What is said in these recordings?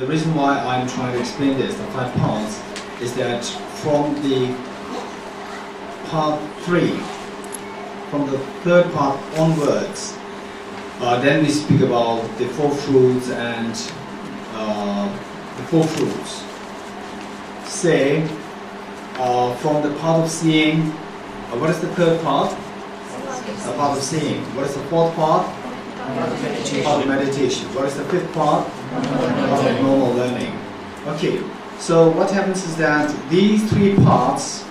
the reason why I'm trying to explain this, the 5 parts, is that from the part 3, from the 3rd part onwards, then we speak about the 4 fruits and the 4 fruits. Say, from the part of seeing, what is the 3rd part? The part of seeing. What is the 4th part? Part of meditation. What is the 5th part? Part of normal learning. Okay, so what happens is that these 3 parts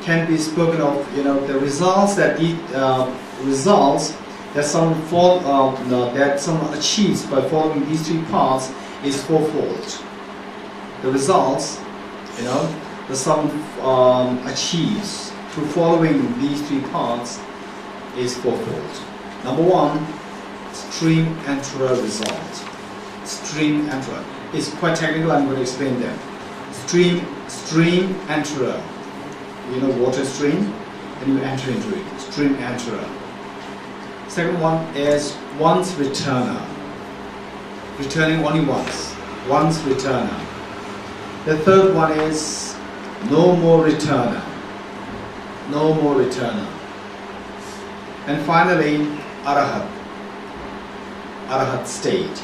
can be spoken of, the results that someone achieves by following these 3 parts is 4-fold. The results, that someone achieves through following these 3 parts is 4-fold. Number 1, stream enterer result. Stream enterer. It's quite technical, I'm going to explain them. Stream enterer. Water stream, and you enter into it. Stream enterer. Second one is once returner. Returning only once. Once returner. The third one is no more returner. No more returner. And finally, Arahat. Arahat state.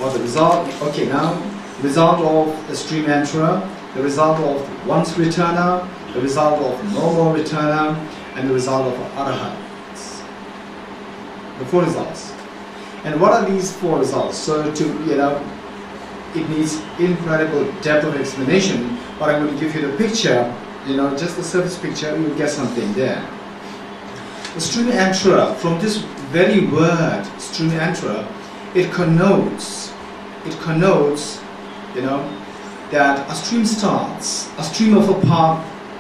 Or the result, okay, now, result of the stream enterer, the result of once returner, the result of no more returner, and the result of Arahats. The 4 results. And what are these 4 results? So it needs incredible depth of explanation, but I'm going to give you the picture, just the surface picture, you'll get something there. The stream enterer, from this very word, stream enterer, it connotes, that a stream starts, a stream of a path,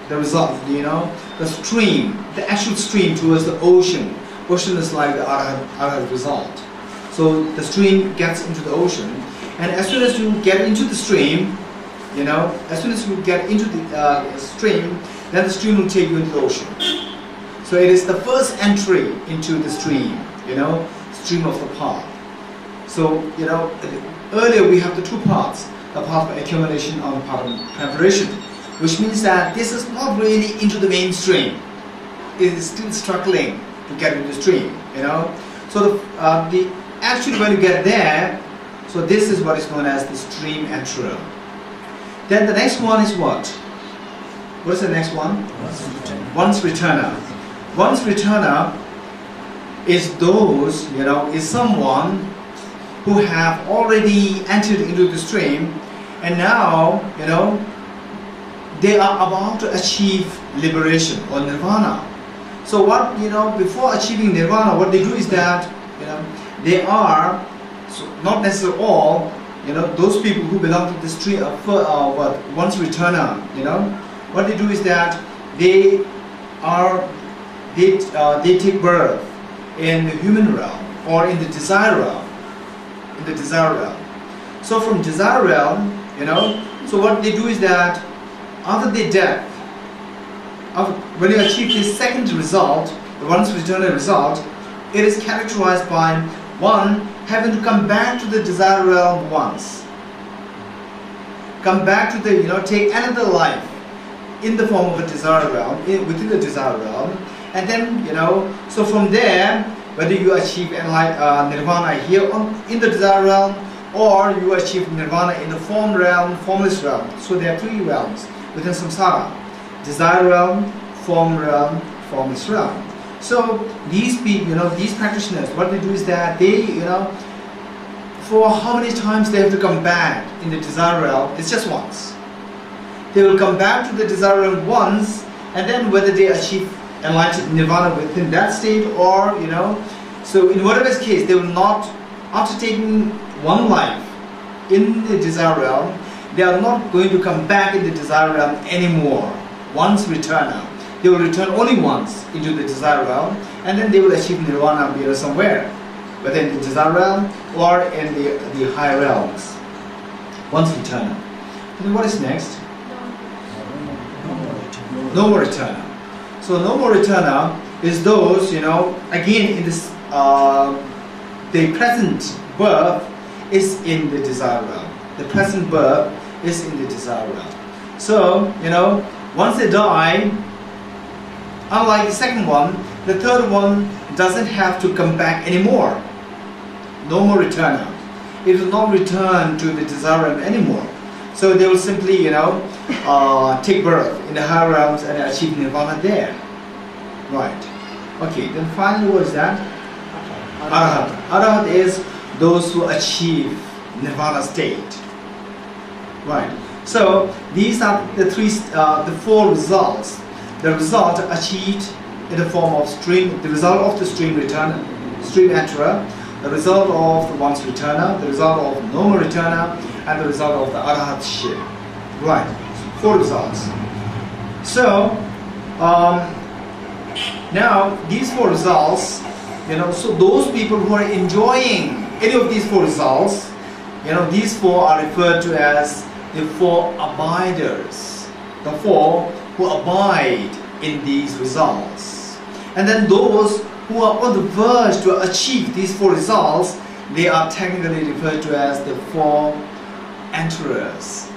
the result, the stream, the actual stream towards the ocean. Ocean is like the Arhat result. So the stream gets into the ocean, and as soon as you get into the stream, as soon as you get into the stream, then the stream will take you into the ocean. So it is the first entry into the stream, stream of the path. So, earlier we have the 2 parts, the part of accumulation and the part of preparation, which means that this is not really into the mainstream. It is still struggling to get into the stream, So actually when you get there, so this is what is known as the stream enterer. Then the next one is what? What is the next one? Once returner. Once returner is those, is someone who have already entered into the stream, and now, they are about to achieve liberation or nirvana. So what, before achieving nirvana, what they do is that, they are, so not necessarily all, those people who belong to the stream, once returner, what they do is that they take birth in the human realm or in the desire realm. In the desire realm. So from desire realm, so what they do is that after their death, when you achieve this second result, the once returner result, it is characterized by one having to come back to the desire realm once. Come back to the, take another life in the form of a desire realm, within the desire realm, and then, so from there, whether you achieve nirvana here in the desire realm, or you achieve nirvana in the form realm, formless realm. So there are 3 realms within samsara: desire realm, form realm, formless realm. So these people, these practitioners, what they do is that they, for how many times they have to come back in the desire realm, it's just once. They will come back to the desire realm once, and then whether they achieve enlightened nirvana within that state, or so in whatever case, they will not, after taking one life in the desire realm, they are not going to come back in the desire realm anymore. Once returner, they will return only once into the desire realm, and then they will achieve nirvana somewhere, whether in the desire realm or in the higher realms. Once returner. And then what is next? No more returner. So no more returner is those, again in this, the present birth is in the desire realm. the present birth is in the desire realm. So, you know, once they die, unlike the second one, the third one doesn't have to come back anymore. No more returner. It will not return to the desire realm anymore. So they will simply, you know, take birth in the higher realms and achieve nirvana there. Right. Okay, then finally what is that? Arhat. Arhat is those who achieve nirvana state. Right. So these are the four results. The result achieved in the form of stream, the result of the stream returner, stream enterer, the result of the one's returner, the result of normal returner, and the result of the arhatship. Right. Four results. So now these four results, you know, so those people who are enjoying any of these four results, you know, these four are referred to as the four abiders, the four who abide in these results. And then those who are on the verge to achieve these four results, they are technically referred to as the four enterers.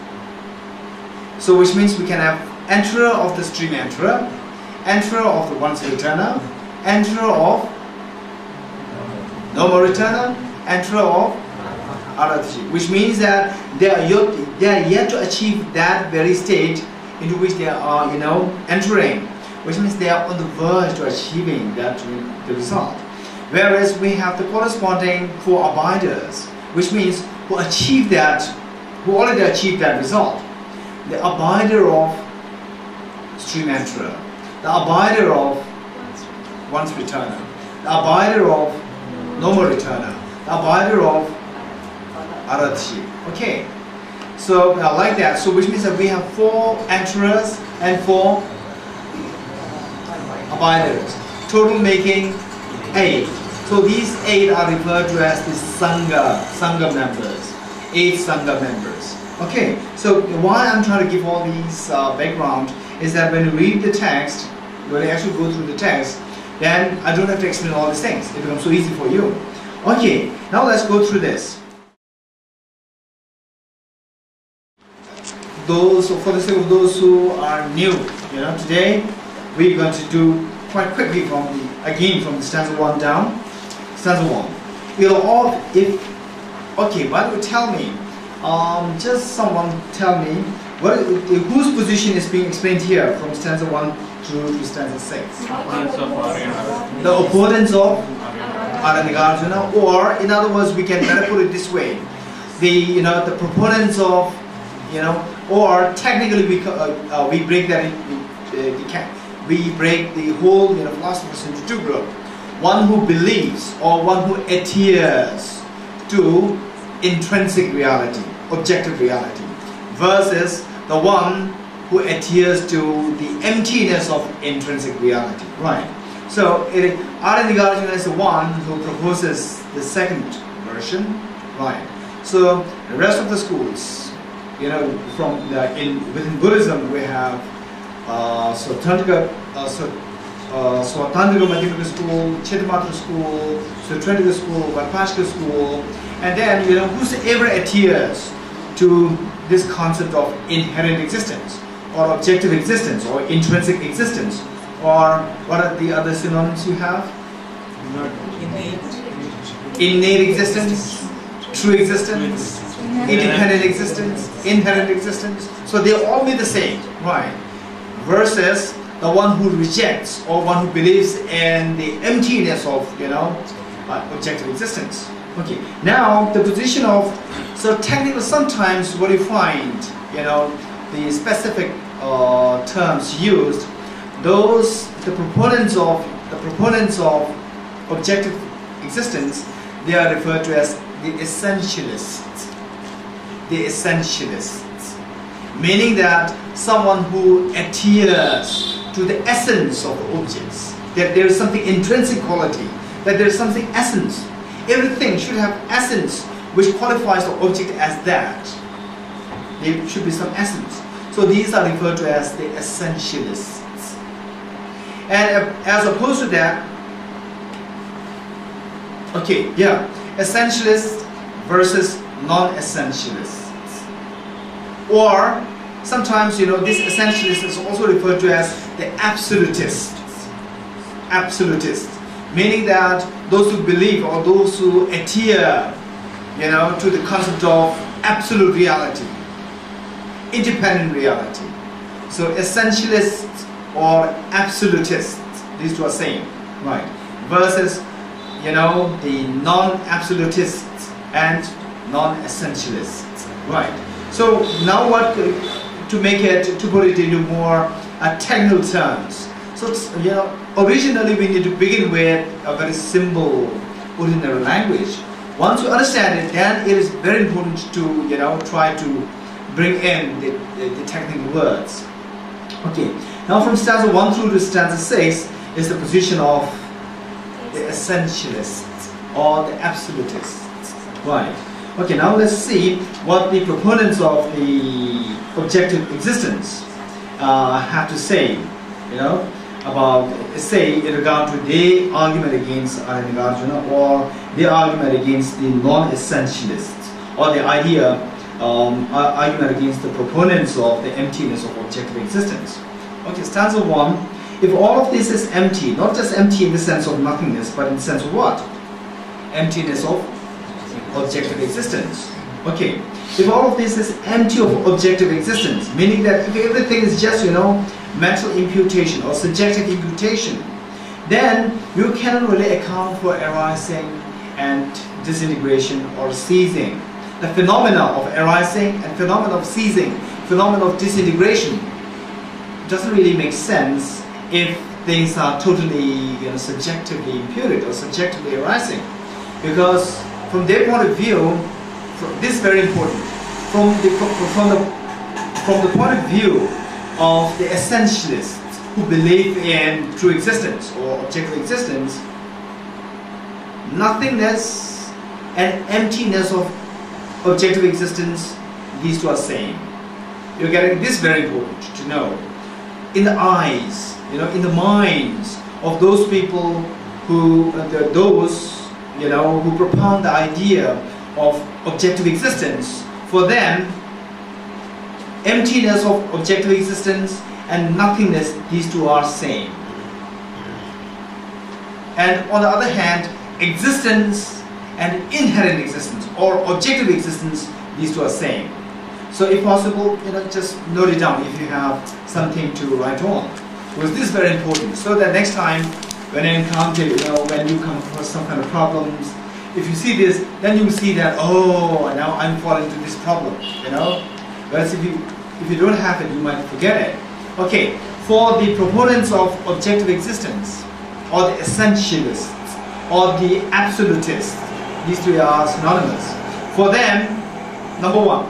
So which means we can have enterer of the stream enterer, enterer of the one's returner, enterer of normal returner, enterer of arhatship, which means that they are yet to achieve that very state into which they are, you know, entering, which means they are on the verge to achieving that the result. Whereas we have the corresponding four abiders, which means who achieve that, who already achieved that result. The abider of stream enterer, the abider of one's returner, the abider of normal returner, the abider of arhatship. Okay, so like that. So which means that we have four enterers and four abiders, total making 8. So these 8 are referred to as the Sangha members, 8 Sangha members. Okay, so why I'm trying to give all these background is that when you read the text, when you actually go through the text, then I don't have to explain all these things. It becomes so easy for you. Okay, now let's go through this. For the sake of those who are new, you know, today we're going to do quite quickly from the stanza 1 down. Stanza 1. You'll all, okay, why don't you tell me? Just someone tell me whose position is being explained here from stanza 1 through to stanza 6. The opponents of Arya Nagarjuna, or in other words, we can better put it this way: the proponents of, or technically we break that we break the whole philosophers into two groups. One who believes or one who adheres to intrinsic reality, objective reality, versus the one who adheres to the emptiness of intrinsic reality. Right. So Arya Nagarjuna is the one who proposes the second version. Right. So the rest of the schools, within Buddhism we have Swatantrika Madhyamaka school, Chittamatra school, Sutrantika school, Vipashka school, and then whosoever adheres to this concept of inherent existence, or objective existence, or intrinsic existence, or what are the other synonyms you have? Innate existence, true existence, independent existence, inherent existence. So they all mean the same, right? Versus the one who rejects or one who believes in the emptiness of objective existence. Okay. Now the position of, so technically sometimes what you find, the specific terms used, the proponents of objective existence, they are referred to as the essentialists. The essentialists, meaning that someone who adheres to the essence of the objects, that there is something intrinsic quality, that there is something essence. Everything should have essence which qualifies the object as that. There should be some essence. So these are referred to as the essentialists. And as opposed to that, essentialists versus non-essentialists. Or sometimes, you know, this essentialist is also referred to as the absolutist. Absolutist, meaning that those who believe or those who adhere, you know, to the concept of absolute reality, independent reality. So essentialists or absolutists, these two are same, right? Versus, you know, the non-absolutists and non-essentialists, right? So now what, to make it, to put it into more technical terms. So, you know, originally we need to begin with a very simple ordinary language. Once you understand it, then it is very important to, you know, try to bring in the technical words. Okay, now from stanza 1 through to stanza 6 is the position of the essentialists or the absolutists. Right. Okay, now let's see what the proponents of the objective existence have to say, you know, about, say, in regard to their argument against Arya Nagarjuna or their argument against the non-essentialists, or the idea, argument against the proponents of the emptiness of objective existence. Okay, stanza 1. If all of this is empty, not just empty in the sense of nothingness, but in the sense of what? Emptiness of objective existence. Okay, if all of this is empty of objective existence, meaning that if everything is just, you know, mental imputation or subjective imputation, then you cannot really account for arising and disintegration or ceasing. The phenomena of arising and phenomena of ceasing, phenomena of disintegration, doesn't really make sense if things are totally, you know, subjectively imputed or subjectively arising. Because from their point of view, this is very important, from the point of view of the essentialists who believe in true existence or objective existence, nothingness and emptiness of objective existence, these two are same. You're getting this, very important to know. In the eyes, you know, in the minds of those people who, you know, who propound the idea of objective existence, for them, emptiness of objective existence and nothingness, these two are same. And on the other hand, existence and inherent existence or objective existence, these two are same. So if possible, you know, just note it down if you have something to write on, because this is very important, so that next time when you encounter, you know, when you come across some kind of problems, if you see this, then you will see that, oh, now I'm falling into this problem, you know. Whereas if you don't have it, you might forget it. Okay, for the proponents of objective existence, or the essentialists, or the absolutists, these three are synonymous. For them, number one,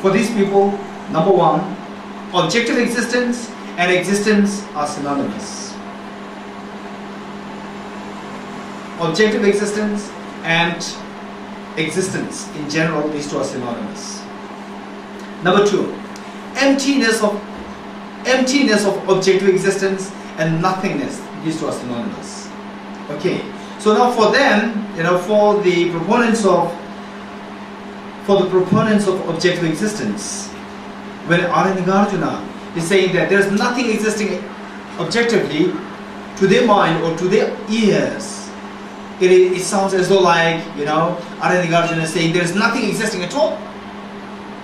for these people, number one, objective existence and existence are synonymous. Objective existence and existence in general, these two are synonymous. Number two, emptiness of objective existence and nothingness, these two are synonymous. Okay, so now for them, you know, for the proponents of objective existence, when Arya Nagarjuna is saying that there's nothing existing objectively, to their mind or to their ears, it sounds as though, like, you know, Arya Nagarjuna is saying there's nothing existing at all.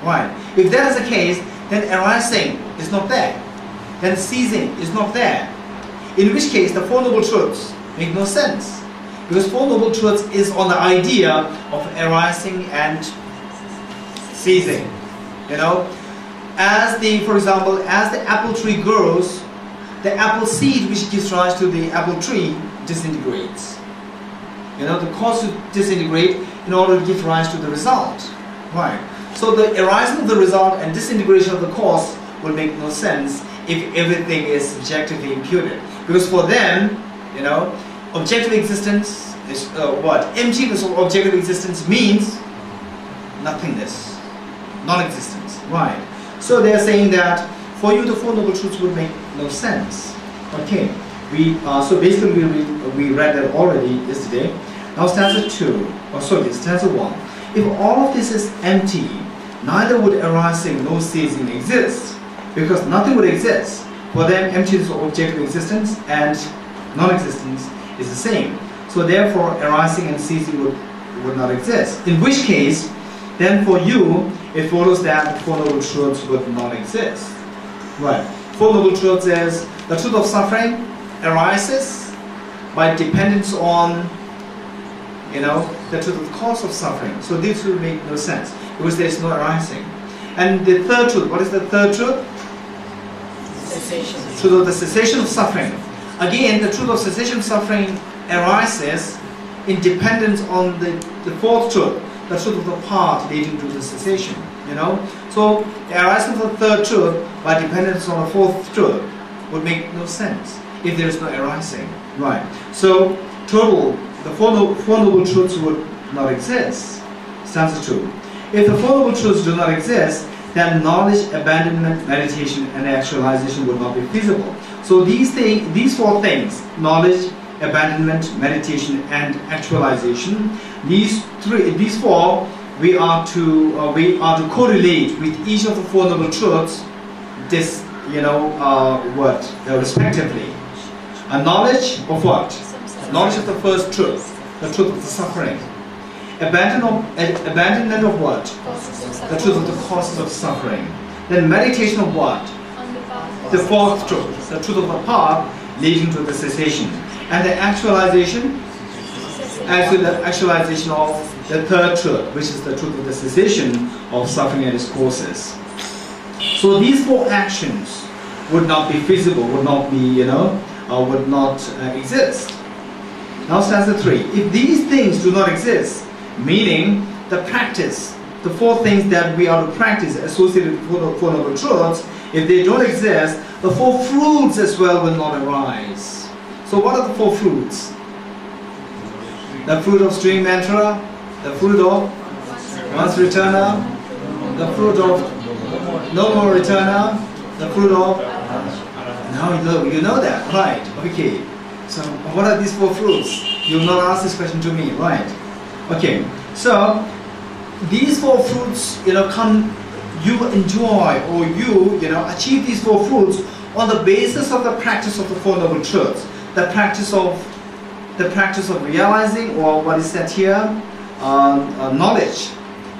Right? If that is the case, then arising is not there, then ceasing is not there. In which case, the Four Noble Truths make no sense, because Four Noble Truths is on the idea of arising and ceasing. You know, for example, as the apple tree grows, the apple seed which gives rise to the apple tree disintegrates. You know, the cause to disintegrate in order to give rise to the result. Right. So the arising of the result and disintegration of the cause will make no sense if everything is subjectively imputed. Because for them, you know, objective existence is what? Emptiness of objective existence means nothingness, non-existence. Right. So they are saying that for you the Four Noble Truths would make no sense. Okay. So basically we read that already yesterday. Now stanza 2, stanza 1. If all of this is empty, neither would arising nor ceasing exist, because nothing would exist. For them, emptiness of objective existence and non-existence is the same. So therefore, arising and ceasing would not exist. In which case, then for you, it follows that the Four Noble Truths would not exist. Right. Four Noble Truths is the truth of suffering arises by dependence on, the truth of cause of suffering. So this will make no sense because there is no arising. And the third truth, what is the third truth? Cessation. Truth of the cessation of suffering. Again, the truth of cessation of suffering arises in dependence on the fourth truth, the truth of the path leading to the cessation. So the arising of the third truth by dependence on the fourth truth would make no sense if there is no arising. Right. So total, the four noble truths would not exist. Stanza 2. If the Four Noble Truths do not exist, then knowledge, abandonment, meditation, and actualization would not be feasible. So these four things, knowledge, abandonment, meditation, and actualization, these four, we are to correlate with each of the Four Noble Truths, respectively. A knowledge of what? Knowledge of the first truth, the truth of the suffering. Abandonment of what? The truth of the causes of suffering. Then meditation of what? The fourth truth, the truth of the path leading to the cessation. And the actualization? The actualization of the third truth, which is the truth of the cessation of suffering and its causes. So these four actions would not be feasible, would not be, would not exist. Now stanza 3. If these things do not exist, meaning the practice, the four things that we are to practice associated with the Four Noble Truths, if they don't exist, the four fruits as well will not arise. So what are the four fruits? The fruit of string mantra, the fruit of once returner, the fruit of no more returner, the fruit of now you know that, right? Okay. So what are these four fruits? You will not ask this question to me, right? Okay. So these four fruits, you enjoy or you achieve these four fruits on the basis of the practice of the Four Noble Truths, the practice of realizing, or what is said here, knowledge,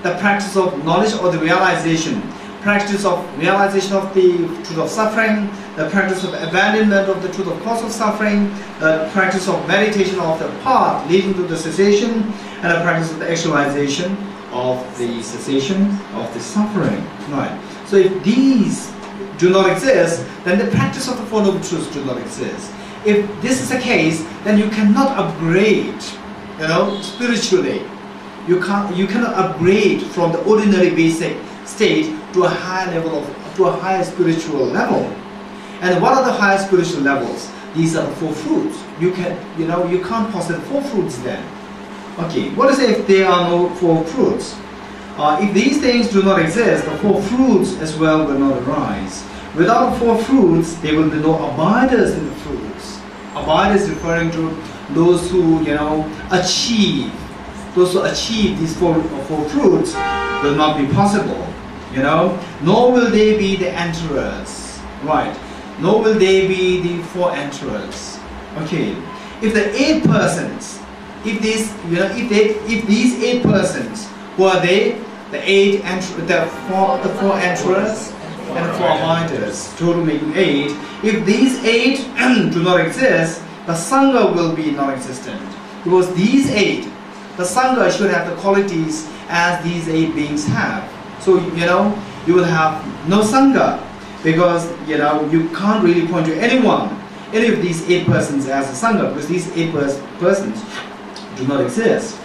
the practice of knowledge or the practice of realization of the truth of suffering, the practice of abandonment of the truth of cause of suffering, the practice of meditation of the path leading to the cessation, and the practice of the actualization of the cessation of the suffering. Right. So if these do not exist, then the practice of the Four Noble Truths do not exist. If this is the case, then you cannot upgrade, spiritually. You cannot upgrade from the ordinary basic state to a higher level to a higher spiritual level. And what are the higher spiritual levels? These are the four fruits. You can't possess four fruits then. Okay, what is if there are no four fruits? If these things do not exist, the four fruits as well will not arise. Without the four fruits, there will be no abiders in the fruits. Abiders referring to those who achieve. Those who achieve these four fruits will not be possible. Nor will they be the enterers. Right. Nor will they be the four enterers. Okay. If the 8 persons, if these 8 persons, who are they? The four enterers and the four abiders, total making 8. If these 8 do not exist, the Sangha will be non-existent. Because these 8, the Sangha should have the qualities as these 8 beings have. So, you will have no Sangha, because, you can't really point to any of these 8 persons as a Sangha, because these 8 persons do not exist.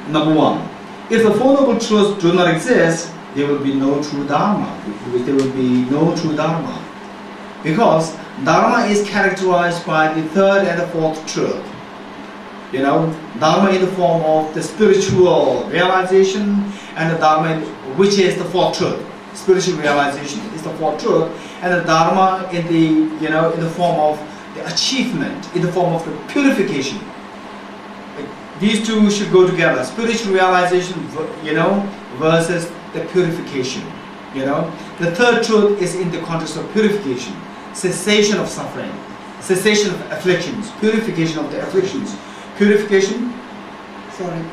Number 1, if the Four Noble Truths do not exist, there will be no true Dharma. There will be no true Dharma. Because Dharma is characterized by the third and the fourth truth. Dharma in the form of the spiritual realization, and the Dharma which is the fourth truth. Spiritual realization is the fourth truth, and the Dharma in the form of the achievement, in the form of the purification. These two should go together. Spiritual realization, versus the purification. You know, the third truth is in the context of purification, cessation of suffering, cessation of afflictions, purification of the afflictions, purification,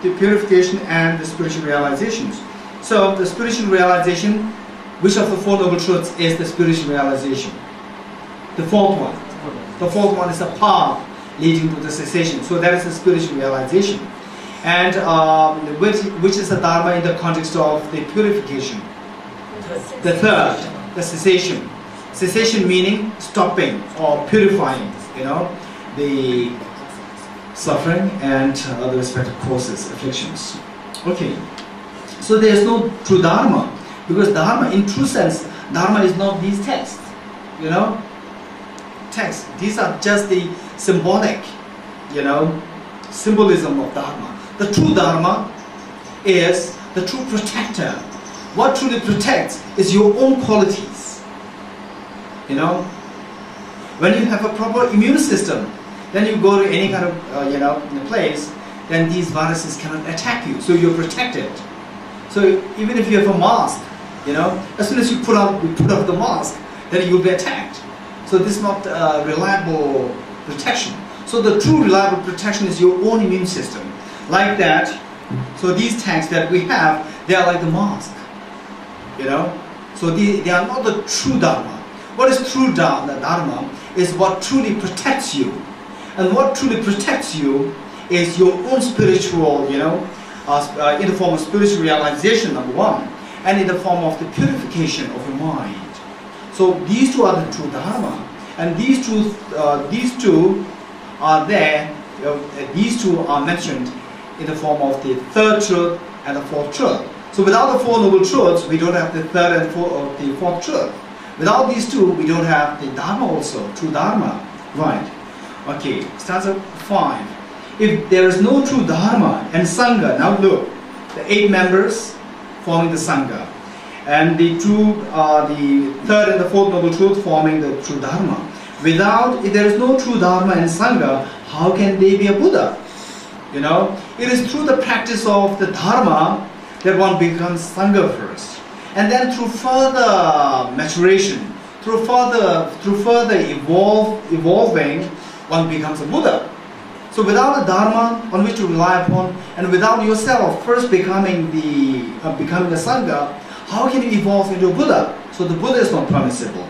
the purification and the spiritual realizations. So the spiritual realization, which of the Four Noble Truths is the spiritual realization? The fourth one. The fourth one is a path leading to the cessation. So that is the spiritual realization. And which is the Dharma in the context of the purification? The third, the cessation. Cessation meaning stopping or purifying, you know, the suffering and the respective causes, afflictions. Okay, so there is no true Dharma, because Dharma, in true sense, Dharma is not these texts, you know, texts. These are just the symbolic, you know, symbolism of Dharma. The true Dharma is the true protector. What truly protects is your own qualities. You know, when you have a proper immune system, then you go to any kind of you know, place, then these viruses cannot attack you. So you're protected. So even if you have a mask, you know, as soon as you put off the mask, then you'll be attacked. So this is not reliable protection. So the true reliable protection is your own immune system. Like that. So these tanks that we have, they are like the mask. You know, so they are not the true Dharma. What is true Dharma is what truly protects you, and what truly protects you is your own spiritual, you know, in the form of spiritual realization, number one, and in the form of the purification of your mind. So these two are the true Dharma, and these two are there. These two are mentioned in the form of the third truth and the fourth truth. So without the Four Noble Truths, we don't have the third and the fourth truth. Without these two, we don't have the Dharma also, true Dharma. Right. Okay, stanza 5. If there is no true Dharma and Sangha, now look, the 8 members forming the Sangha, and the third and the fourth Noble Truth forming the true Dharma. If there is no true Dharma and Sangha, how can they be a Buddha? You know, it is through the practice of the Dharma that one becomes Sangha first, and then through further maturation, through further evolving, one becomes a Buddha. So without a Dharma on which to rely upon, and without yourself first becoming a Sangha, how can you evolve into a Buddha? So the Buddha is not permissible.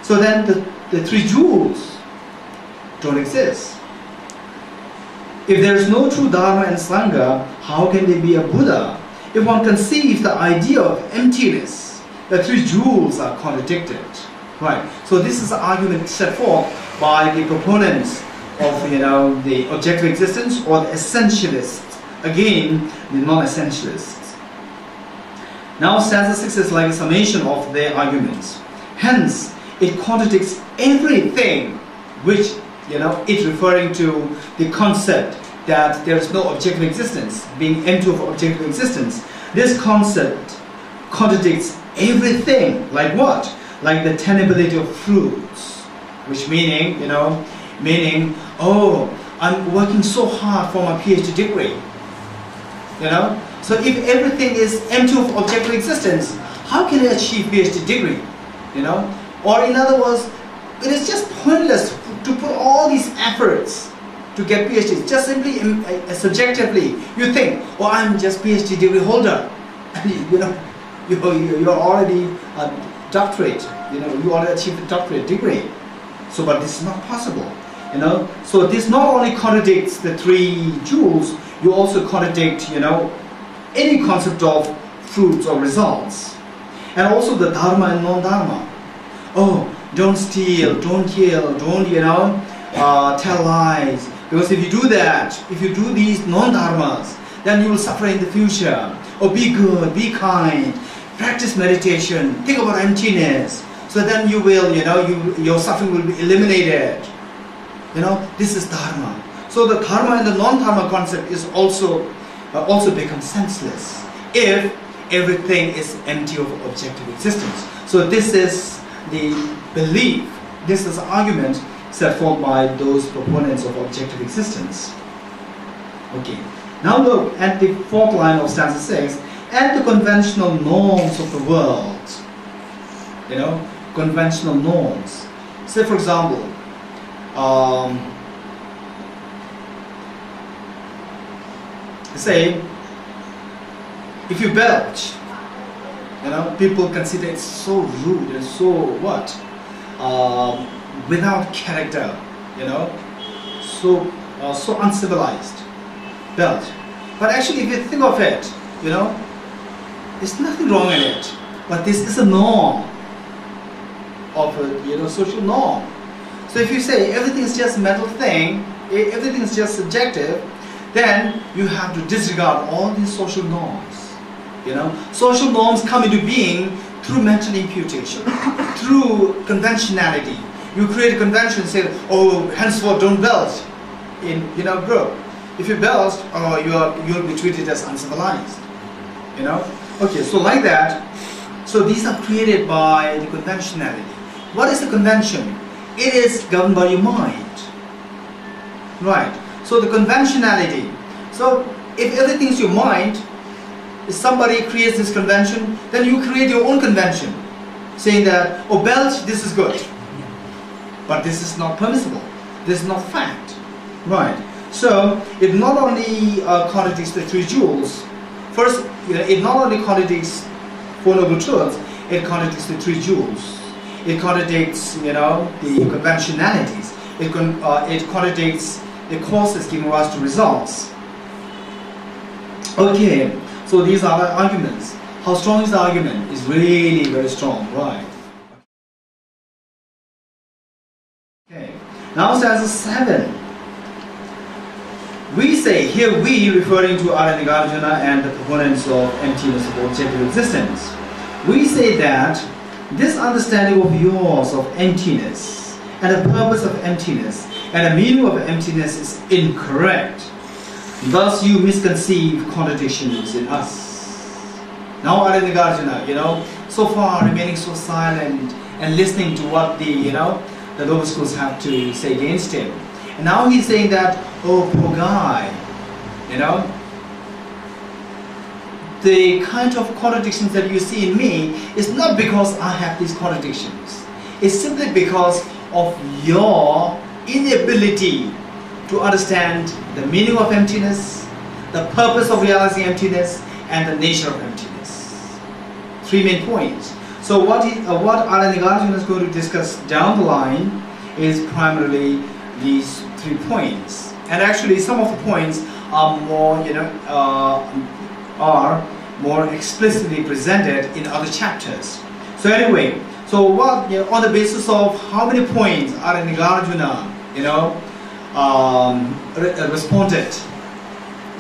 So then the 3 jewels don't exist. If there is no true Dharma and Sangha, how can they be a Buddha? If one conceives the idea of emptiness, the 3 jewels are contradicted. Right. So this is the argument set forth by the proponents of, you know, the objective existence, or the essentialists. Again, the non-essentialists. Now stanza 6 is like a summation of their arguments. Hence, it contradicts everything which, you know, it's referring to the concept that there is no objective existence, being empty of objective existence. This concept contradicts everything. Like what? Like the tenability of fruits, which meaning, you know, oh, I'm working so hard for my PhD degree. You know, so if everything is empty of objective existence, how can I achieve PhD degree? You know, or in other words, it is just pointless to put all these efforts to get PhD. Just simply subjectively, you think, oh, I'm just PhD degree holder, and you know, you're already a doctorate. You know, you already achieved a doctorate degree. So, but this is not possible. You know, so this not only contradicts the 3 jewels, you also contradict, you know, any concept of fruits or results, and also the Dharma and non-Dharma. Oh, don't steal, don't kill, don't, you know, tell lies. Because if you do that, if you do these non-dharmas, then you will suffer in the future. Or be good, be kind, practice meditation, think about emptiness. So then you will, you know, your suffering will be eliminated. You know, this is Dharma. So the Dharma and the non-Dharma concept is also becomes senseless if everything is empty of objective existence. So this is the belief, this is the argument set forth by those proponents of objective existence. Okay, now look at the 4th line of stanza 6. and the conventional norms of the world. You know, conventional norms. Say for example, say if you belch, you know, people consider it so rude and so what, without character, you know, so uncivilized, belch. But actually, if you think of it, you know, there's nothing wrong in it. But this is a norm of a, you know, social norm. So if you say everything is just a mental thing, everything is just subjective, then you have to disregard all these social norms. You know, social norms come into being through mental imputation, through conventionality. You create a convention and say, oh, henceforth don't belch in, you know, group. If you belch, you'll be treated as uncivilized. You know. Okay, so like that. So these are created by the conventionality. What is the convention? It is governed by your mind. Right. So the conventionality. So if everything is your mind, if somebody creates this convention, then you create your own convention, saying that, oh, belch, this is good. But this is not permissible. This is not fact. Right. So it not only contradicts the three jewels. First, you know, it not only contradicts Four Noble Truths, it contradicts the three jewels. It contradicts, you know, the conventionalities. It contradicts the causes giving rise to results. Okay, so these are the arguments. How strong is the argument? It's really very strong, right? Okay, now stanza 7. We say, here we, referring to Arya, Nagarjuna and the proponents of emptiness of objective existence, we say that this understanding of yours of emptiness and the purpose of emptiness and the meaning of emptiness is incorrect. Thus you misconceive contradictions in us. Now Arya, Nagarjuna, you know, so far remaining so silent and listening to what the, you know, the lower schools have to say against him. And now he's saying that, oh, poor guy, you know, the kind of contradictions that you see in me is not because I have these contradictions. It's simply because of your inability to understand the meaning of emptiness, the purpose of realizing emptiness, and the nature of emptiness. Three main points. So what Arya, Nagarjuna is going to discuss down the line is primarily these 3 points, and actually some of the points are more, you know, are more explicitly presented in other chapters. So anyway, so what, you know, on the basis of how many points Arya, Nagarjuna, you know, responded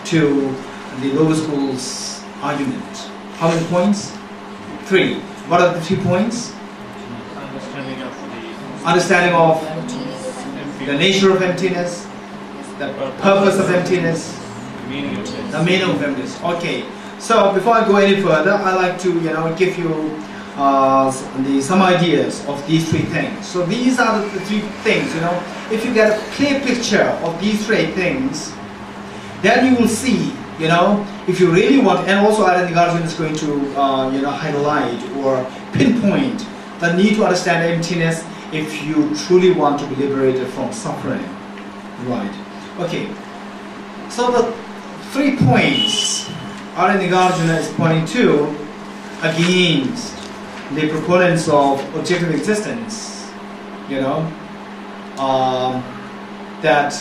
to the lower school's argument. How many points? 3. What are the 3 points? Understanding of the nature of emptiness, the purpose of emptiness, the meaning of emptiness. Okay, so before I go any further, I like to, you know, give you some ideas of these 3 things. So these are the 3 things, you know. If you get a clear picture of these 3 things, then you will see, you know, if you really want, and also Arya, Nagarjuna is going to, you know, highlight or pinpoint the need to understand emptiness if you truly want to be liberated from suffering. Right. Okay. So the 3 points Arya, Nagarjuna is pointing to against the proponents of objective existence, you know, that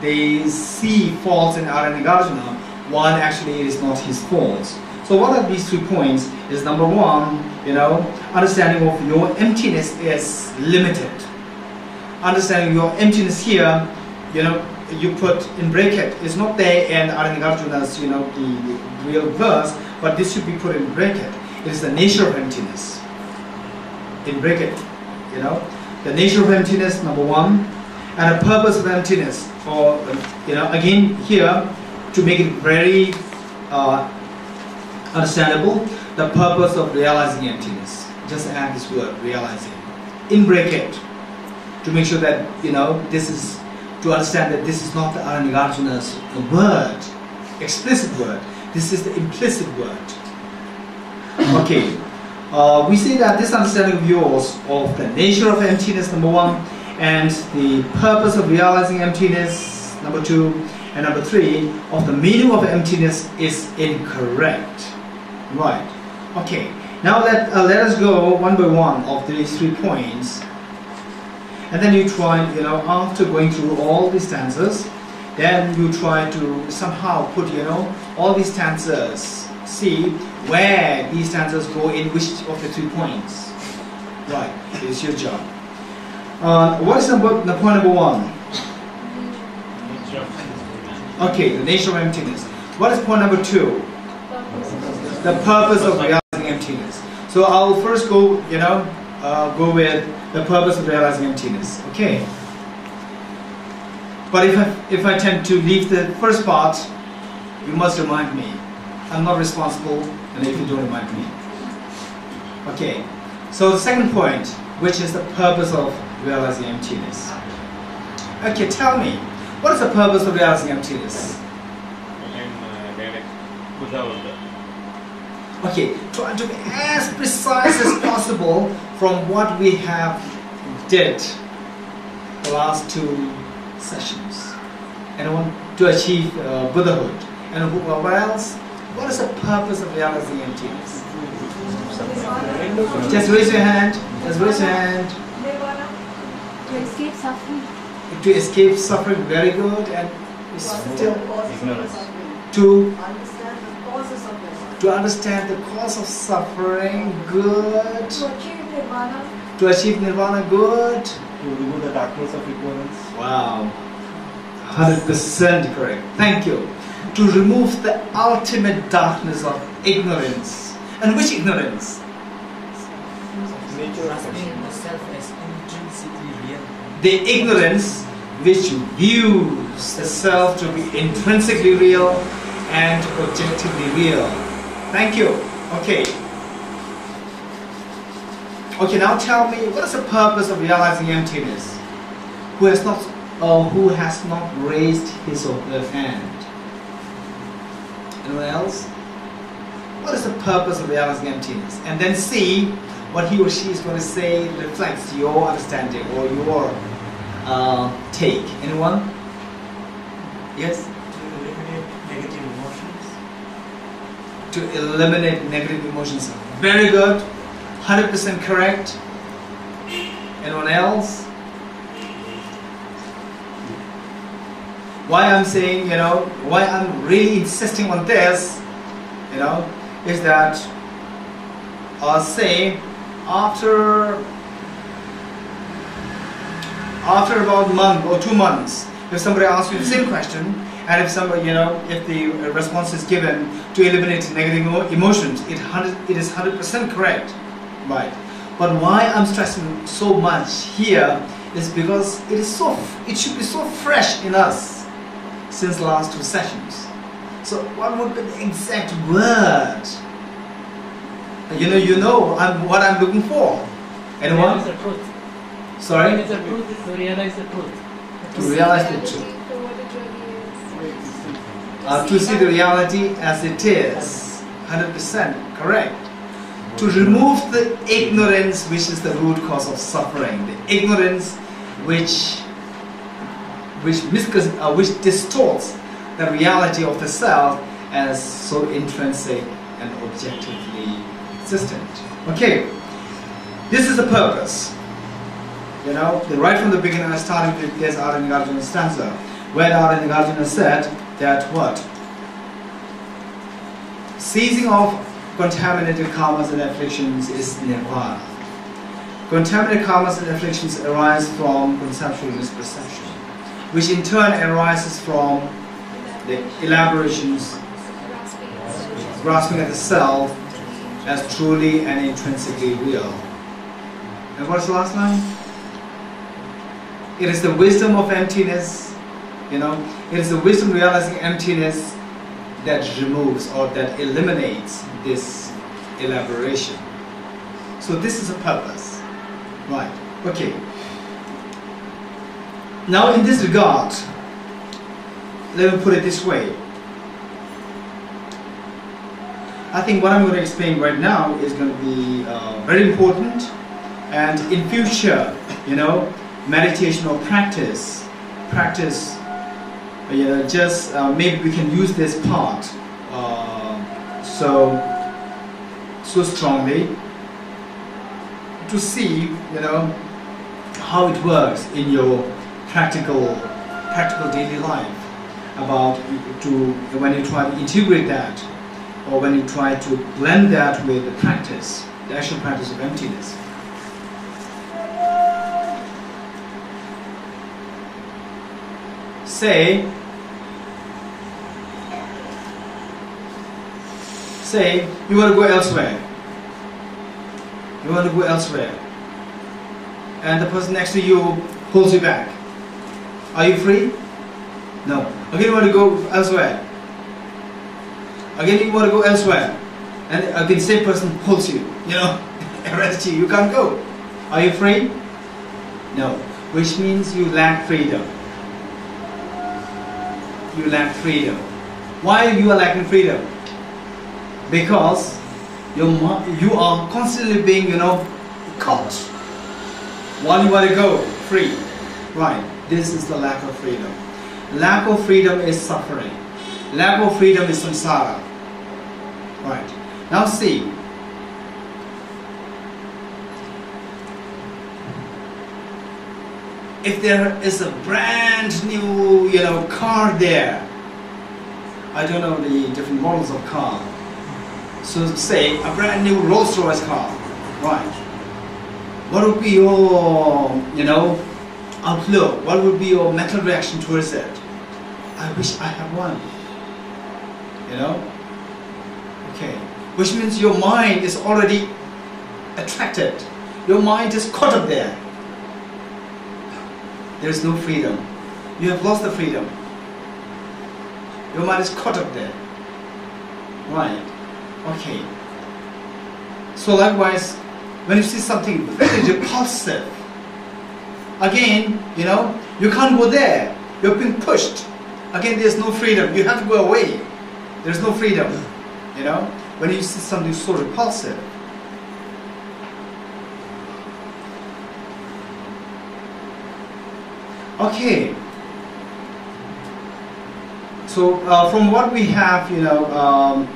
they see faults in Arya, Nagarjuna. One actually is not his faults. So what are these 3 points? Is number 1, you know, understanding of your emptiness is limited. Understanding your emptiness here, you know, you put in bracket. It's not there in Arya, Nagarjuna's, you know, the real verse, but this should be put in bracket. It is the nature of emptiness. In bracket, you know, the nature of emptiness, number 1, and the purpose of emptiness. Or, you know, again here to make it very understandable, the purpose of realizing emptiness. Just add this word, realizing, in bracket, to make sure that, you know, this is, to understand that this is not the Arya, Nagarjuna's word, explicit word, This is the implicit word. Okay. We see that this understanding of yours of the nature of emptiness, number one, and the purpose of realizing emptiness, number two, and number three, of the meaning of emptiness is incorrect. Right. Okay. Now let us go one by one of these 3 points. And then you try, after going through all these stanzas, then you try to somehow put, all these stanzas, see where these stanzas go in which of the 3 points. Right, it's your job. What is the point number 1? Okay, the nature of emptiness. What is point number 2? The purpose of realizing emptiness. So I'll first go, go with the purpose of realizing emptiness. Okay. But if I tend to leave the first part, you must remind me. I'm not responsible, and if you don't remind me. Okay. So the second point, which is the purpose of realizing emptiness. Okay, tell me, what is the purpose of realizing emptiness? Okay, try to be as precise as possible from what we have did the last 2 sessions. Anyone? To achieve Buddhahood. And what else? What is the purpose of realizing emptiness? Just raise your hand. Just raise your hand. To escape suffering. To escape suffering, very good. And still to understand the cause of suffering, good. To achieve nirvana. To achieve nirvana, good. To remove the darkness of ignorance. Wow, 100% correct. Thank you. To remove the ultimate darkness of ignorance. And which ignorance? Grasping the self as intrinsically real. The ignorance which views the self to be intrinsically real and objectively real. Thank you. Okay. Okay, now tell me, what is the purpose of realizing emptiness? Who has not raised his or her hand? Anyone else? What is the purpose of realizing emptiness? And then see what he or she is going to say reflects your understanding or your take. Anyone? Yes? To eliminate negative emotions. Very good. 100% correct. Anyone else? Why I'm saying, why I'm really insisting on this, is that say after about a month or 2 months, if somebody asks you the same question, and if somebody, if the response is given to eliminate negative emotions, it is 100% correct, right? But why I'm stressing so much here is because it should be so fresh in us since the last 2 sessions. So what would be the exact word? What I'm looking for. Anyone? Realize the truth. Sorry? Realize the truth. To realize the truth. To realize the truth. To see the reality as it is. 100% correct. To remove the ignorance which is the root cause of suffering. The ignorance which distorts the reality of the self as so intrinsic and objectively existent. Okay, this is the purpose. Right from the beginning, I started with this Arya Nagarjuna stanza, where Arya Nagarjuna said that what? Ceasing of contaminated karmas and afflictions is nirvana. Contaminated karmas and afflictions arise from conceptual misperception, which in turn arises from the elaborations, grasping at the self as truly and intrinsically real. And what's the last line? It is the wisdom of emptiness, it is the wisdom realizing emptiness that removes or that eliminates this elaboration. So this is a purpose. Right, okay. Now in this regard, let me put it this way. I think what I'm going to explain right now is going to be very important, and in future, you know, meditation or practice, just maybe we can use this part so strongly to see, you know, how it works in your practical daily life, about when you try to integrate that, or when you try to blend that with the practice, the actual practice of emptiness. Say you want to go elsewhere. You want to go elsewhere, and the person next to you pulls you back. Are you free? No. Again, you want to go elsewhere. Again, you want to go elsewhere, and again, the same person pulls you. You know, arrests you. You can't go. Are you free? No. Which means you lack freedom. You lack freedom. Why you are lacking freedom? Because you are constantly being, you know, caught while you want to go free. Right. This is the lack of freedom. Lack of freedom is suffering. Lack of freedom is samsara. Right. Now see. If there is a brand new, you know, car there, I don't know the different models of car. So say a brand new Rolls-Royce car, right? What would be your, you know, outlook? What would be your mental reaction towards it? I wish I had one. You know? Okay. Which means your mind is already attracted. Your mind is caught up there. There is no freedom. You have lost the freedom. Your mind is caught up there. Right. Okay. So likewise, when you see something very repulsive, again, you know, you can't go there. You're being pushed. Again, there's no freedom. You have to go away. There's no freedom. You know, when you see something so repulsive. Okay. So from what we have, you know,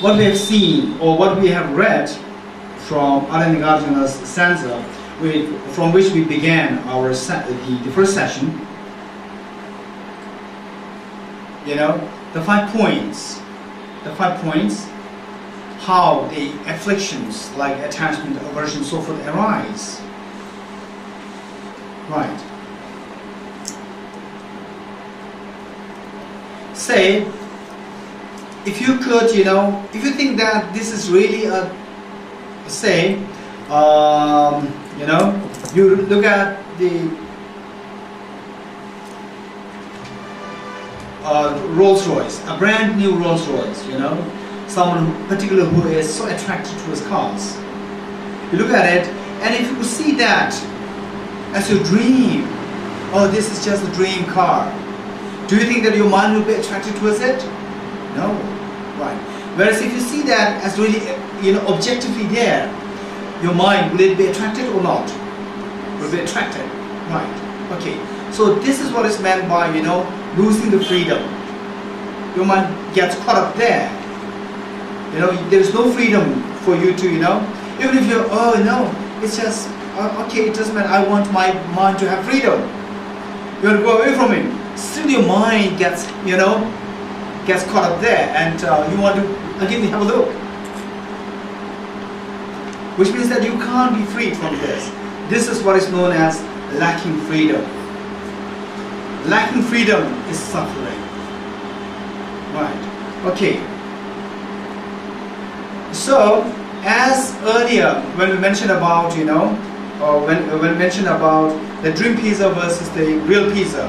what we have seen or what we have read from Arya Nagarjuna's stanza, from which we began our the first session, you know, the 5 points, how the afflictions like attachment, aversion, so forth arise. Right. Say, if you could, you know, if you think that this is really a, say, you know, you look at the Rolls-Royce, a brand new Rolls-Royce, you know, someone particularly who is so attracted to his cars. You look at it, and if you see that as your dream, oh, this is just a dream car, do you think that your mind will be attracted towards it? No. Right. Whereas if you see that as really, you know, objectively there, your mind, will it be attracted or not? Will be attracted. Right. Okay. So this is what is meant by, you know, losing the freedom. Your mind gets caught up there. You know, there's no freedom for you to, you know, even if you're, oh no, it's just, okay, it doesn't matter, I want my mind to have freedom. You want to go away from it. Still your mind gets, you know, gets caught up there, and you want to, again, have a look. Which means that you can't be freed from this. This is what is known as lacking freedom. Lacking freedom is suffering. Right. Okay. So, as earlier, when we mentioned about, you know, when we mentioned about the dream pizza versus the real pizza.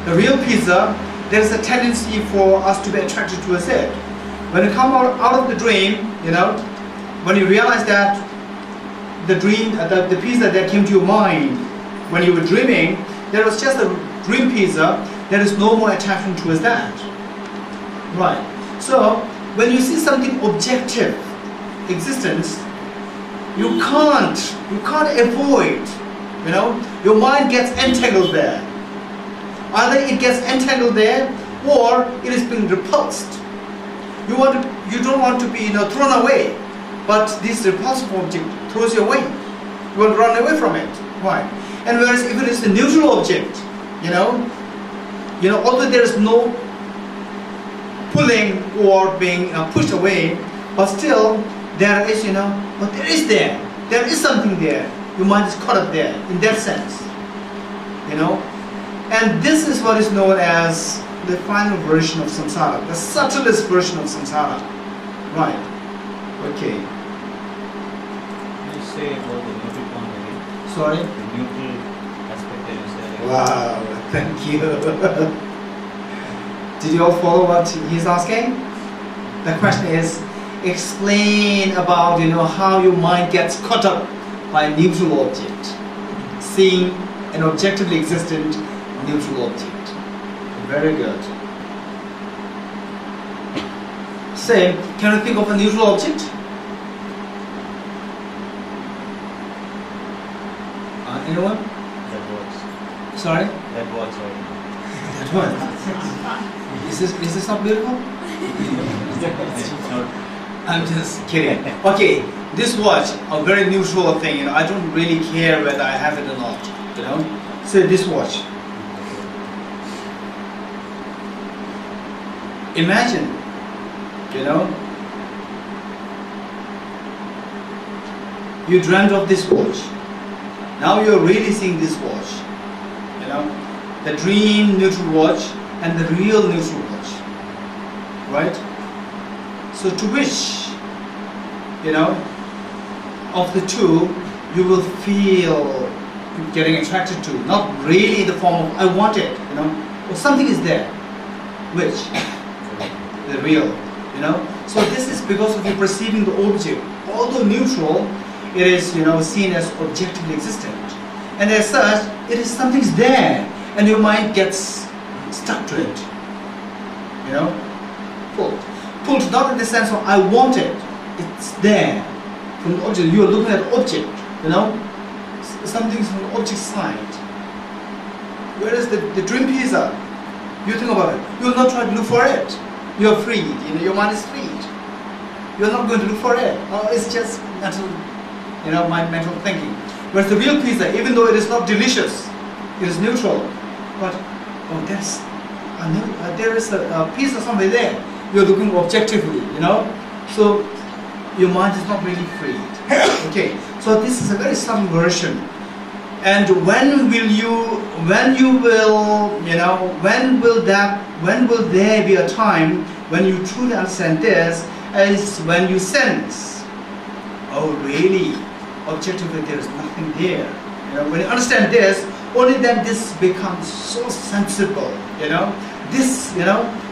The real pizza, there's a tendency for us to be attracted towards it. When you come out of the dream, you know, when you realize that the dream, the pizza that came to your mind when you were dreaming, there was just a dream pizza, there is no more attachment towards that. Right. So, when you see something objective existence, you can't avoid, your mind gets entangled there. Either it gets entangled there, or it is being repulsed. You don't want to be thrown away, but this repulsive object throws you away. You want to run away from it. Why? And whereas if it is a neutral object, although there is no pulling or being pushed away, but still there is, but there is there. There is something there. Your mind is caught up there in that sense. And this is what is known as the final version of samsara, the subtlest version of samsara. Right. Okay. You say about the neutral point again. Sorry? The neutral aspect that you said. Wow, thank you. Did you all follow what he's asking? The question is, explain about how your mind gets caught up by a neutral object, seeing an objectively existent neutral object. Very good. Same. Can you think of a neutral object? Anyone? That works. Sorry? That works right That one. Is this not beautiful? I'm just kidding. Okay, this watch, a very neutral thing. I don't really care whether I have it or not. Say this watch. Imagine, you dreamt of this watch. Now you're really seeing this watch. The dream neutral watch and the real neutral watch. Right? So to which, of the two you will feel getting attracted to? Not really in the form of I want it, or something is there. Which? The real, So this is because of you perceiving the object. Although neutral, it is, seen as objectively existent. And as such, it is something's there, and your mind gets stuck to it. Pulled. Pulled not in the sense of I want it. It's there. From the object, you are looking at the object, Something's from the object side. Whereas the dream pizza, you think about it, you will not try to look for it. You are freed, your mind is freed. You are not going to look for it. It's just mental, mental thinking. Whereas the real pizza, even though it is not delicious, it is neutral. But there is a pizza somewhere there. You are looking objectively, So your mind is not really freed. Okay. So this is a very subtle version. And when will there be a time when you truly understand this? Is when you sense, oh really, objectively there is nothing there. When you understand this, only then this becomes so sensible. This,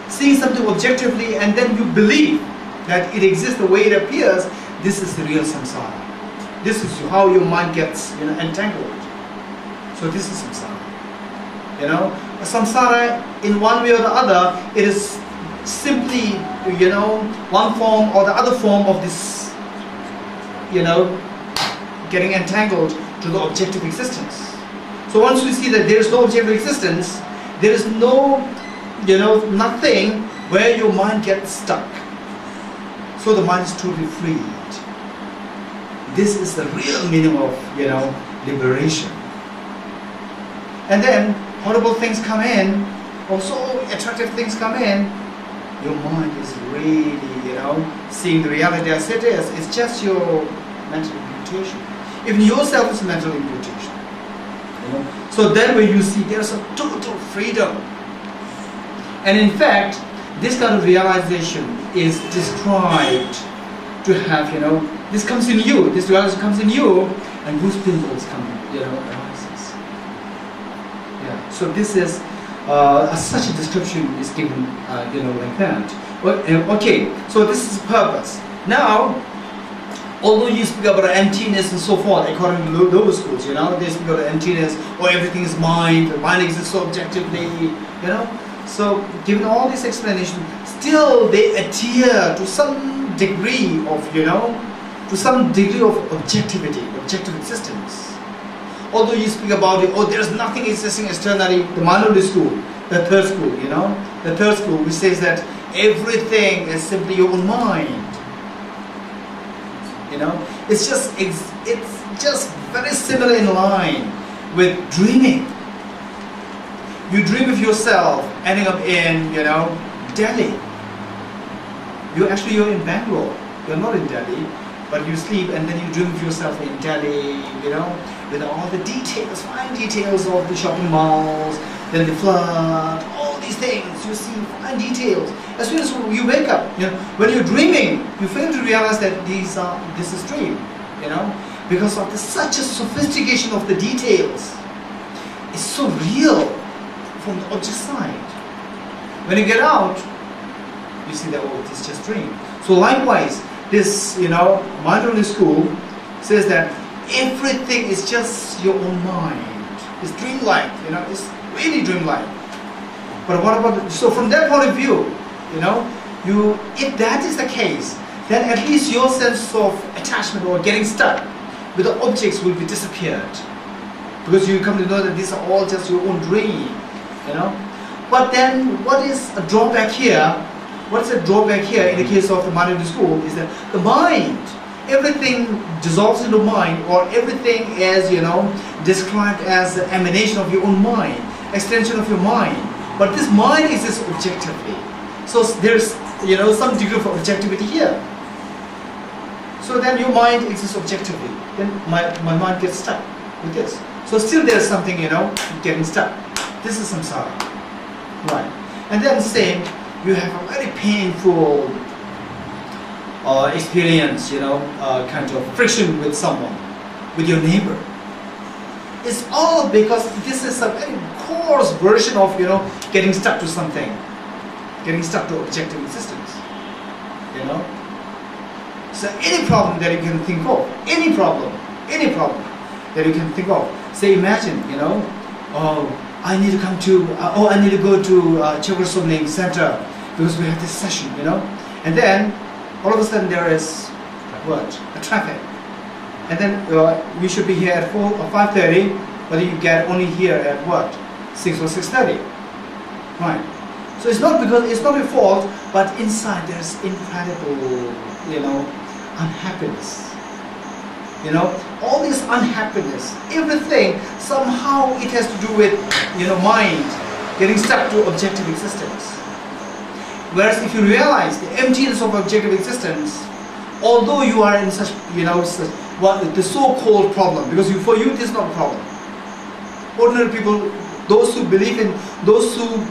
seeing something objectively, and then you believe that it exists the way it appears. This is the real samsara. This is how your mind gets, entangled. So this is samsara. Samsara, in one way or the other, it is simply, one form or the other form of this, getting entangled to the objective existence. So once we see that there is no objective existence, there is no, nothing where your mind gets stuck. So the mind is totally freed. This is the real meaning of, liberation. And then horrible things come in, or so attractive things come in, your mind is really, seeing the reality as it is. It's just your mental imputation. Even yourself is mental imputation. So then when you see there's a total freedom. And in fact, this kind of realization is described to have, this comes in you, this realization comes in you, and those pimples come, arises. Yeah. So this is, such a description is given, like that. Okay, so this is purpose. Now, although you speak about emptiness and so forth, according to lower schools, they speak about emptiness, or everything is mind, the mind exists so objectively, So given all this explanation, still they adhere to some degree of, to some degree of objectivity, objective existence. Although you speak about it, oh, there's nothing existing externally, the minority school, the third school, the third school which says that everything is simply your own mind. It's just very similar in line with dreaming. You dream of yourself ending up in, Delhi. You're in Bangalore. You're not in Delhi, but you sleep and then you dream of yourself in Delhi, with all the details, fine details of the shopping malls, then the flood, all these things. You see fine details. As soon as you wake up, when you're dreaming, you fail to realize that this is dream, because of such a sophistication of the details. It's so real from the object side. When you get out, you see that, oh, it's just dream. So likewise, this, mindfulness school says that everything is just your own mind. It's dreamlike, it's really dreamlike. But what about, so from that point of view, if that is the case, then at least your sense of attachment or getting stuck with the objects will be disappeared. Because you come to know that these are all just your own dream, But then what is a drawback here? What's a drawback here in the case of the mindfulness school is that the mind, everything dissolves into mind, or everything is, described as an emanation of your own mind, extension of your mind. But this mind exists objectively. So there's, some degree of objectivity here. So then your mind exists objectively. Then my mind gets stuck with this. So still there's something, getting stuck. This is samsara. Right. And then same, you have a very painful experience, kind of friction with someone, with your neighbor. It's all because this is a very coarse version of, getting stuck to something, getting stuck to objective existence, So any problem that you can think of, any problem that you can think of. Say, imagine, oh, I need to come to, I need to go to Choe Center because we have this session, And then, all of a sudden there is, what? A traffic. And then we should be here at 4 or 5:30, but you get only here at what? 6 or 6:30. Right. So it's not your fault, but inside there's incredible, unhappiness. All this unhappiness, everything, somehow it has to do with, mind getting stuck to objective existence. Whereas if you realize the emptiness of objective existence, although you are in such, the so-called problem, because for you this is not a problem. Ordinary people, those who believe in, those who,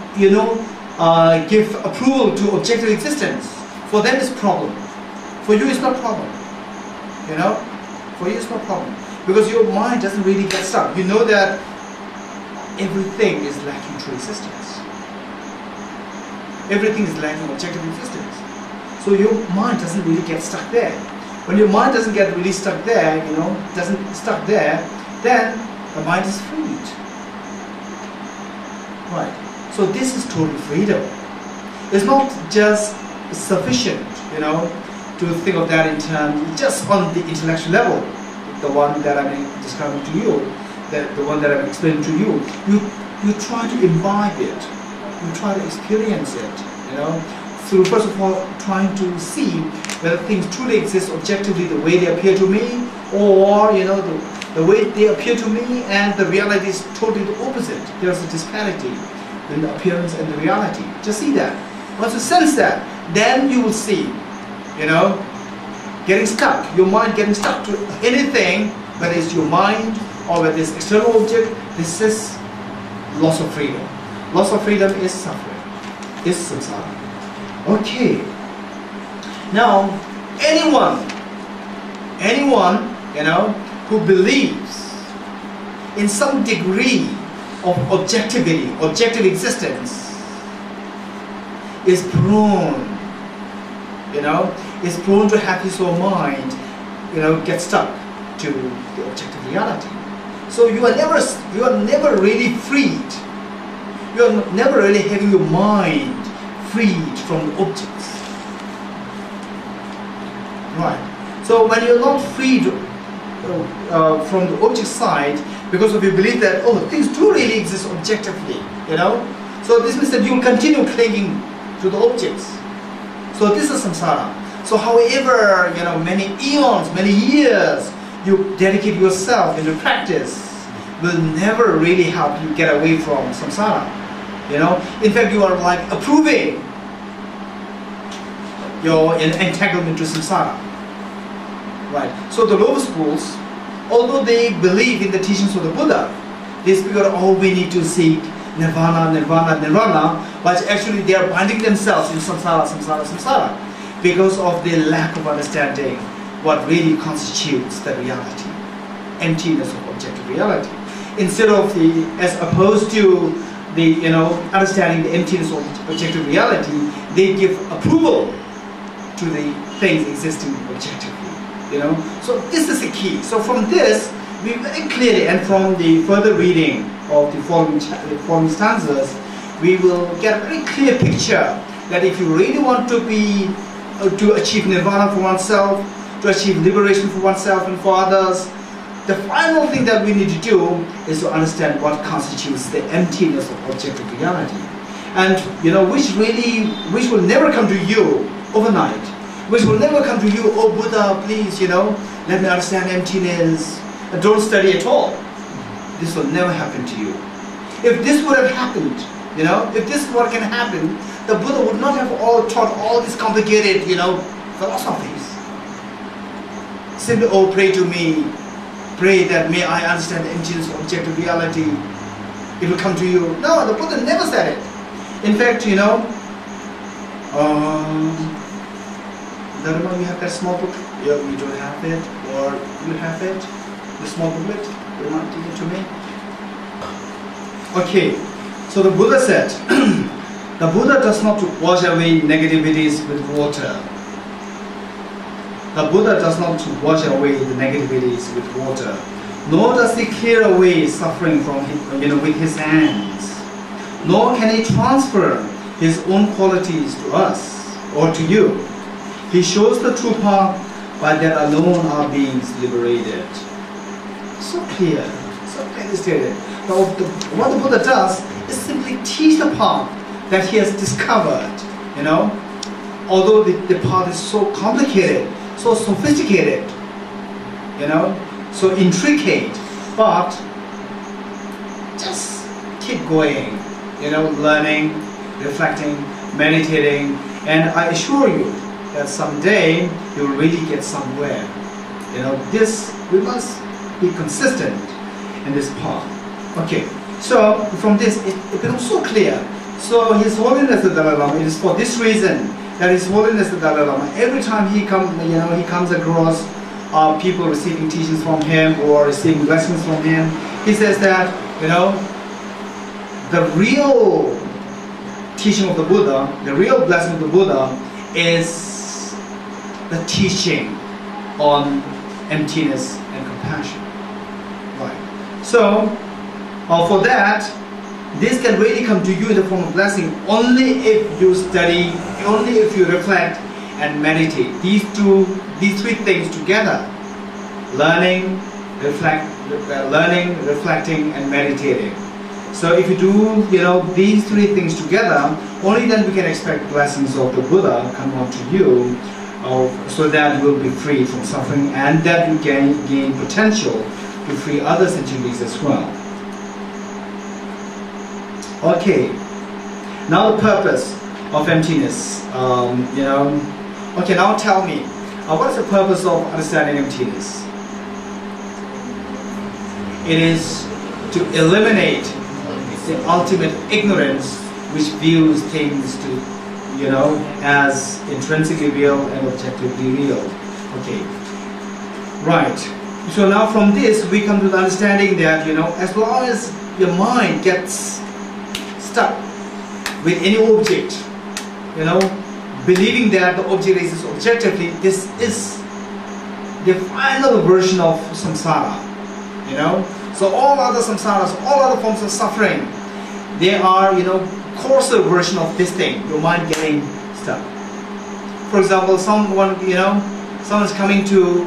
give approval to objective existence, for them it's problem. For you it's not problem. For you it's not problem. Because your mind doesn't really get stuck. You know that everything is lacking true existence. Everything is lacking objective existence. So your mind doesn't really get stuck there. When your mind doesn't get really stuck there, then the mind is freed. Right. So this is total freedom. It's not just sufficient, to think of that in terms just on the intellectual level, the one that I'm describing to you, the one that I'm explaining to you. You try to imbibe it, you try to experience it, through first of all trying to see whether things truly exist objectively the way they appear to me, or the way they appear to me and the reality is totally the opposite. There's a disparity in the appearance and the reality. Just see that. Once you sense that, then you will see, getting stuck, your mind getting stuck to anything, whether it's your mind or whether it's external object, this is loss of freedom. Loss of freedom is suffering, is samsara. Okay. Now, anyone, who believes in some degree of objectivity, objective existence, is prone, is prone to have his own mind, get stuck to the objective reality. So you are never really freed. you are never really having your mind freed from objects. Right. So when you're not freed from the object side, because of your belief that, oh, things do really exist objectively, you know. So this means that you will continue clinging to the objects. So this is samsara. So however, you know, many eons, many years you dedicate yourself into practice will never really help you get away from samsara. You know, in fact, you are like approving your entanglement to samsara. Right. So the lower schools, although they believe in the teachings of the Buddha, they speak about, oh, we need to seek nirvana, nirvana, nirvana, but actually they are binding themselves in samsara, samsara, samsara, because of their lack of understanding what really constitutes the reality, emptiness of objective reality. Instead of the, as opposed to the, you know, understanding the emptiness of objective reality, they give approval to the things existing objectively. You know, so this is the key. So from this, we very clearly, and from the further reading of the following stanzas, we will get a very clear picture that if you really want to be, to achieve nirvana for oneself, to achieve liberation for oneself and for others, the final thing that we need to do is to understand what constitutes the emptiness of objective reality, and you know, which will never come to you overnight. Which will never come to you, oh Buddha, please, you know, let me understand emptiness, and don't study at all. This will never happen to you. If this would have happened, you know, if this is what can happen, the Buddha would not have taught all these complicated, you know, philosophies. Simply, oh, pray to me, pray that may I understand the emptiness of objective reality. It will come to you. No, the Buddha never said it. In fact, you know, Dharma, you have that small book? Yeah, we don't have it, or you have it? The small booklet? You want to give it to me? Okay, so the Buddha said, the Buddha does not wash away negativities with water. The Buddha does not wash away the negativities with water, nor does he clear away suffering from his, you know, with his hands, nor can he transfer his own qualities to us or to you. He shows the true path, by that alone are beings liberated. So clear, so clearly stated. What the Buddha does is simply teach the path that he has discovered, you know. Although the path is so complicated, so sophisticated, you know, so intricate, but just keep going, you know, learning, reflecting, meditating, and I assure you that someday you will really get somewhere. You know, this, we must be consistent in this path. Okay, so from this it becomes so clear. So His Holiness the Dalai Lama, it is for this reason that His Holiness the Dalai Lama, every time he comes across people receiving teachings from him or receiving blessings from him, he says that, you know, the real teaching of the Buddha, the real blessing of the Buddha is the teaching on emptiness and compassion. Right. So, for that, this can really come to you in the form of blessing only if you study, only if you reflect and meditate. These three things together: learning, reflecting, and meditating. So if you do, you know, these three things together, only then we can expect blessings of the Buddha come on to you, so that you will be free from suffering, and that you can gain potential to free other sentients as well. Okay, now the purpose of emptiness. You know, okay, now tell me, what is the purpose of understanding emptiness? It is to eliminate the ultimate ignorance which views things to, you know, as intrinsically real and objectively real. Okay, right. So now from this we come to the understanding that, you know, as long as your mind gets stuck with any object, you know, believing that the object exists objectively, this is the final version of samsara, you know. So all other samsaras, all other forms of suffering, they are, you know, coarser version of this thing. Your mind getting stuck. For example, someone is coming to,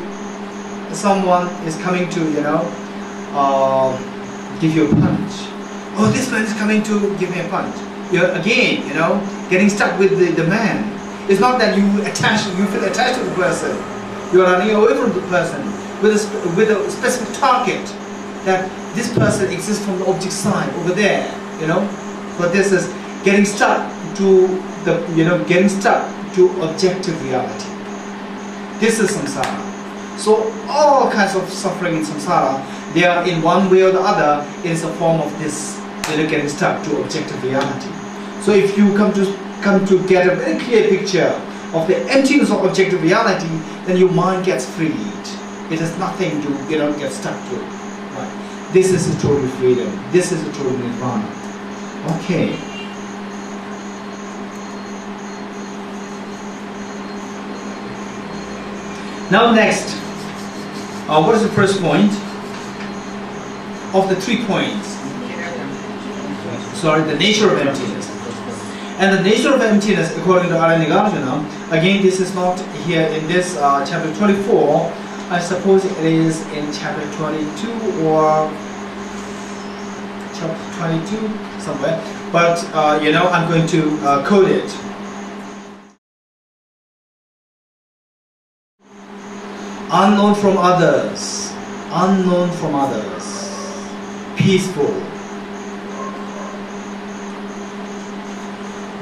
you know, give you a punch. Oh, this man is coming to give me a punch. You're again, you know, getting stuck with the man. It's not that you feel attached to the person. You are running away from the person with a specific target, that this person exists from the object side over there, you know. But this is getting stuck to objective reality. This is samsara. So all kinds of suffering in samsara, they are in one way or the other, is a form of this, you know, getting stuck to objective reality. So if you come to get a very clear picture of the emptiness of objective reality, then your mind gets freed. It has nothing to, you know, get stuck to. Right. This is a total freedom. This is a total nirvana. Okay. Now next, what is the first point of the 3 points? Sorry, the nature of emptiness. And the nature of emptiness, according to Arya Nagarjuna, again, this is not here in this chapter 24. I suppose it is in chapter 22 or chapter 22 somewhere. But you know, I'm going to quote it. Unknown from others, peaceful,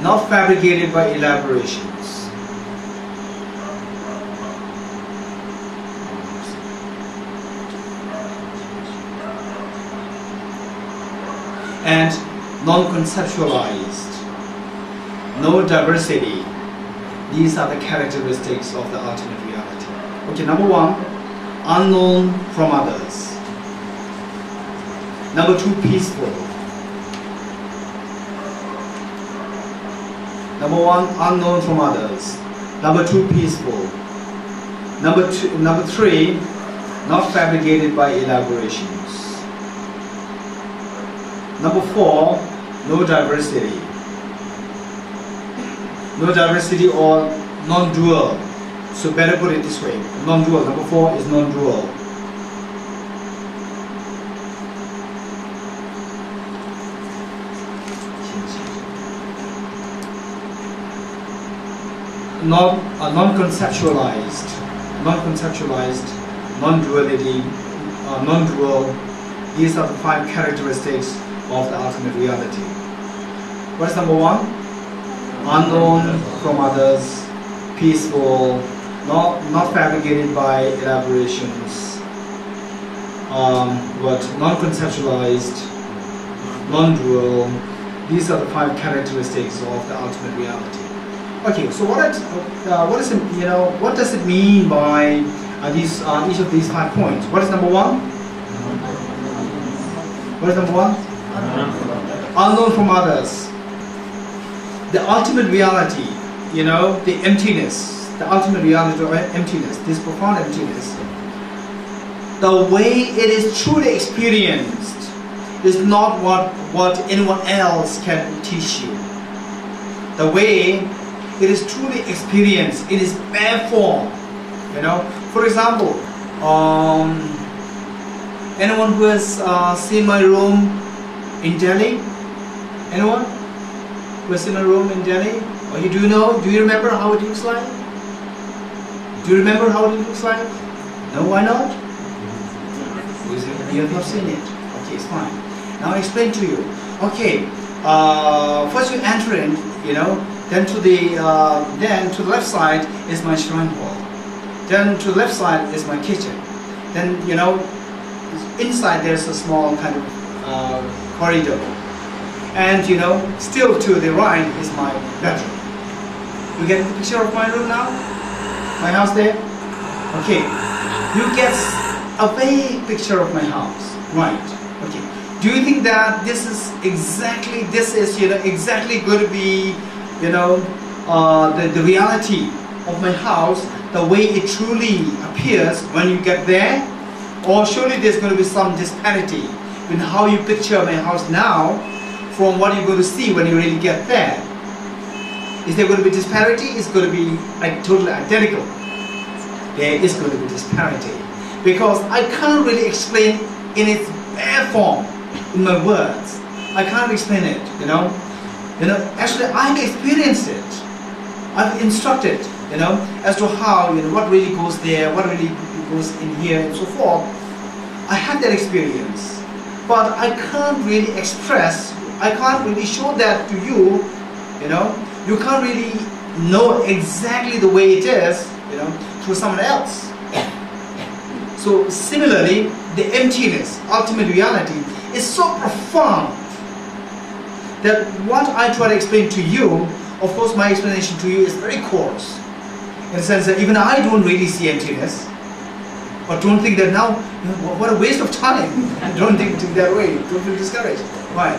not fabricated by elaborations, and non-conceptualized, no diversity. These are the characteristics of the ultimate reality. Okay, number 1, unknown from others. Number 2, peaceful. Number 1, unknown from others. Number 2, peaceful. Number 3, not fabricated by elaborations. Number 4, no diversity. No diversity or non-dual. So better put it this way, non-dual. Number 4 is non-dual. Non-conceptualized, non-duality, non-dual. These are the 5 characteristics of the ultimate reality. What is number 1? Unknown from others, peaceful, not fabricated by elaborations, but non-conceptualized, non-dual. These are the 5 characteristics of the ultimate reality. Okay, so what is it, you know, what does it mean by each of these 5 points? What is number 1? What is number 1? Unknown from others. The ultimate reality, you know, the emptiness. The ultimate reality of emptiness, this profound emptiness, the way it is truly experienced is not what anyone else can teach you. The way it is truly experienced in its bare form, you know. For example, anyone who has seen my room in Delhi? Anyone who has seen my room in Delhi? Or you do you remember how it looks like? Do you remember how it looks like? No, why not? You have not seen it. Okay, it's fine. Now I explain to you. Okay, first you enter in, you know, then to the left side is my shrine hall. Then to the left side is my kitchen. Then, you know, inside there's a small kind of corridor. And, you know, still to the right is my bedroom. You get the picture of my room now? My house there? Okay. You get a vague picture of my house. Right. Okay. Do you think that this is exactly going to be, you know, the reality of my house, the way it truly appears when you get there? Or surely there's going to be some disparity in how you picture my house now from what you're going to see when you really get there. Is there going to be disparity? It's going to be like totally identical. There is going to be disparity because I can't really explain in its bare form in my words. I can't explain it, you know. Actually I've experienced it. I've instructed, as to how, what really goes there, what really goes in here and so forth. I had that experience, but I can't really express, I can't really show that to you, You can't really know exactly the way it is, through someone else. So similarly, the emptiness, ultimate reality, is so profound that what I try to explain to you, of course my explanation to you is very coarse, in the sense that even I don't really see emptiness. But don't think that now, what a waste of time. Don't think that way, don't feel discouraged. Why?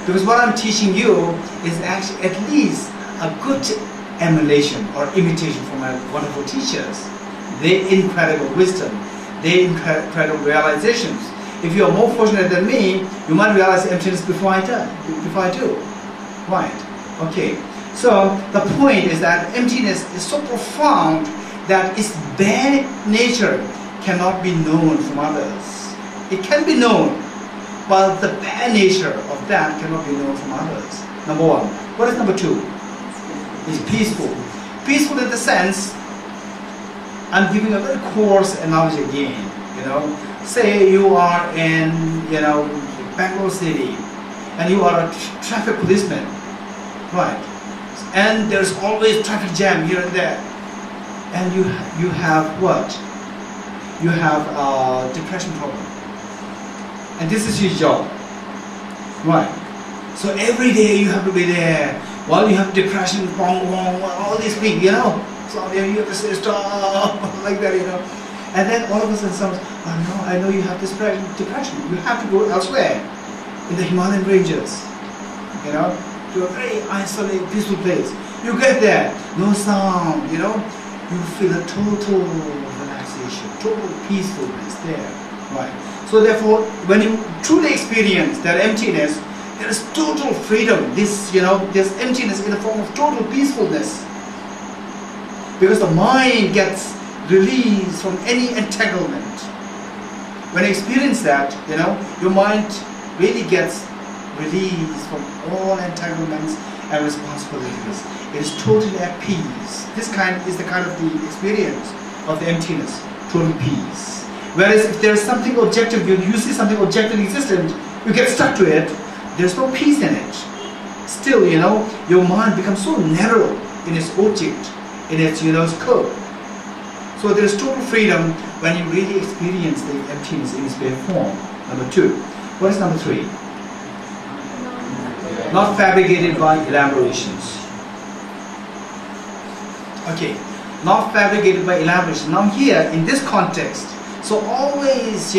Because what I'm teaching you is actually at least a good emulation or imitation from my wonderful teachers. Their incredible wisdom, their incredible realizations. If you are more fortunate than me, you might realize emptiness before I do. Right? Okay. So the point is that emptiness is so profound that its bare nature cannot be known from others. It can be known, but the bare nature of that cannot be known from others. Number one. What is number two? It's peaceful. Peaceful in the sense, I'm giving a very coarse analogy again. Say you are in, Bangalore city, and you are a traffic policeman, right? And there's always traffic jam here and there, and you have what? You have a depression problem, and this is your job, right? So every day you have to be there while you have depression, all these things, So you have to say stop, like that, And then all of a sudden someone says, oh no, I know you have this depression. You have to go elsewhere, in the Himalayan ranges, to a very isolated, peaceful place. You get there, no sound, you feel a total relaxation, total peacefulness there, right? So therefore, when you truly experience that emptiness, there is total freedom. This, there's emptiness in the form of total peacefulness, because the mind gets released from any entanglement. When you experience that, your mind really gets released from all entanglements and responsibilities. It is totally at peace. This is the kind of the experience of the emptiness, total peace. Whereas if there is something objective, you see something objective existent, you get stuck to it, there's no peace in it. Still, your mind becomes so narrow in its object, in its, scope. So there's total freedom when you really experience the emptiness in its bare form. Number two. What is number three? Not fabricated by elaborations. Okay, not fabricated by elaboration. Now here, in this context, so always,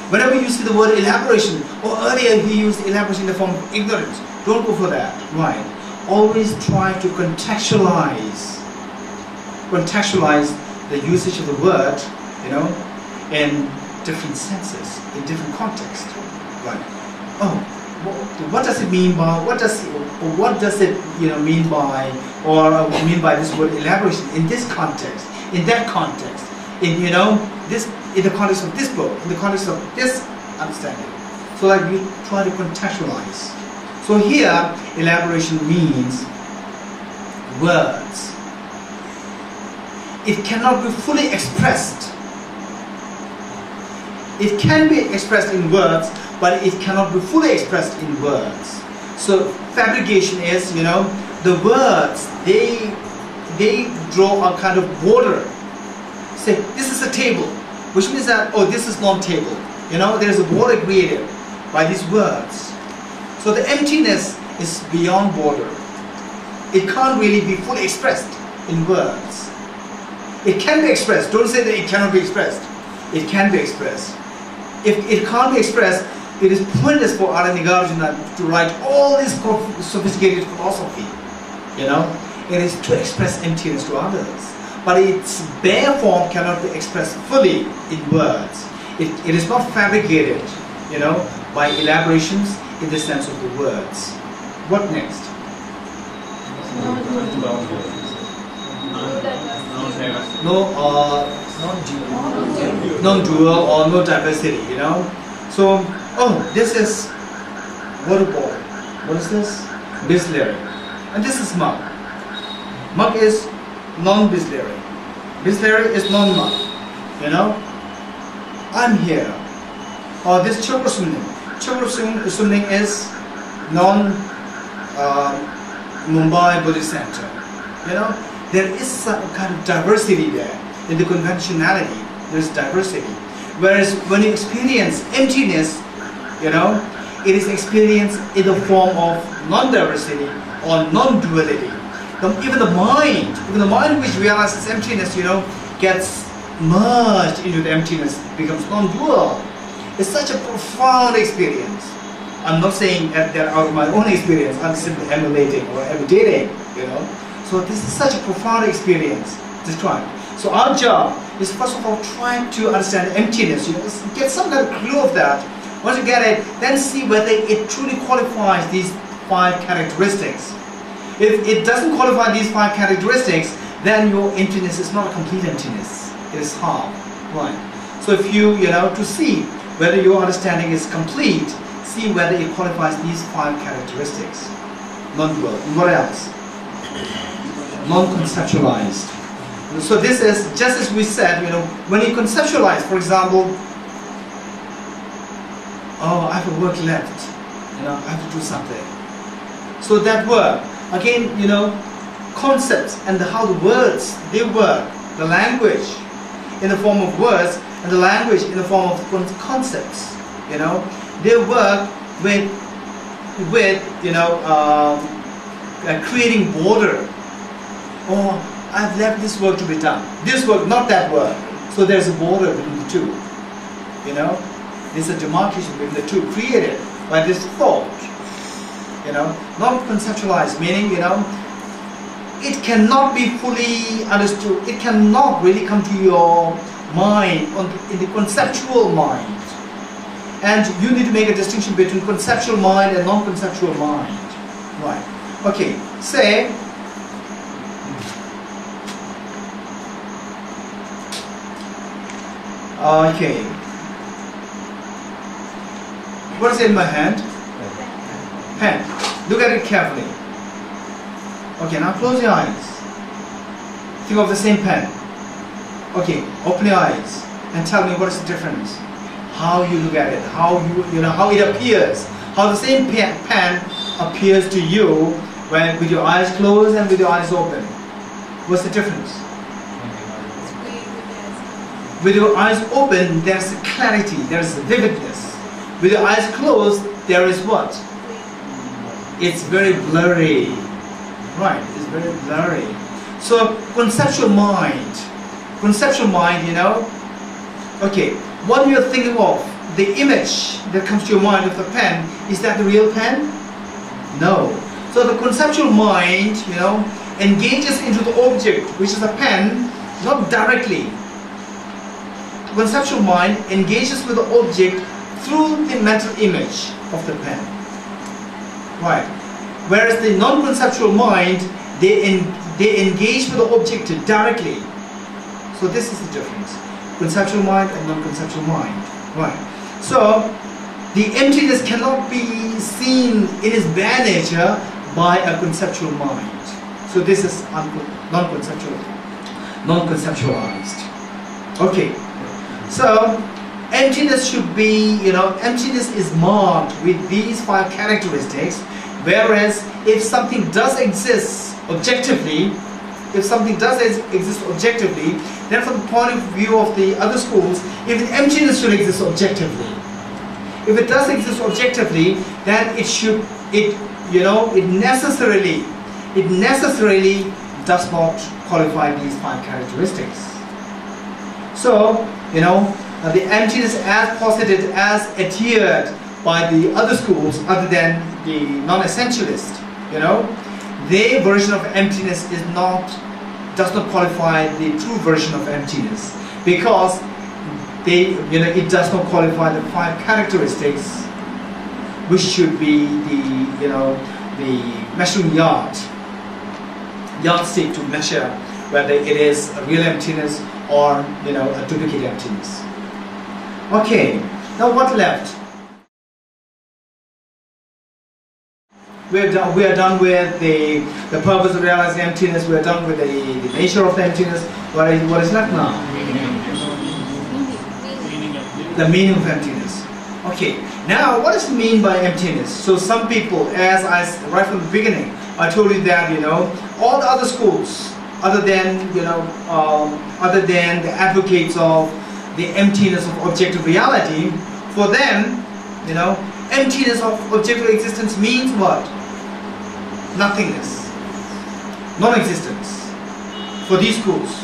whenever you see the word elaboration, or earlier he used elaboration in the form of ignorance, don't go for that, right? Always try to contextualize the usage of the word, in different senses, in different contexts, right? Oh, what does it mean by, what does it mean by, or mean by this word elaboration in this context, in that context, in this, in the context of this book, in the context of this understanding. So like you try to contextualize. So here elaboration means words. It cannot be fully expressed. It can be expressed in words, but it cannot be fully expressed in words. So fabrication is, the words, they draw a kind of border. Say, this is a table, which means that, oh, this is not table. There is a border created by these words. So the emptiness is beyond border. It can't really be fully expressed in words. It can be expressed. Don't say that it cannot be expressed. It can be expressed. If it can't be expressed, it is pointless for Arya Nagarjuna to write all this sophisticated philosophy. It is to express emptiness to others. But its bare form cannot be expressed fully in words. It is not fabricated, by elaborations in the sense of the words. What next? No, non-dual or no diversity, you know. So, oh, this is water ball. What is this? Bisleri. And this is mug. Mug is non-bisleri. Bisleri is non-mug, you know. I'm here. Or this Choe Sumning is non-Mumbai Buddhist Center, you know. There is some kind of diversity there. In the conventionality, there's diversity. Whereas when you experience emptiness, you know, it is experienced in the form of non-diversity or non-duality. Even the mind which realizes emptiness, you know, gets merged into the emptiness, becomes non-dual. It's such a profound experience. I'm not saying that out of my own experience, I'm simply emulating or imitating, you know. So this is such a profound experience described. So our job is first of all trying to understand emptiness, you know, get some kind of clue of that. Once you get it, then see whether it truly qualifies these 5 characteristics. If it doesn't qualify these 5 characteristics, then your emptiness is not a complete emptiness. It is half, right? So if you know, to see whether your understanding is complete, see whether it qualifies these 5 characteristics. Non-dual. What else? Non-conceptualized. So this is, just as we said, you know, when you conceptualize, for example, oh, I have a work left, you know, I have to do something. So that work, again, you know, concepts and how the words, they work, the language in the form of words and the language in the form of concepts, you know, they work with you know, creating border. Oh, I've left this work to be done. This work, not that work. So there's a border between the two. You know, there's a demarcation between the two created by this thought. You know, not conceptualized, meaning, you know, it cannot be fully understood. It cannot really come to your mind in the conceptual mind. And you need to make a distinction between conceptual mind and non-conceptual mind. Right. Okay. Say, okay. What is in my hand? Pen. Look at it carefully. Okay, now close your eyes. Think of the same pen. Okay, open your eyes and tell me what is the difference. How you look at it, how you know how it appears, how the same pen appears to you when with your eyes closed and with your eyes open. What's the difference? With your eyes open, there's clarity, there's vividness. With your eyes closed, there is what? It's very blurry. Right, it's very blurry. So conceptual mind, you know, okay, what you're thinking of, the image that comes to your mind of the pen, is that the real pen? No. So the conceptual mind, you know, engages into the object, which is a pen, not directly. Conceptual mind engages with the object through the mental image of the pen. Right. Whereas the non-conceptual mind, they engage with the object directly. So this is the difference. Conceptual mind and non-conceptual mind. Right. So the emptiness cannot be seen in its bare nature by a conceptual mind. So this is non-conceptualized. Okay. So emptiness should be, you know, emptiness is marked with these 5 characteristics. Whereas if something does exist objectively, then from the point of view of the other schools, even emptiness should exist objectively. If it does exist objectively, then it necessarily does not qualify these 5 characteristics. So, you know, the emptiness as posited, as adhered by the other schools other than the non-essentialist, you know, their version of emptiness does not qualify the true version of emptiness, because it does not qualify the 5 characteristics which should be the, you know, the measuring yardstick to measure whether it is a real emptiness or a duplicate emptiness. Okay, now what left? We are done with the purpose of realizing emptiness. We are done with the nature of the emptiness. What is left now? The meaning of emptiness. Okay, now what does it mean by emptiness? So some people, as I right from the beginning, I told you that all the other schools, other than the advocates of the emptiness of objective reality, for them, emptiness of objective existence means what? Nothingness, non-existence. For these schools,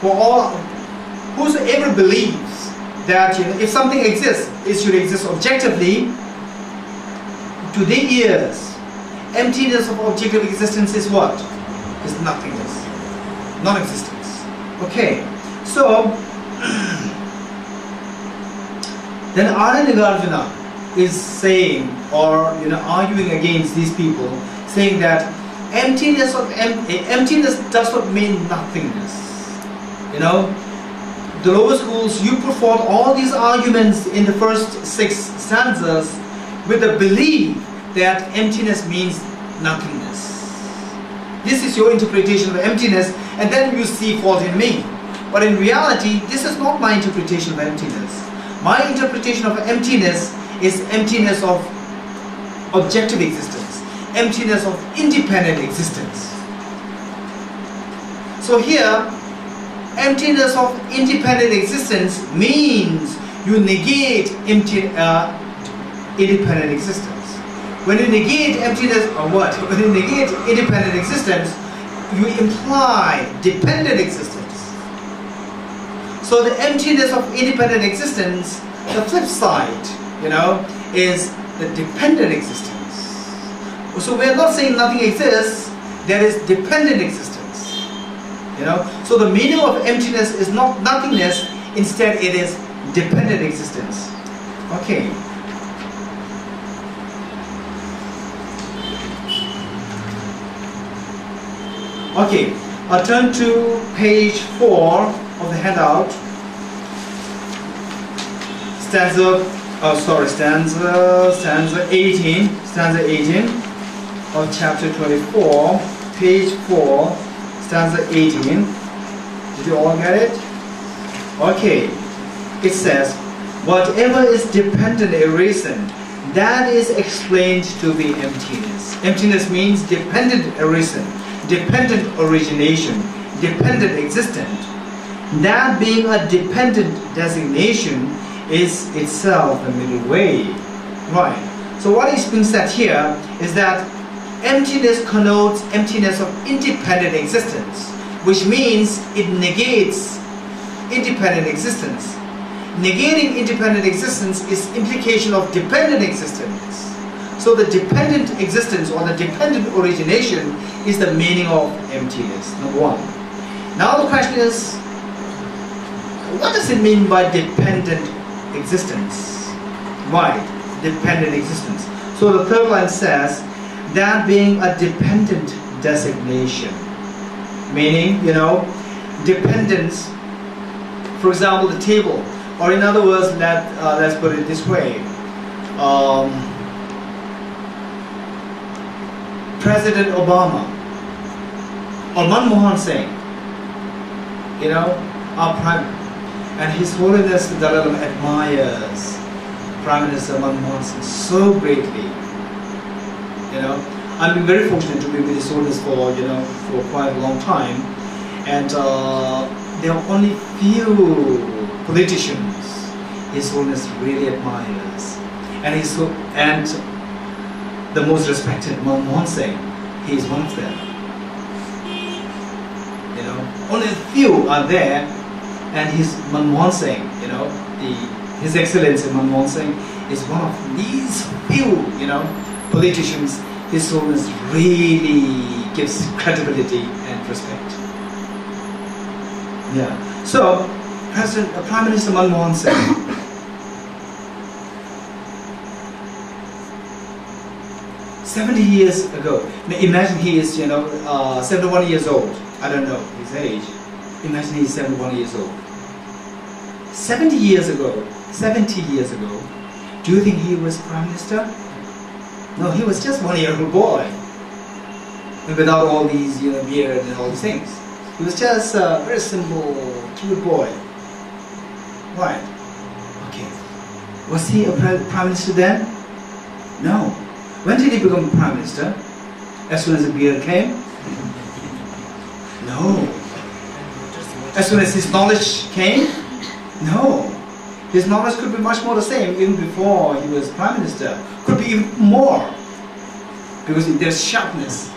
for all, whosoever believes that if something exists, it should exist objectively, to their ears, emptiness of objective existence is what? Is nothingness, non-existence. Okay, so then Arya Nagarjuna is saying, or arguing against these people, saying that emptiness does not mean nothingness. The lower schools, you put forth all these arguments in the first 6 stanzas with the belief that emptiness means nothingness. This is your interpretation of emptiness, and then you see fault in me. But in reality, this is not my interpretation of emptiness. My interpretation of emptiness is emptiness of objective existence, emptiness of independent existence. So here, emptiness of independent existence means you negate independent existence. When you negate emptiness, or what? When you negate independent existence, you imply dependent existence. So the emptiness of independent existence, the flip side, is the dependent existence. So we are not saying nothing exists, there is dependent existence. So the meaning of emptiness is not nothingness, instead it is dependent existence. Okay. Okay, I'll turn to page 4 of the handout. Stanza 18 of chapter 24, page 4, stanza 18. Did you all get it? Okay, it says, whatever is dependent reason, that is explained to be emptiness. Emptiness means dependent reason, dependent origination, dependent existent. That being a dependent designation is itself a middle way. Right. So what is being said here is that emptiness connotes emptiness of independent existence, which means it negates independent existence. Negating independent existence is implication of dependent existence. So the dependent existence or the dependent origination is the meaning of emptiness, number 1. Now the question is, what does it mean by dependent existence? Right, dependent existence. So the third line says, that being a dependent designation. Meaning, dependence, for example, the table. Or in other words, let's put it this way. President Obama or Manmohan Singh, our Prime, and His Holiness the Dalai Lama admires Prime Minister Manmohan Singh so greatly. I've been very fortunate to be with His Holiness for quite a long time, and there are only few politicians His Holiness really admires, and the most respected Manmohan Singh, he is one of them. Only a few are there, and his Manmohan Singh, His Excellency Manmohan Singh is one of these few, politicians His Holiness really gives credibility and respect. Yeah. So, Prime Minister Manmohan Singh 70 years ago. Imagine he is, 71 years old. I don't know his age. Imagine he's 71 years old. 70 years ago, do you think he was Prime Minister? No, he was just 1-year-old boy. And without all these, beard and all these things. He was just a very simple, cute boy. Right. Okay. Was he a Prime Minister then? No. When did he become Prime Minister? As soon as the beard came? No. As soon as his knowledge came? No. His knowledge could be much more the same even before he was Prime Minister. Could be even more. Because there's sharpness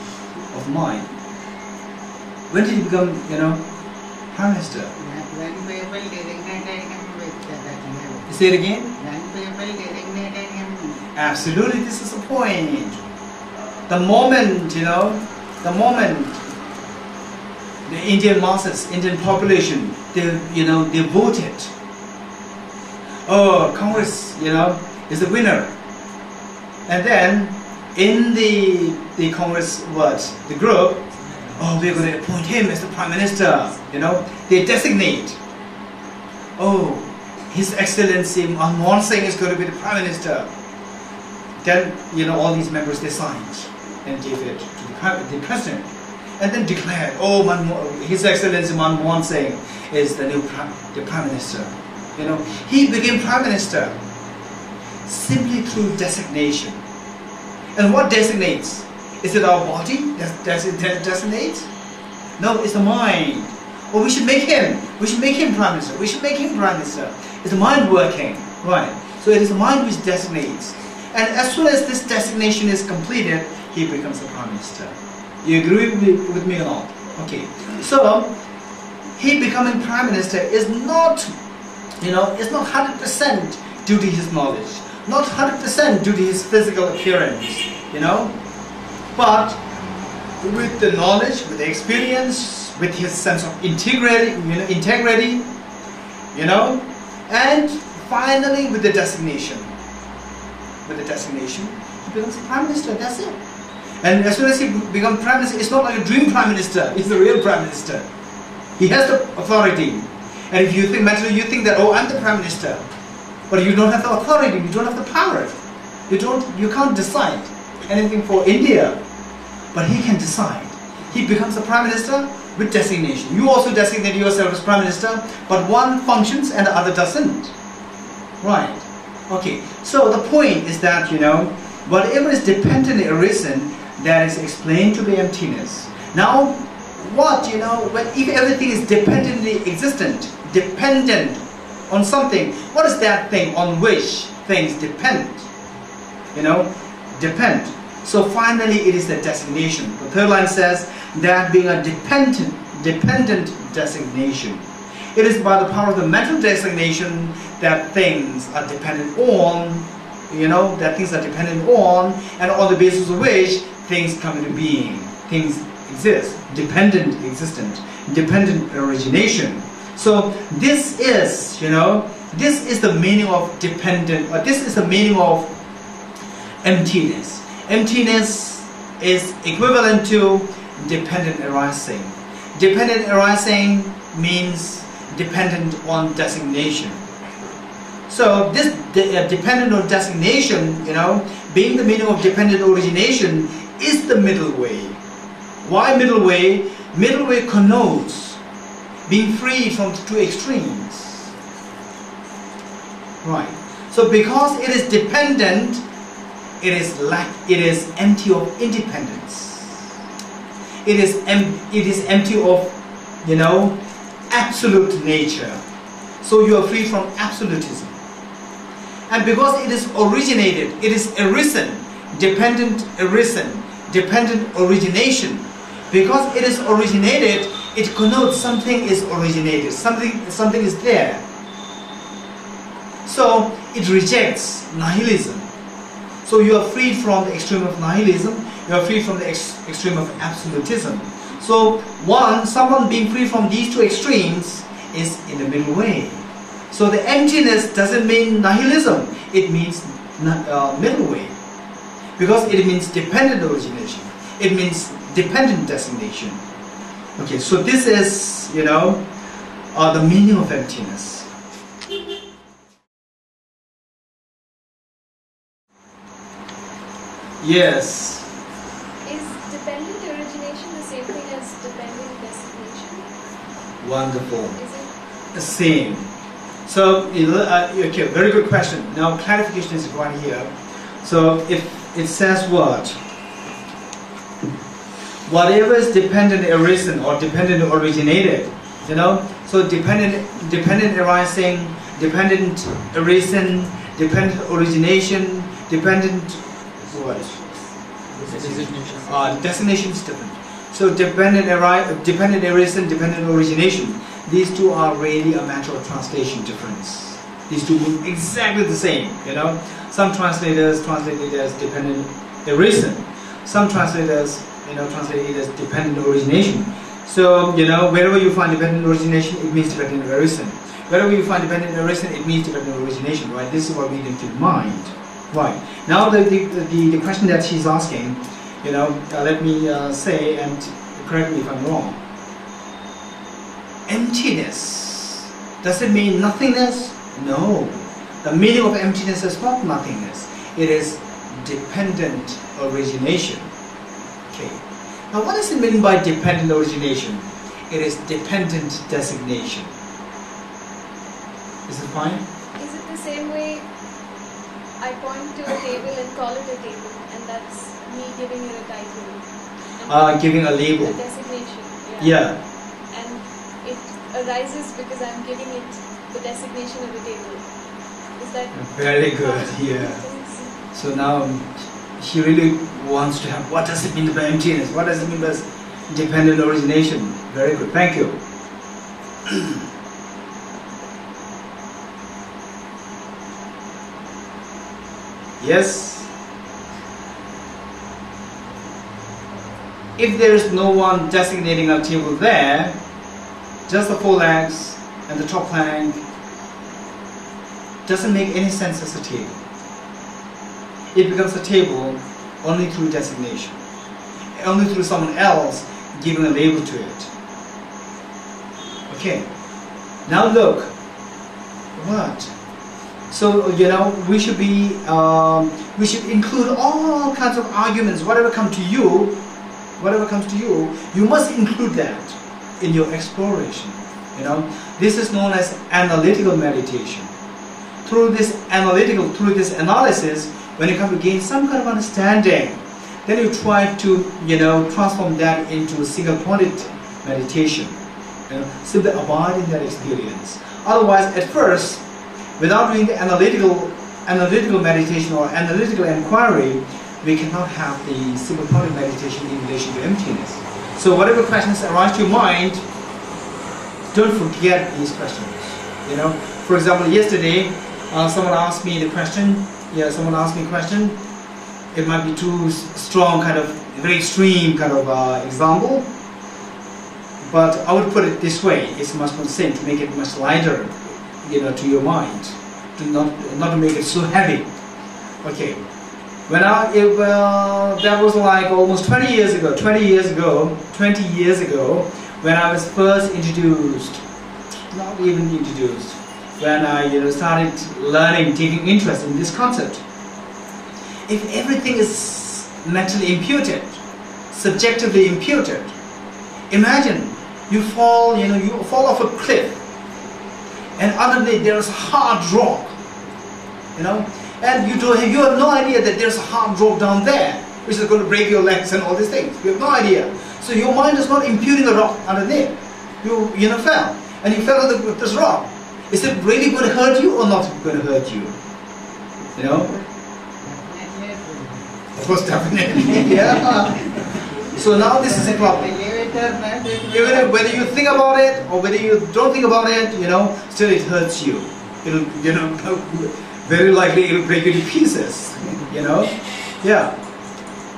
of mind. When did he become, Prime Minister? When people designated him with that. Say it again? When people designated him. Absolutely, this is the point. The moment, the Indian masses, Indian population, they voted. Oh, Congress, is the winner. And then in the Congress, the group, oh, we're going to appoint him as the Prime Minister. They designate. Oh, His Excellency Manmohan Singh is going to be the Prime Minister. Then, all these members, they signed and gave it to the President. And then declared, oh, His Excellency Manmohan Singh is the new Prime Minister. He became Prime Minister simply through designation. And what designates? Is it our body that designates? No, it's the mind. Oh, we should make him Prime Minister. We should make him Prime Minister. It's the mind working, right? So it is the mind which designates. And as soon as this designation is completed, he becomes the Prime Minister. You agree with me or not? Okay. So he becoming Prime Minister is not, it's not 100% due to his knowledge, not 100% due to his physical appearance, but with the knowledge, with the experience, with his sense of integrity, and finally with the designation. With the designation, he becomes the Prime Minister. That's it. And as soon as he becomes Prime Minister, it's not like a dream Prime Minister. He's the real Prime Minister. He has the authority. And if you think mentally, you think that, oh, I'm the Prime Minister, but you don't have the authority. You don't have the power. You can't decide anything for India. But he can decide. He becomes the Prime Minister with designation. You also designate yourself as Prime Minister, but one functions and the other doesn't. Right. Okay. So the point is that, whatever is dependently arisen, that is explained to be emptiness. Now, if everything is dependently existent, dependent on something, what is that thing on which things depend? Depend. So finally it is the designation. The third line says that being a dependent designation. It is by the power of the mental designation that things are dependent on, and on the basis of which things come into being. Things exist. Dependent existent. Dependent origination. So this is, this is the meaning of dependent, or this is the meaning of emptiness. Emptiness is equivalent to dependent arising. Dependent arising means dependent on designation. So this dependent on designation, being the meaning of dependent origination, is the middle way. Why middle way? Middle way connotes being free from the two extremes. Right. So because it is dependent, it is empty of independence. It is empty of, absolute nature. So you are free from absolutism. And because it is originated, it is arisen, dependent origination. Because it is originated, it connotes something is originated, something is there. So it rejects nihilism. So you are freed from the extreme of nihilism, you are freed from the extreme of absolutism. So someone being free from these two extremes is in the middle way. So the emptiness doesn't mean nihilism, it means middle way. because it means dependent origination. It means dependent designation. Okay, so this is, the meaning of emptiness. Yes. Is dependent origination the same thing as dependent designation? Wonderful. Is it? The same. So, okay, very good question. Now, clarification is right here. So, if it says what? Whatever is dependent arisen or dependent originated, so dependent arising, dependent arisen, dependent origination, dependent what? Designation is different. So dependent arisen, dependent origination. These two are really a matter of translation difference. These two mean exactly the same. Some translators translate it as dependent arisen. Some translators translate it as dependent origination. So wherever you find dependent origination, it means dependent arisen. Wherever you find dependent arisen, it means dependent origination. Right? This is what we need to mind. Right. Now the question that she's asking, let me say, and correct me if I'm wrong. Emptiness, does it mean nothingness? No. The meaning of emptiness is not nothingness. It is dependent origination. Okay. Now what does it mean by dependent origination? It is dependent designation. Is it fine? Is it the same way I point to a table and call it a table, and that's me giving it a title? Giving a label. A designation. Yeah. And it arises because I'm giving it the designation of a table. Is that very good? Yeah. So now she really wants to have, what does it mean by emptiness? What does it mean by dependent origination? Very good. Thank you. Yes. If there is no one designating a table there, just the four legs and the top plank doesn't make any sense as a table. It becomes a table only through designation, only through someone else giving a label to it. Okay. Now look. What? So we should include all kinds of arguments. Whatever comes to you, you must include that in your exploration. This is known as analytical meditation. Through this analysis, when you come to gain some kind of understanding, then you try to transform that into a single-pointed meditation. Simply abide in that experience. Otherwise, at first, without doing the analytical meditation or analytical inquiry, we cannot have the single-pointed meditation in relation to emptiness. So whatever questions arise to your mind, don't forget these questions. For example, yesterday, someone asked me a question. It might be too strong, very extreme example. But I would put it this way: it's much more simple to make it much lighter, to your mind, to not to make it so heavy. Okay. That was like almost 20 years ago, when I was first introduced, not even introduced, when I started learning, taking interest in this concept. If everything is mentally imputed, subjectively imputed, imagine you fall off a cliff, and underneath there is hard rock, and you have no idea that there's a hard rock down there, which is going to break your legs and all these things. You have no idea. So your mind is not imputing a rock underneath. You fell, and you fell on this rock. Is it really going to hurt you or not going to hurt you? Of course, definitely. Yeah. So now this is a problem. Even whether you think about it or whether you don't think about it, still it hurts you. It'll, very likely it'll break you to pieces. Yeah.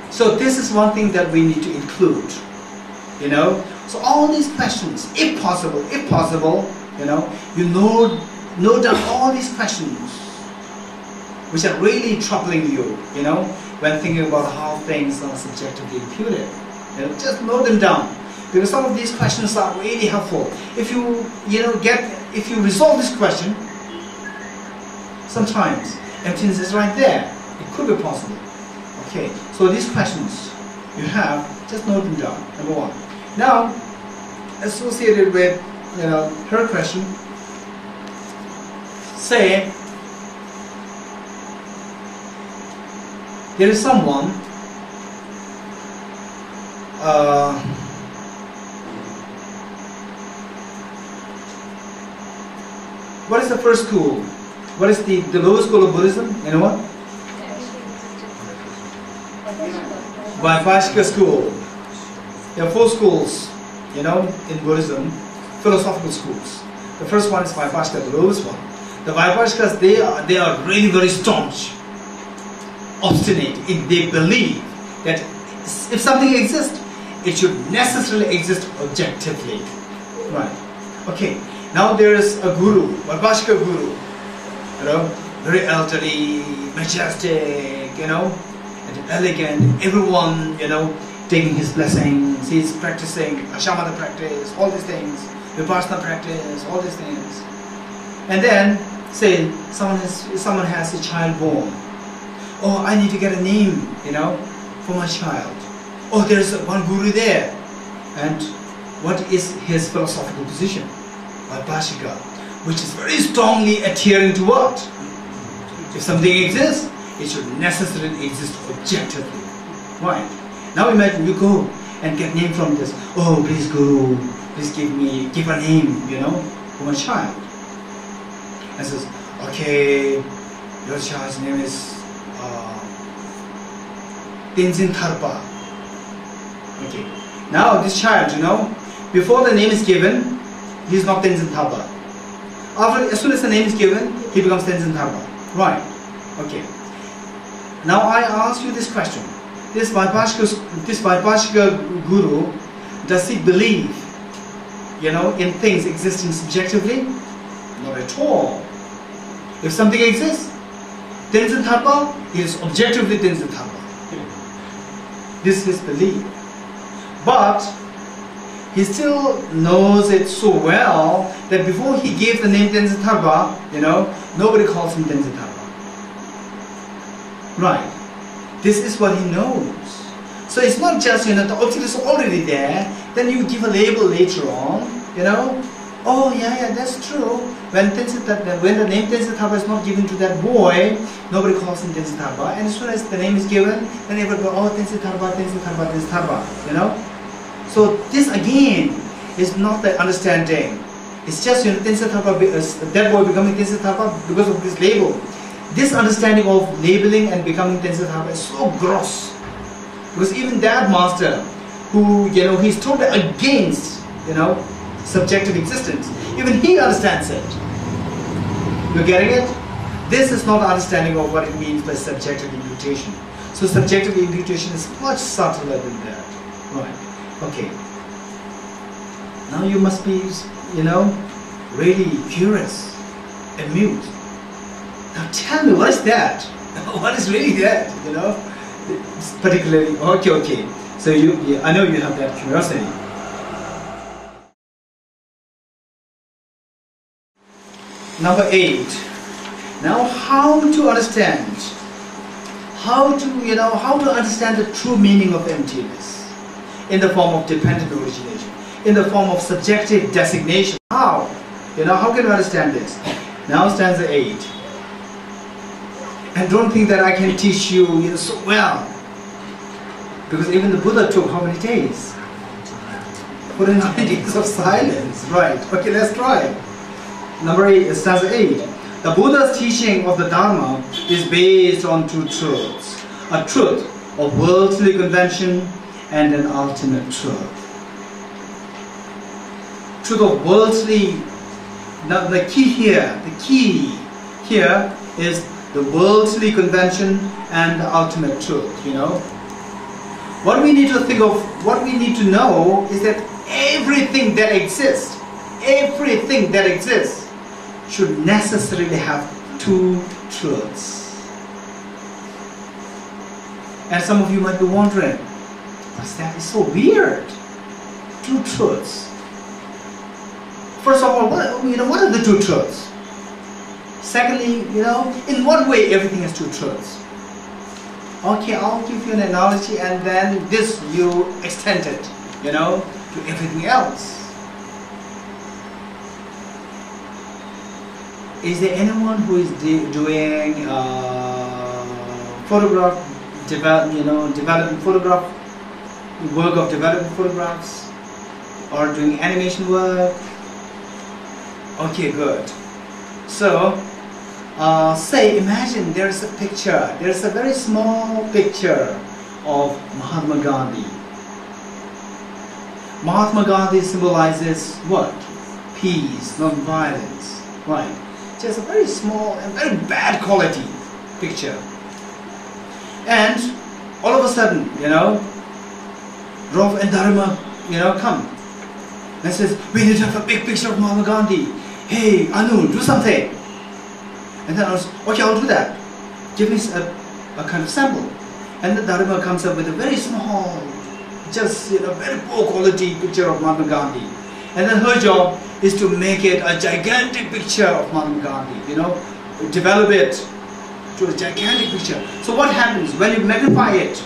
So this is one thing that we need to include. So all these questions, if possible, note down all these questions. which are really troubling you, you know, when thinking about how things are subjectively imputed. You know, just note them down, because some of these questions are really helpful. If you, if you resolve this question, sometimes emptiness is right there. It could be possible. Okay, so these questions you have, just note them down. Number one. Now, associated with, her question, say there is someone what is the first school? What is the lowest school of Buddhism? You know what? Vaibhashika school. There are 4 schools, in Buddhism, philosophical schools. The first one is Vaibhashika, the lowest one. The Vaibhashikas, they are really very staunch, obstinate. They believe that if something exists, it should necessarily exist objectively. Right. Okay. Now there is a guru, Vaibhashika guru. Very elderly, majestic, and elegant. Everyone, taking his blessings. He's practicing Ashamata practice, all these things, Vipassana practice, all these things. And then, say someone has a child born. Oh, I need to get a name, for my child. Oh, there's one guru there. And what is his philosophical position? Vaibhashika, which is very strongly adhering to what? If something exists, it should necessarily exist objectively. Right. Now imagine you go and get name from this. Oh, please Guru, please give a name, for my child. And says, okay, your child's name is Tenzin Tharpa. Okay. Now this child, before the name is given, he is not Tenzin Tharpa. As soon as the name is given, he becomes Tenzin Tharpa. Right. Okay. Now I ask you this question. This Vaibhashika guru, does he believe, in things existing subjectively? Not at all. If something exists, Tenzin Tharpa, he is objectively Tenzin Tharpa. This is his belief. But he still knows it so well that before he gave the name Tenzin Tharpa, nobody calls him Tenzin Tharpa. Right. This is what he knows. So it's not just, the object is already there, then you give a label later on, oh yeah, that's true. When the name Tenzin Tharpa is not given to that boy, nobody calls him Tenzin Tharpa. And as soon as the name is given, then everybody goes, oh, Tenzin Tharpa, Tenzin Tharpa, Tenzin Tharpa, So this again is not the understanding. It's just, Tenzin Tharpa, that boy becoming Tenzin Tharpa because of this label. This understanding of labeling and becoming Tenzin Tharpa is so gross. Because even that master, who, he's totally against, subjective existence, even he understands it. You're getting it? This is not understanding of what it means by subjective imputation. So subjective imputation is much subtler than that. Right. Okay. Now you must be, really curious, amused. Now tell me, what is that? What is really that? Particularly, okay. So I know you have that curiosity. Number 8. Now, how to understand? How to understand the true meaning of emptiness in the form of dependent origination, in the form of subjective designation? How? How can you understand this? Now, stanza 8. And don't think that I can teach you, so well. Because even the Buddha took how many days? 49 days of silence. Right. Okay, let's try. Number 8, stanza 8. The Buddha's teaching of the Dharma is based on 2 truths. A truth of worldly convention and an ultimate truth. Truth of worldly. Now the key here is the worldly convention and the ultimate truth, What we need to think of, what we need to know is that everything that exists should necessarily have 2 truths. And some of you might be wondering, what's that? It's so weird. Two truths. First of all, what are the two truths? Secondly, in what way everything has two truths? Okay, I'll give you an analogy, and then this you extend it, to everything else. Is there anyone who is doing photograph, developing photograph, work of developing photographs, or doing animation work? Okay, good. So, imagine there's a picture, there's a very small picture of Mahatma Gandhi. Mahatma Gandhi symbolizes what? Peace, non-violence, right? Just a very small and very bad quality picture. And all of a sudden, Rav and Dharma, come and says, we need to have a big picture of Mahatma Gandhi. Hey, Anu, do something. And then I was, okay, I'll do that. Give me a kind of sample. And the Dharma comes up with a very small, just very poor quality picture of Mahatma Gandhi. And then her job is to make it a gigantic picture of Mahatma Gandhi, develop it to a gigantic picture. So what happens when you magnify it,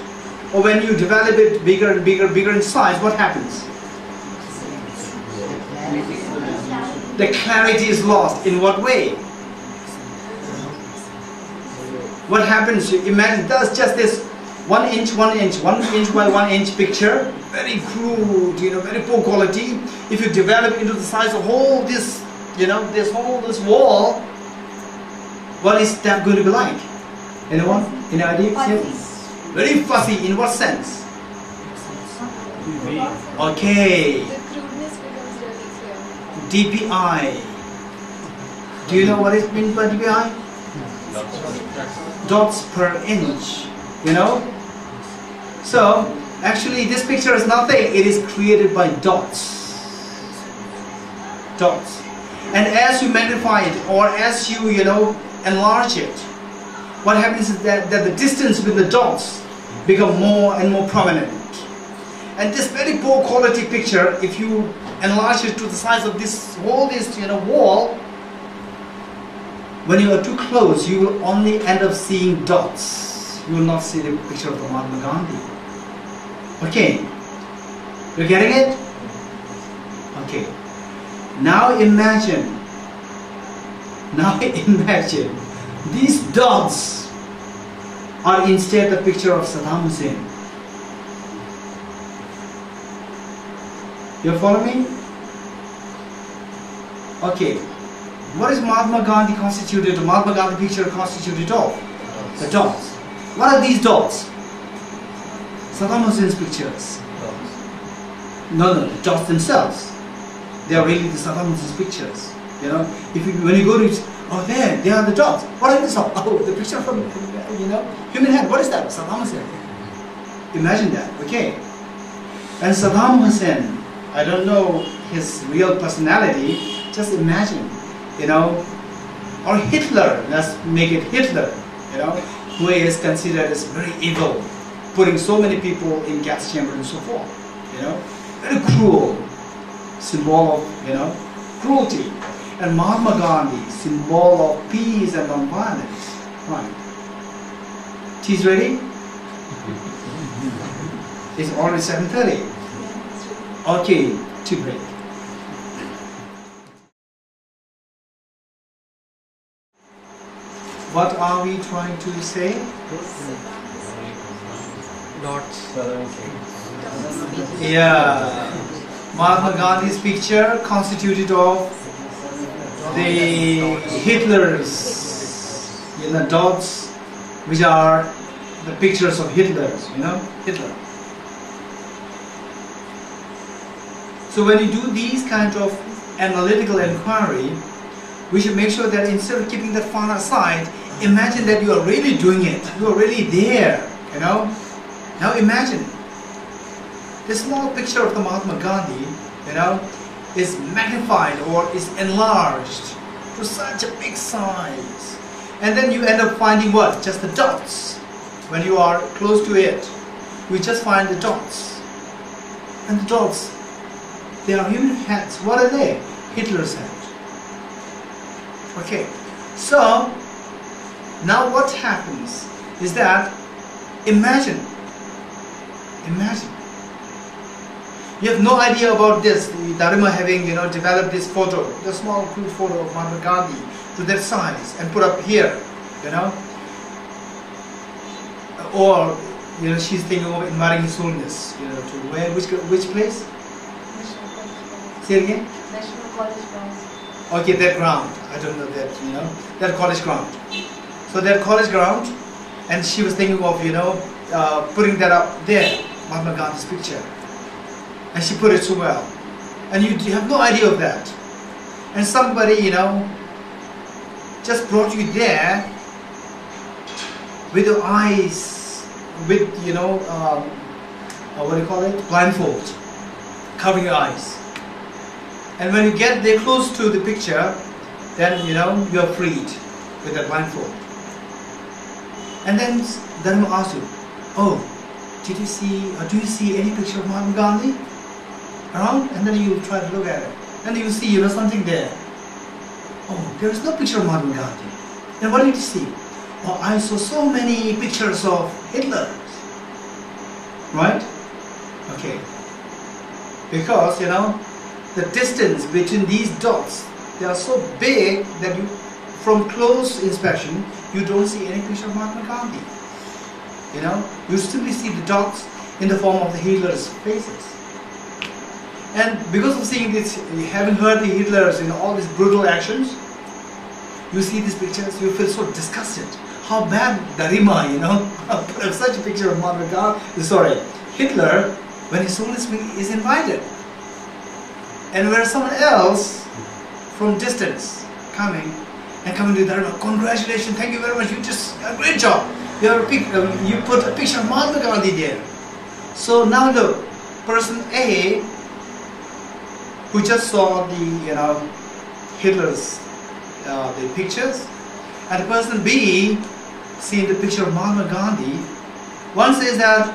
or when you develop it bigger and bigger in size? What happens? The clarity is lost. In what way? What happens? Imagine that's just this 1 inch by 1 inch picture, very crude, very poor quality. If you develop into the size of whole this, this wall, what is that going to be like? Anyone? Any idea? Very fussy. In what sense? Okay. The crudeness becomes really clear. DPI. Do you know what it means by DPI? Dots per inch. So actually this picture is nothing. It is created by dots. Dots. And as you magnify it, or as you enlarge it, what happens is that the distance with the dots become more and more prominent. And this very poor quality picture, if you enlarge it to the size of this wall, when you are too close, you will only end up seeing dots. You will not see the picture of Mahatma Gandhi. Okay, you're getting it? Okay. Now imagine these dots are instead the picture of Saddam Hussein. You follow me? Okay. What is Mahatma Gandhi constituted, Mahatma Gandhi picture constituted of? The dots. What are these dots? Saddam Hussein's pictures. No, the dots themselves. They are really the Saddam Hussein's pictures. When you go to it, oh, they are the dots. What are these? Oh, the picture from, human head. What is that? Saddam Hussein. Imagine that, okay? And Saddam Hussein, I don't know his real personality, just imagine, or Hitler, let's make it Hitler, who is considered as very evil, putting so many people in gas chamber and so forth, very cruel, symbol of, cruelty. And Mahatma Gandhi, symbol of peace and non-violence. Right. Tea's ready? It's already 7:30. Okay, tea break. What are we trying to say? Dots. Yeah. Mahatma Gandhi's picture constituted of the Hitlers, dots, which are the pictures of Hitlers, Hitler. So when you do these kind of analytical inquiry, we should make sure that instead of keeping that fun aside, imagine that you are really doing it. You are really there, Now imagine this small picture of the Mahatma Gandhi, is magnified or is enlarged to such a big size. And then you end up finding what? Just the dots. when you are close to it, we just find the dots. And the dots, they are human hands. What are they? Hitler's hand. Okay, so now what happens is that imagine, you have no idea about this, Dharma having developed this photo, the small crude photo of Mahatma Gandhi to that size and put up here, or she's thinking of inviting His Holiness, to where, which place? Say it again. National College grounds. Okay, that ground. I don't know that, that college ground. So that college ground, and she was thinking of, putting that up there, Mahatma Gandhi's picture. And she put it so well. And you have no idea of that. And somebody, just brought you there with your eyes, with, what do you call it? Blindfold. Covering your eyes. And when you get there close to the picture, then you are freed with that blindfold. And then Dharma asks you, oh, do you see any picture of Mahatma Gandhi around? And then you try to look at it. And you see something there. Oh, there is no picture of Mahatma Gandhi. Then what did you see? Oh, I saw so many pictures of Hitler. Right? Okay. Because, the distance between these dots, they are so big that from close inspection, you don't see any picture of Mahatma Gandhi. You simply see the dots in the form of the Hitler's faces. And because of seeing this, having heard the Hitlers in all these brutal actions, you see these pictures, you feel so disgusted. How bad Dharma, put up such a picture of Mahatma Gandhi, Hitler, when His Holiness is invited. And where someone else from distance coming to Dharma, congratulations, thank you very much, you just a great job. You put a picture of Mahatma Gandhi there. So now look, person A, who just saw the Hitler's the pictures, and person B seeing the picture of Mahatma Gandhi, one says that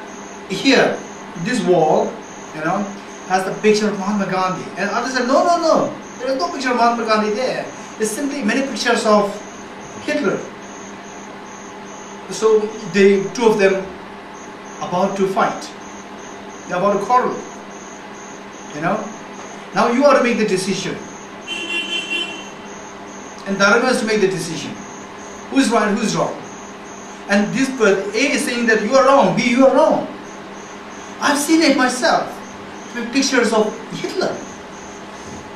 here, this wall, has the picture of Mahatma Gandhi, and others say no, there is no picture of Mahatma Gandhi there. There's simply many pictures of Hitler. So the two of them about to fight. They're about to quarrel. Now you are to make the decision. And Dharma is to make the decision. Who is right, who is wrong? And this person A is saying that you are wrong, B, you are wrong. I've seen it myself. With pictures of Hitler.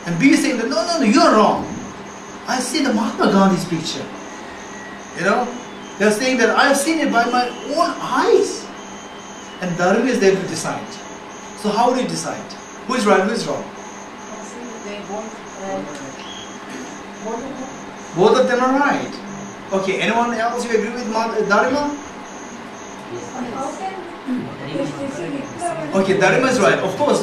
And B is saying that no, you are wrong. I see the Mahatma Gandhi's picture. They're saying that I've seen it by my own eyes. And Dharma is there to decide. So how do you decide? Who is right, who is wrong? Both of them are right. Okay, anyone else you agree with Dharma? Okay, Dharma is right, of course,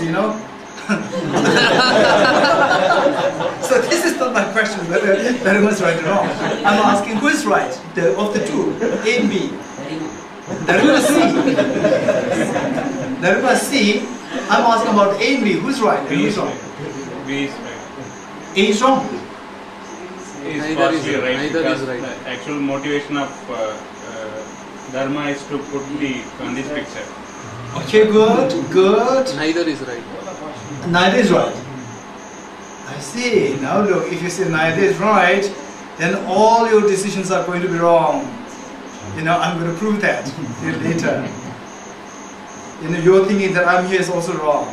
So this is not my question whether Dharma is right or wrong. I'm asking who is right of the two, A and B. Dharma C. Dharma C. I'm asking about A and B. Who's right and who's wrong? B is right. A is wrong. Neither is right. Neither because is right. The actual motivation of Dharma is to put on this picture. Okay, good. Neither is right. Neither is right. I see. Now look, if you say neither is right, then all your decisions are going to be wrong. I'm going to prove that later. You're thinking that I'm here is also wrong.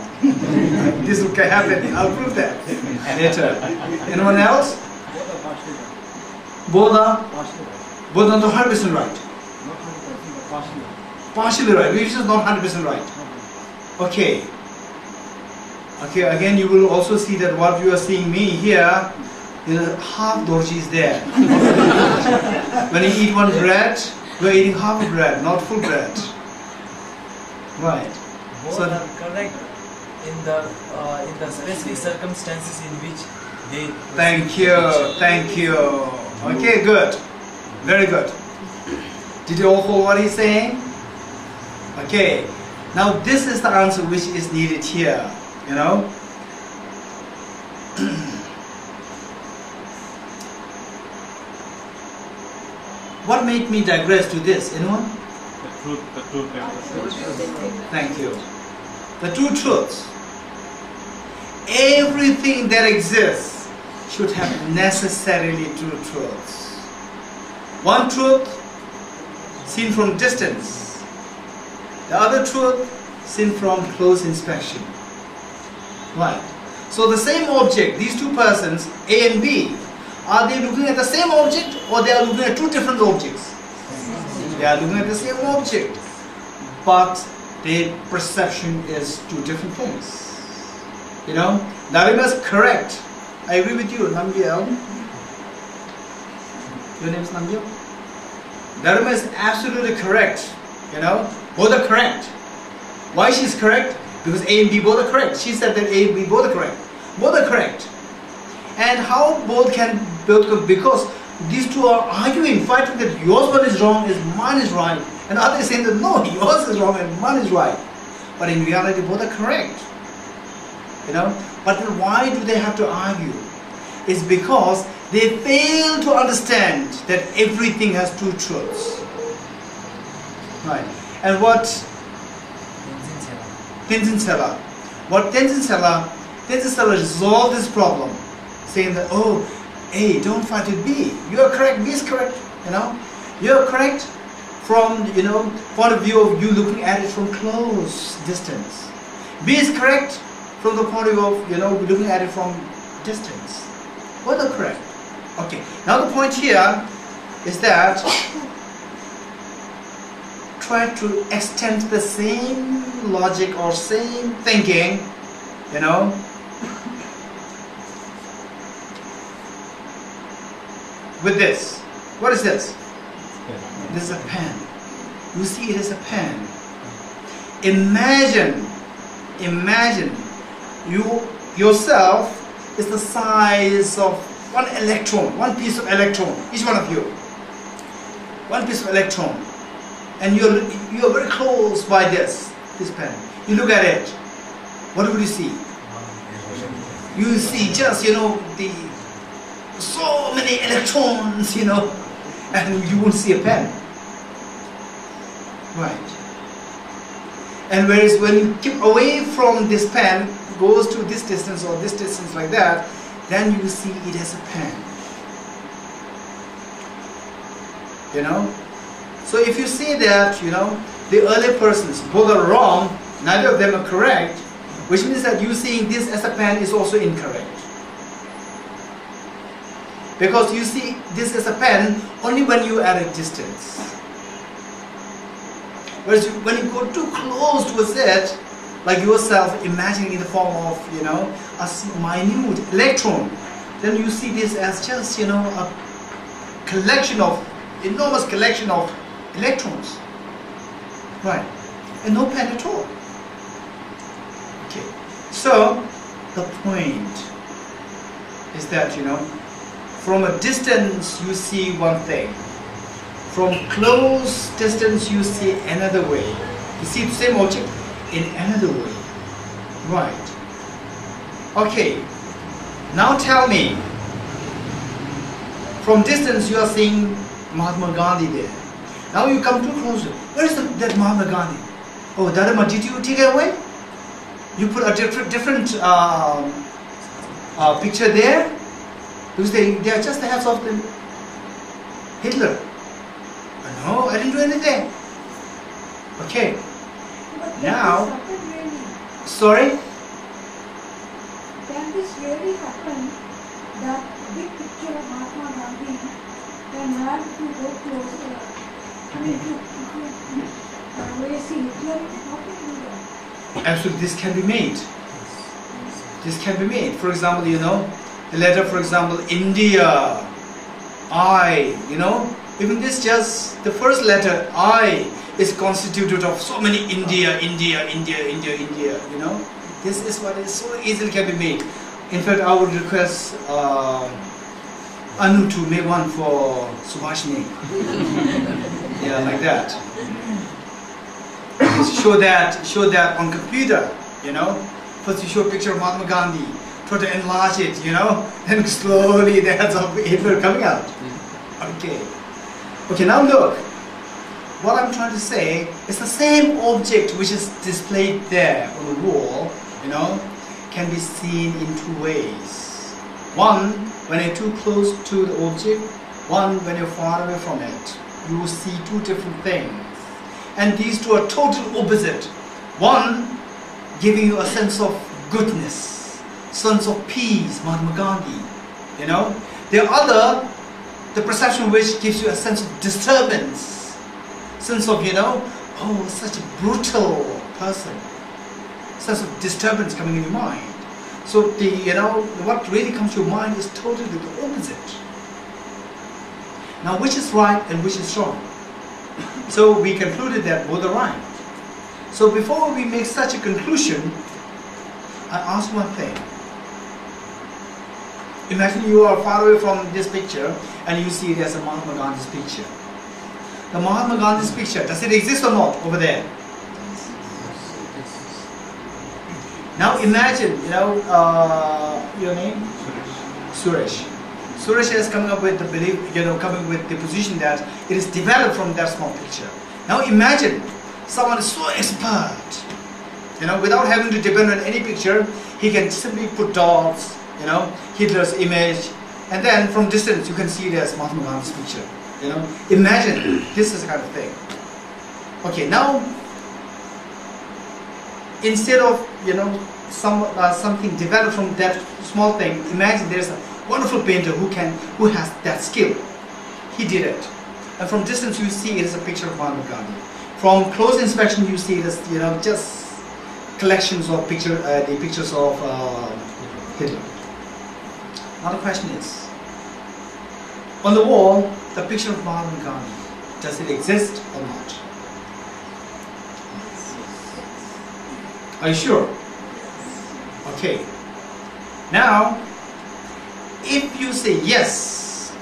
This will happen. I'll prove that later. Anyone else? Both are not 100% right. Partially right. Which is not 100% right. Okay. Again, you will also see that what you are seeing me here, half Dorji is there. When you eat one bread, you are eating half a bread, not full bread. Right. Both So are correct in the specific circumstances in which they. thank you. Okay, good. Very good. Did you all follow what he's saying? Okay, now this is the answer which is needed here, you know. What made me digress to this? Anyone? The truth emphasis. Thank you. The two truths. Everything that exists should have necessarily two truths. One truth seen from distance. The other truth seen from close inspection. Right. So the same object, these two persons, A and B, are they looking at the same object or they are looking at two different objects? They are looking at the same object, but their perception is two different things. You know, Narima is correct. I agree with you, Namgyal. Your name is Namgyal? Narima is absolutely correct. You know, both are correct. Why she's correct? Because A and B both are correct. She said that A and B both are correct. Both are correct. And how both can because these two are arguing, fighting that yours one is wrong, mine is right, and others saying that no, yours is wrong and mine is right. But in reality, both are correct. You know. But then why do they have to argue? It's because they fail to understand that everything has two truths. Right. And what Tenzin Sela resolved this problem, saying that, oh, A, don't fight with B. You are correct, B is correct. You know, you are correct from, you know, point of view of you looking at it from close distance. B is correct from the point of view of, you know, looking at it from distance. Both are correct. Okay. Now the point here is that try to extend the same logic or same thinking, you know, with this. What is this? This is a pen. You see, it is a pen. Imagine you yourself is the size of one electron, one piece of electron, each one of you. One piece of electron. And you're very close by this pen. You look at it. What do you see? You see just, you know, so many electrons, you know, and you won't see a pen. Right. And whereas when you keep away from this pen, goes to this distance or this distance like that, then you see it as a pen. You know? So if you say that, you know, the early persons both are wrong, neither of them are correct, which means that you seeing this as a pen is also incorrect. Because you see this as a pen only when you are at a distance. Whereas when you go too close towards it, like yourself imagining in the form of, you know, a minute electron, then you see this as just, you know, a enormous collection of electrons. Right. And no pen at all. Okay. So the point is that, you know, from a distance you see one thing. From close distance you see another way. You see the same object in another way. Right. Okay. Now tell me, from distance you are seeing Mahatma Gandhi there. Now you come too close. Where is that Mahatma Gandhi? Oh, Dharma, did you take it away? You put a different picture there? Because they are just the heads of Hitler. No, I didn't do anything. Okay. Now, sorry? Can this really happen that big picture of Mahatma Gandhi can have to go closer? I mean, if you see Hitler, how can you do that? Absolutely, this can be made. This can be made. For example, you know, the letter, for example, India, I, you know, even this just, the first letter, I, is constituted of so many India, you know. This is what is so easily can be made. In fact, I would request Anu to make one for Subhashini. Yeah, like that. show that on computer, you know. First you show a picture of Mahatma Gandhi, try to enlarge it, you know, and slowly the heads of Hitler coming out. Okay. Okay, now look. What I'm trying to say is the same object which is displayed there on the wall, you know, can be seen in two ways. One, when you're too close to the object, one, when you're far away from it. You will see two different things. And these two are total opposite. One, giving you a sense of goodness, sense of peace, Mahatma Gandhi, you know. The other, the perception which gives you a sense of disturbance, sense of, you know, oh, such a brutal person, sense of disturbance coming in your mind. So the, you know, what really comes to your mind is totally the opposite. Now, which is right and which is wrong? So we concluded that both are right. So before we make such a conclusion, I ask one thing. Imagine you are far away from this picture and you see it as a Mahatma Gandhi's picture. The Mahatma Gandhi's picture, does it exist or not over there? Now imagine, you know, your name? Suresh. Suresh is coming up with the belief, you know, coming with the position that it is developed from that small picture. Now imagine someone is so expert, you know, without having to depend on any picture, he can simply put dots, you know, Hitler's image, and then from distance you can see it as Mahatma Gandhi's picture. You know, imagine this is the kind of thing. Okay, now instead of, you know, something developed from that small thing, imagine there's a wonderful painter who has that skill. He did it, and from distance you see it as a picture of Mahatma Gandhi. From close inspection you see it as, you know, just collections of the pictures of Hitler. Now the question is, on the wall, the picture of Mahatma Gandhi, does it exist or not? Are you sure? Okay. Now, if you say yes,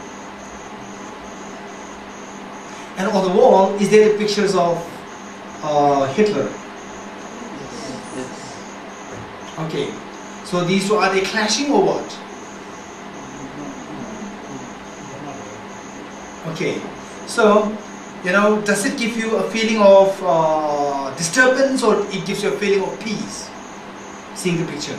and on the wall, is there the pictures of Hitler? Okay. So these two, are they clashing or what? Okay, so, you know, does it give you a feeling of disturbance or it gives you a feeling of peace, seeing the picture?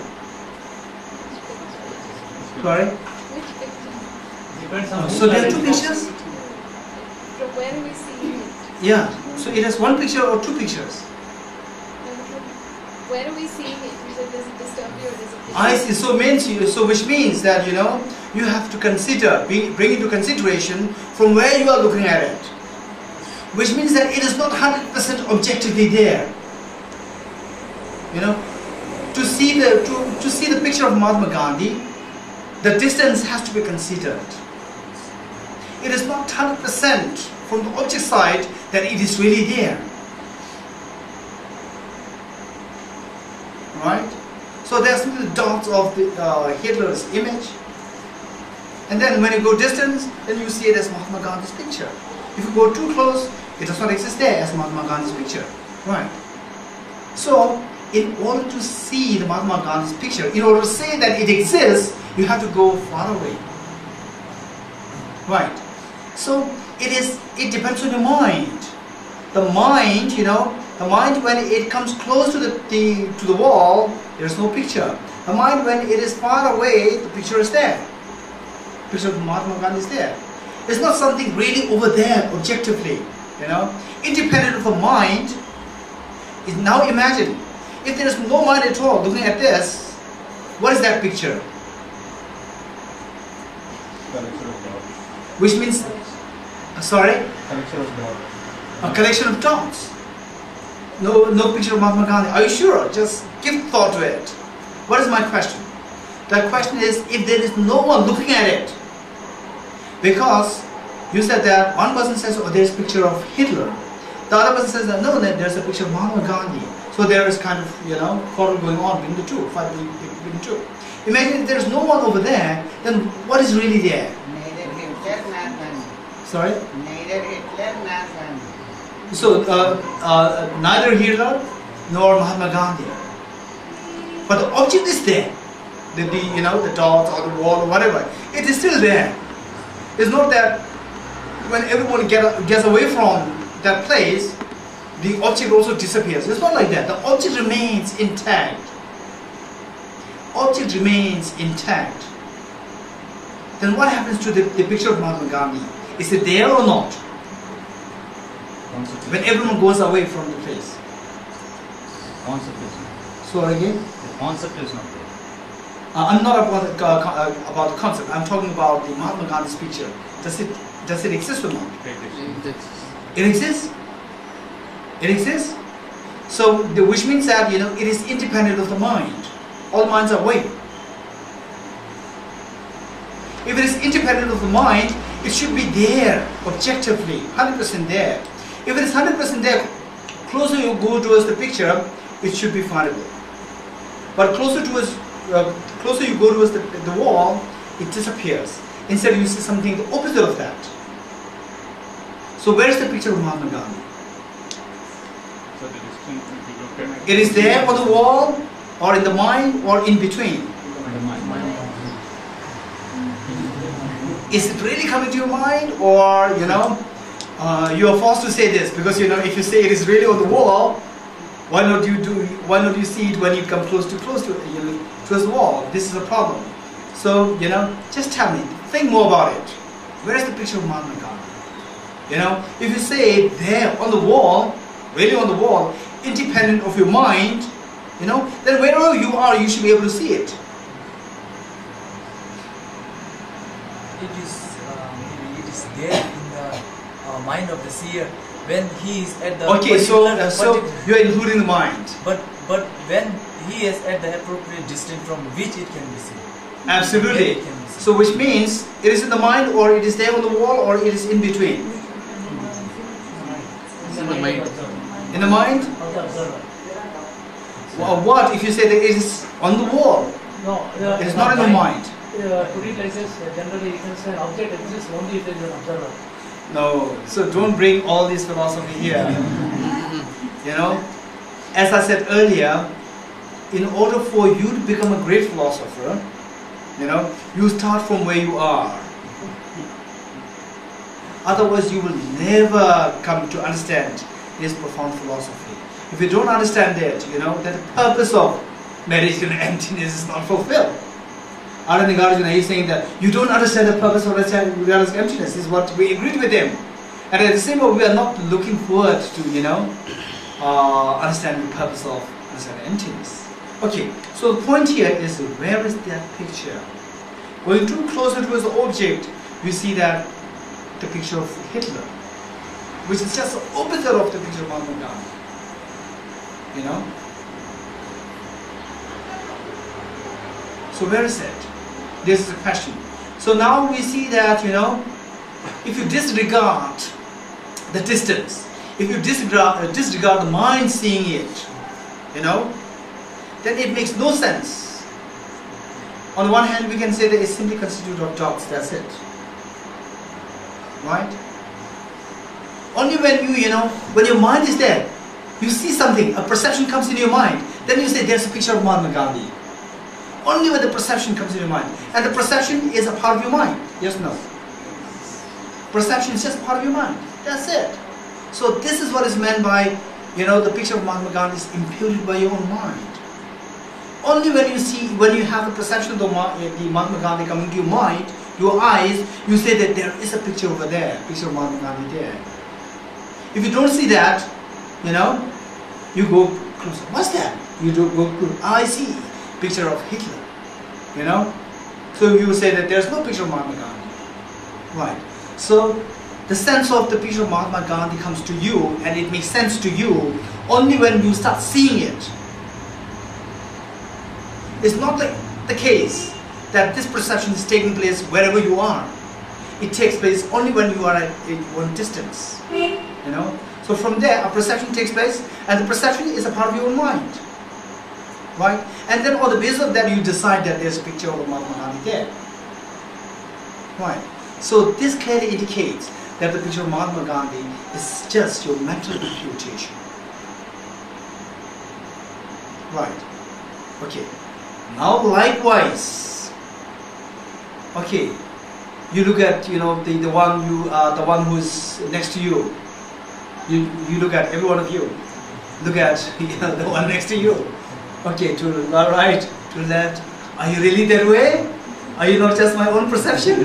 Sorry? Which picture? Depends on So there are two pictures? From where are we seeing it? Yeah, so it has one picture or two pictures? Where are we seeing it? Does it disturb you or does it? I see, so which means that, you know, you have to consider, bring into consideration from where you are looking at it. Which means that it is not 100% objectively there. You know, to see the picture of Mahatma Gandhi, the distance has to be considered. It is not 100% from the object side that it is really there. Right? So there's the dots of the Hitler's image. And then when you go distance, then you see it as Mahatma Gandhi's picture. If you go too close, it does not exist there as Mahatma Gandhi's picture. Right? So, in order to see the Mahatma Gandhi's picture, in order to say that it exists, you have to go far away. Right? So, it depends on your mind. The mind, you know, the mind when it comes close to the wall, there is no picture. The mind when it is far away, the picture is there. The picture of Mahatma Gandhi is there. It's not something really over there, objectively, you know. Independent of the mind, now imagine, if there is no mind at all looking at this, what is that picture? Which means, sorry? A collection of dots. No picture of Mahatma Gandhi. Are you sure? Just give thought to it. What is my question? The question is, if there is no one looking at it, because you said that one person says, oh, there's a picture of Hitler. The other person says that no, there's a picture of Mahatma Gandhi. So there is kind of, you know, quarrel going on between the two, fight between the two. Imagine if there's no one over there, then what is really there? Neither Hitler nor Gandhi. Sorry? Neither Hitler nor Gandhi. So neither Hitler nor Mahatma Gandhi. But the object is there. The dots or the wall or whatever. It is still there. It's not that when everyone gets away from that place, the object also disappears. It's not like that. The object remains intact. Object remains intact. Then what happens to the picture of Mahatma Gandhi? Is it there or not? When everyone goes away from the place. Concept is not. So again? The concept is not there. I'm not about the concept. I'm talking about the Mahatma Gandhi's picture. Does it exist or not? It exists. It exists. So which means that it is independent of the mind. All minds are awake. If it is independent of the mind, it should be there objectively, 100% there. If it is 100% there, closer you go towards the picture, it should be findable. But closer you go towards the wall, it disappears. Instead, you see something the opposite of that. So where is the picture of Mahatma Gandhi? So the distance, if you look at It is there on the wall, or in the mind, or in between. Is it really coming to your mind, or you are forced to say this because if you say it is really on the wall, why not you see it when you come close to the wall? This is a problem. So just tell me, think more about it. Where is the picture of Mahatma Gandhi? If you say there on the wall, really on the wall, independent of your mind, then wherever you are, you should be able to see it. It is there in the mind of the seer when he is at the Okay, so you are including the mind. but when he is at the appropriate distance from which it can be seen. Absolutely. It can be seen. So which means it is in the mind, or it is there on the wall, or it is in between. It's in the mind. In the mind? Well, what if you say that it is on the wall? No, It is not in the mind. To read like this, generally you can say an object exists only if there is an observer. No, so don't bring all this philosophy here. As I said earlier, in order for you to become a great philosopher, you start from where you are. Otherwise, you will never come to understand this profound philosophy. If you don't understand that, that the purpose of meditation and emptiness is not fulfilled. Arya Nagarjuna is saying that you don't understand the purpose of realizing emptiness. This is what we agreed with him. And at the same time, we are not looking forward to, understanding the purpose of understanding emptiness. Okay, so the point here is, where is that picture? Going too closer towards the object, you see that the picture of Hitler, which is just the opposite of the picture of Mahatma Gandhi. So where is it? This is the question. So now we see that, if you disregard the distance, if you disregard the mind seeing it, then it makes no sense. On the one hand, we can say that it's simply constituted of dots, that's it. Right? Only when when your mind is there, you see something, a perception comes in your mind, then you say there's a picture of Mahatma Gandhi. Only when the perception comes in your mind. And the perception is a part of your mind. Yes or no? Perception is just part of your mind. That's it. So this is what is meant by, the picture of Mahatma Gandhi is imputed by your own mind. Only when you have the perception of the Mahatma Gandhi coming to your mind, your eyes, you say that there is a picture over there, picture of Mahatma Gandhi there. If you don't see that, you go closer. What's that? You do go closer. I see. Picture of Hitler, so you say that there's no picture of Mahatma Gandhi, right? So the sense of the picture of Mahatma Gandhi comes to you, and it makes sense to you only when you start seeing it. It's not like the case that this perception is taking place wherever you are. It takes place only when you are at one distance, So from there, a perception takes place, and the perception is a part of your own mind. Right? And then on the basis of that, you decide that there's a picture of Mahatma Gandhi there. Right? So this clearly indicates that the picture of Mahatma Gandhi is just your mental imputation. Right. Okay. Now likewise. Okay. You look at the one who's next to you. You look at every one of you. Look at the one next to you. Okay, to the right, to the left. Are you really that way? Are you not just my own perception?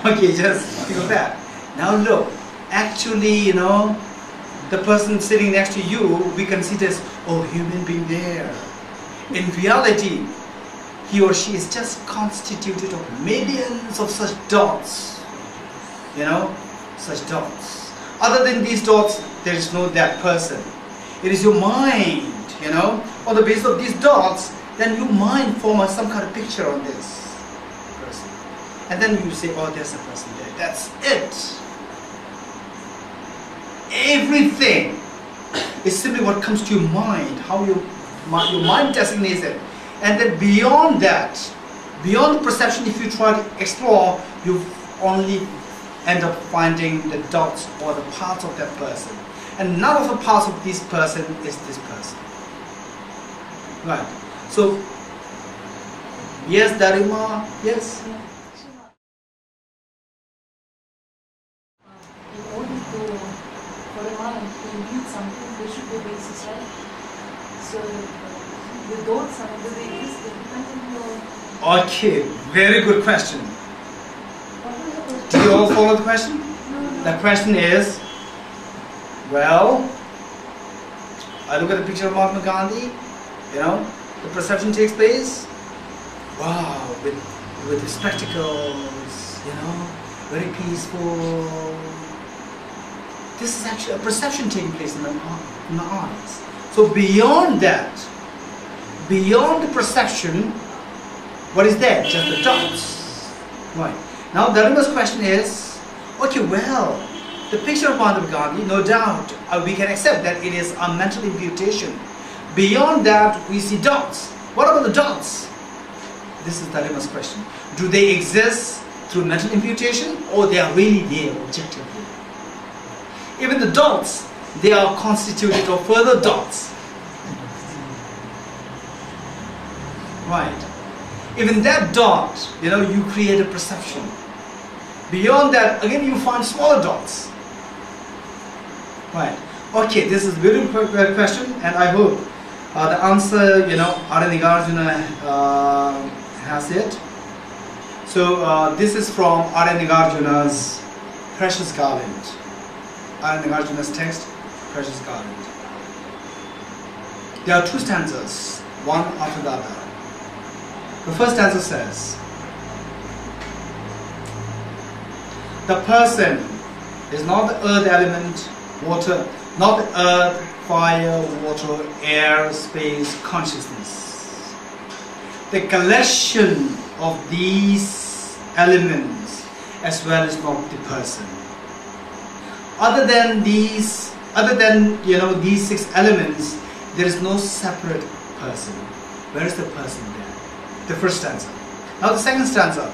Okay, just feel that. Now look, actually, the person sitting next to you, we consider as, oh, human being there. In reality, he or she is just constituted of millions of such dots. Such dots. Other than these dots, there is no that person. It is your mind, on the basis of these dots, then your mind forms some kind of picture on this person. And then you say, oh, there's a person there. That's it. Everything is simply what comes to your mind, how your mind designates it. And then beyond that, beyond the perception, if you try to explore, you only end up finding the dots or the parts of that person. And none of the parts of this person is this person. Right. So, yes, Darima, yes? In order for a mind to need something, there should be a basis, right? So, without some of the basis, it depends on your... Okay, very good question. What was the question? Do you all follow the question? No. The question is, well, I look at the picture of Mahatma Gandhi, the perception takes place, wow, with the spectacles, very peaceful. This is actually a perception taking place in the eyes. So beyond that, beyond the perception, what is there? Just the dots. Right. Now Darima's question is, okay, well, the picture of Mahatma Gandhi, no doubt, we can accept that it is a mental imputation. Beyond that, we see dots. What about the dots? This is Darima's question. Do they exist through mental imputation, or they are really there objectively? Even the dots, they are constituted of further dots. Right. Even that dot, you create a perception. Beyond that, again, you find smaller dots. Right. Okay, this is a beautiful question, and I hope the answer, Arya Nagarjuna has it. So this is from Arya Nagarjuna's Precious Garland. Arya Nagarjuna's text, Precious Garland. There are two stanzas, one after the other. The first stanza says, the person is not the earth element, water, not the earth, fire, water, air, space, consciousness. The collection of these elements as well is not the person. Other than these six elements, there is no separate person. Where is the person there? The first stanza. Now the second stanza.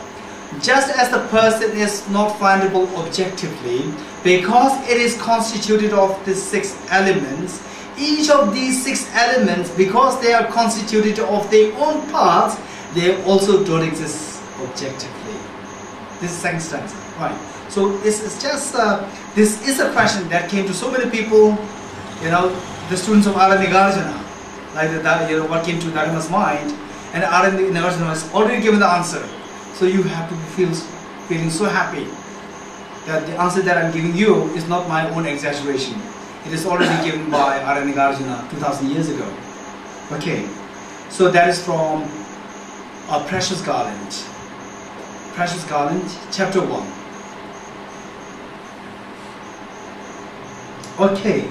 Just as the person is not findable objectively, because it is constituted of the six elements, each of these six elements, because they are constituted of their own parts, they also don't exist objectively. This is second stanza, right? So this is a question that came to so many people, the students of Arya Nagarjuna, like what came to Darima's mind, and Arya Nagarjuna has already given the answer. So you have to feeling so happy that the answer that I'm giving you is not my own exaggeration. It is already given by Arya Nagarjuna 2000 years ago. Okay, so that is from Precious Garland. Precious Garland, chapter 1. Okay.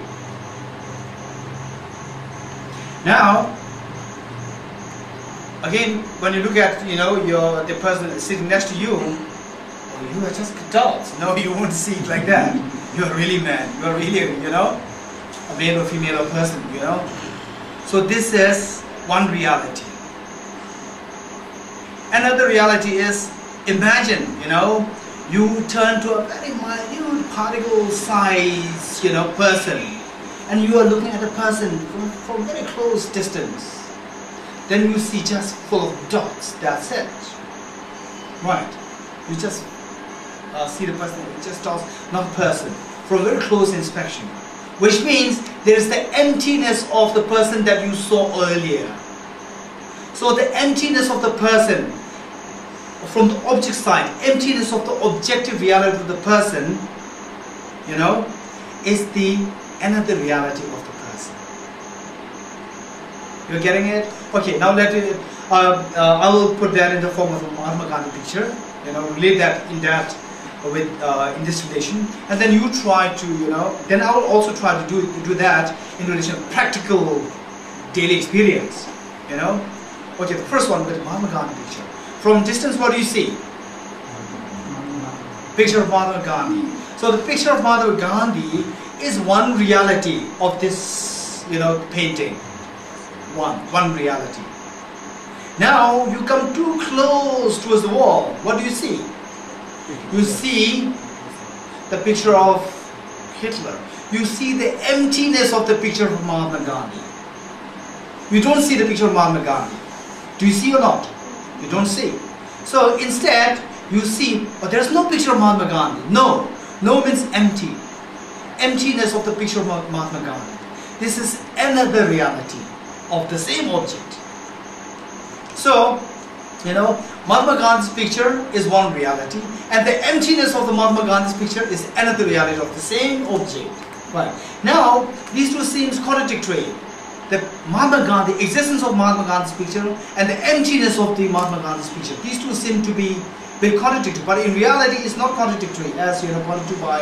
Now, again, when you look at the person sitting next to you, oh, you are just dots. No, you won't see it like that. You are really man. You are really a male or female person. So this is one reality. Another reality is, imagine you turn to a very minute particle size, person, and you are looking at a person from very close distance, then you see just full of dots. That's it. Right? You just see the person, just dots, not person, from very close inspection, which means there is the emptiness of the person that you saw earlier. So the emptiness of the person from the object side, emptiness of the objective reality of the person, is the another reality of the person. You're getting it? Okay, now I will put that in the form of a Mahatma Gandhi picture. Relate that in with in this relation, and then you try to, then I will also try to do that in relation to practical daily experience. Okay, the first one with Mahatma Gandhi picture. From distance, what do you see? Picture of Mahatma Gandhi. So the picture of Mahatma Gandhi is one reality of this, painting. One reality. Now you come too close towards the wall. What do you see? You see the picture of Hitler. You see the emptiness of the picture of Mahatma Gandhi. You don't see the picture of Mahatma Gandhi. Do you see or not? You don't see. So instead, you see, but there's no picture of Mahatma Gandhi. No. No means empty. Emptiness of the picture of Mahatma Gandhi. This is another reality of the same object. So, Mahatma Gandhi's picture is one reality, and the emptiness of the Mahatma Gandhi's picture is another reality of the same object. Right. Now, these two seems contradictory. The Mahatma Gandhi, existence of Mahatma Gandhi's picture and the emptiness of the Mahatma Gandhi's picture, these two seem to be very contradictory, but in reality it's not contradictory, as pointed to by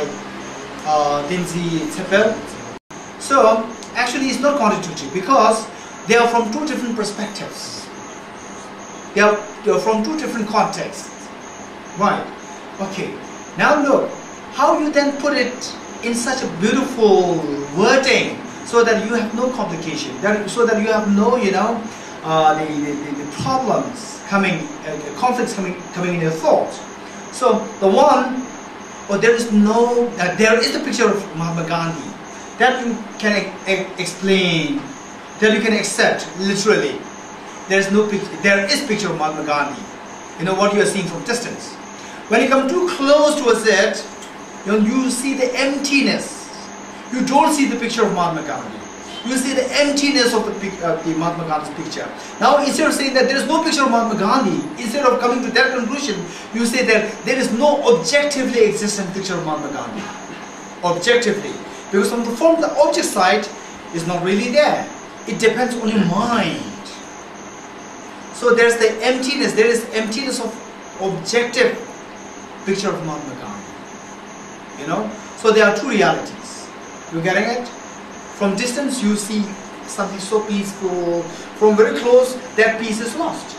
Lindsay Teppel. So actually it's not contradictory because they are from two different perspectives. They are from two different contexts. Right. Okay. Now look, how you then put it in such a beautiful wording, so that you have no complication, so that you have no, the problems coming, conflicts coming in your thought. So the one, there is the picture of Mahatma Gandhi that you can explain, that you can accept literally. There is picture of Mahatma Gandhi. What you are seeing from distance. When you come too close towards it, you see the emptiness. You don't see the picture of Mahatma Gandhi. You see the emptiness of the Mahatma Gandhi's picture. Now, instead of saying that there is no picture of Mahatma Gandhi, instead of coming to that conclusion, you say that there is no objectively existent picture of Mahatma Gandhi. Objectively. Because from the object side, is not really there. It depends on your mind. So there's the emptiness. There is emptiness of objective picture of Mahatma Gandhi. So there are two realities. You getting it? From distance you see something so peaceful. From very close, that peace is lost.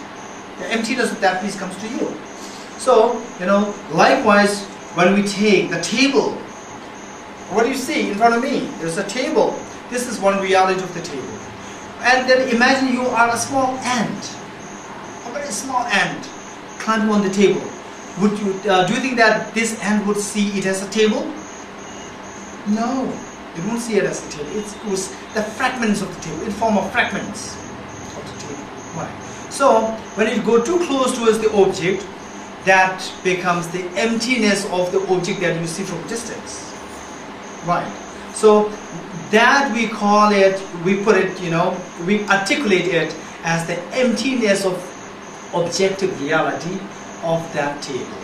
The emptiness of that peace comes to you. So, likewise, when we take the table, what do you see in front of me? There's a table. This is one reality of the table. And then imagine you are a small ant, a very small ant, climbing on the table. Would you? Do you think that this ant would see it as a table? No. You don't see it as a table. It was the fragments of the table, in form of fragments of the table. Right. So when you go too close towards the object, that becomes the emptiness of the object that you see from distance. Right. So that we call it, we put it, we articulate it as the emptiness of objective reality of that table.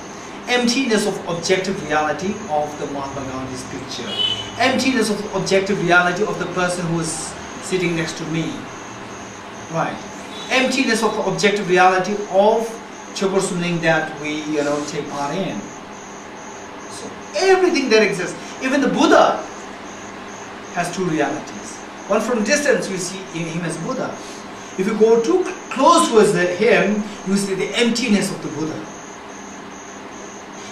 Emptiness of objective reality of the Mahatma Gandhi's picture. Emptiness of objective reality of the person who is sitting next to me. Right. Emptiness of objective reality of Choe that we take part in. So everything that exists, even the Buddha has two realities. One from distance you see him as Buddha. If you go too close towards him, you see the emptiness of the Buddha.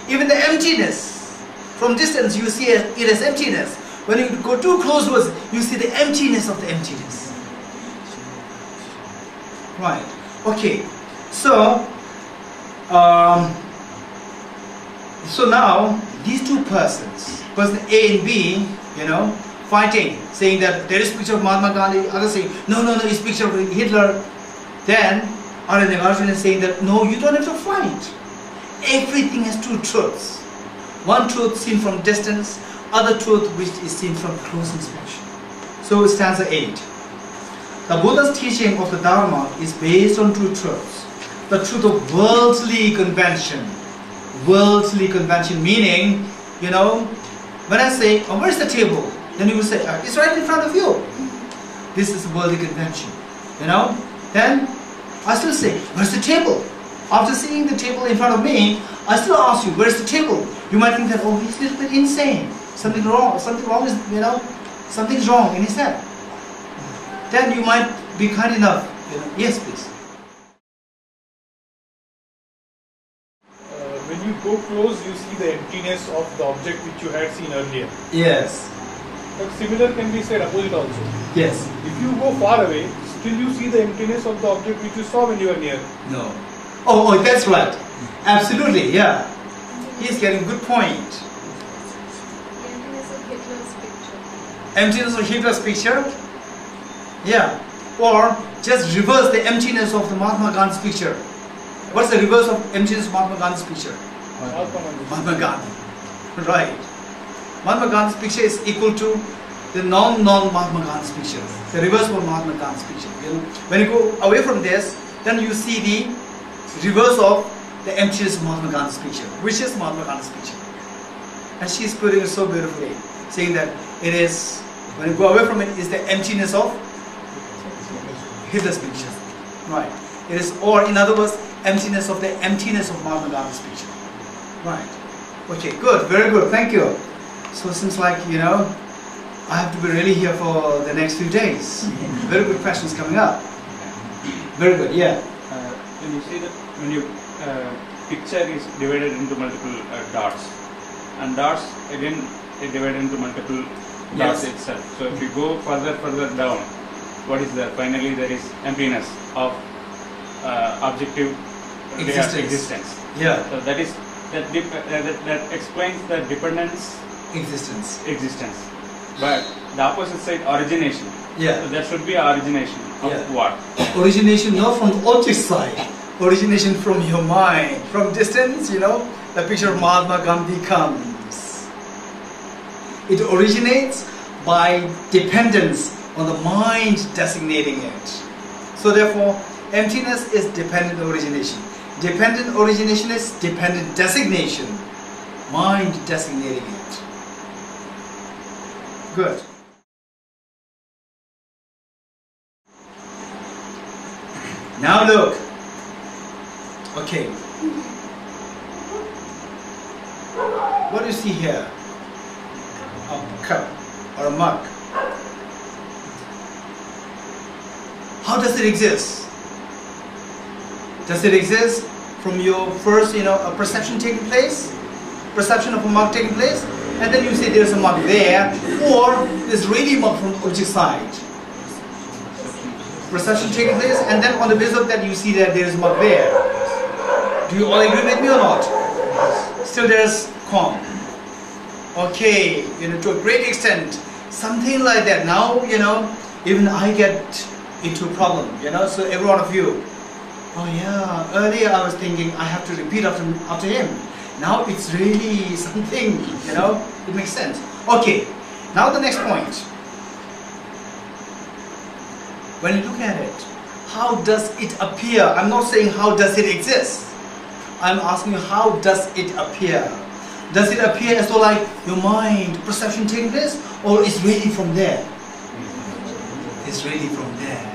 Even the emptiness, from distance you see it as emptiness. When you go too close towards it, you see the emptiness of the emptiness. Right. Okay. So, So now these two persons, person A and B, fighting, saying that there is picture of Mahatma Gandhi, others saying no, it's picture of Hitler. Then Arya Nagarjuna is saying that no, you don't have to fight. Everything has two truths. One truth seen from distance, other truth which is seen from close inspection. So stanza 8. The Buddha's teaching of the Dharma is based on two truths. The truth of worldly convention. Worldly convention meaning, when I say, oh, where's the table? Then you will say, it's right in front of you. This is worldly convention. Then I still say, where's the table? After seeing the table in front of me, I still ask you, where's the table? You might think that, oh, he's a little bit insane. Something's wrong in his head. Then you might be kind enough. Yes, please. When you go close, you see the emptiness of the object which you had seen earlier. Yes. But similar can be said opposite also. Yes. If you go far away, still you see the emptiness of the object which you saw when you were near. No. Oh, that's right. Absolutely, yeah. He's getting good point. Emptiness of Hitler's picture? Yeah. Or just reverse the emptiness of the Mahatma Gandhi's picture. What's the reverse of emptiness of Mahatma Gandhi's picture? Mahatma Gandhi. Right. Mahatma Gandhi's picture is equal to the non-Mahatma Gandhi's picture. The reverse of Mahatma Gandhi's picture. When you go away from this, then you see the reverse of the emptiness of Mahatma Gandhi's picture, which is Mahatma Gandhi's picture. And she's putting it so beautifully, saying that it is, when you go away from it, is the emptiness of Hitler's picture. Right. It is, or in other words, emptiness of Mahatma Gandhi's picture. Right. Okay, good, very good, thank you. So it seems like, I have to be really here for the next few days. Very good questions coming up. Very good, yeah. When you see that, when your picture is divided into multiple dots, and dots again are divided into multiple dots itself. So if you go further down, what is there? Finally, there is emptiness of objective existence. Yeah. So that explains the dependence existence. But the opposite side, origination. Yeah. So there should be origination of what? Origination not from the object side. Origination from your mind. From distance, the picture of Mahatma Gandhi comes. It originates by dependence on the mind designating it. So therefore, emptiness is dependent origination. Dependent origination is dependent designation. Mind designating it. Good. Now look. Okay. What do you see here? A cup or a mug. How does it exist? Does it exist from your first, a perception taking place? Perception of a mug taking place? And then you say there's a mug there, or there's really a mug from the object side. Perception taking place, and then on the basis of that you see that there's a mug there. Do you all agree with me or not? Still there's calm. Okay, to a great extent, something like that. Now, even I get into a problem, so every one of you, oh yeah, earlier I was thinking I have to repeat after him. Now it's really something, it makes sense. Okay, now the next point. When you look at it, how does it appear? I'm not saying how does it exist. I'm asking you, how does it appear? Does it appear as though like your mind, perception taking place, or it's really from there? It's really from there.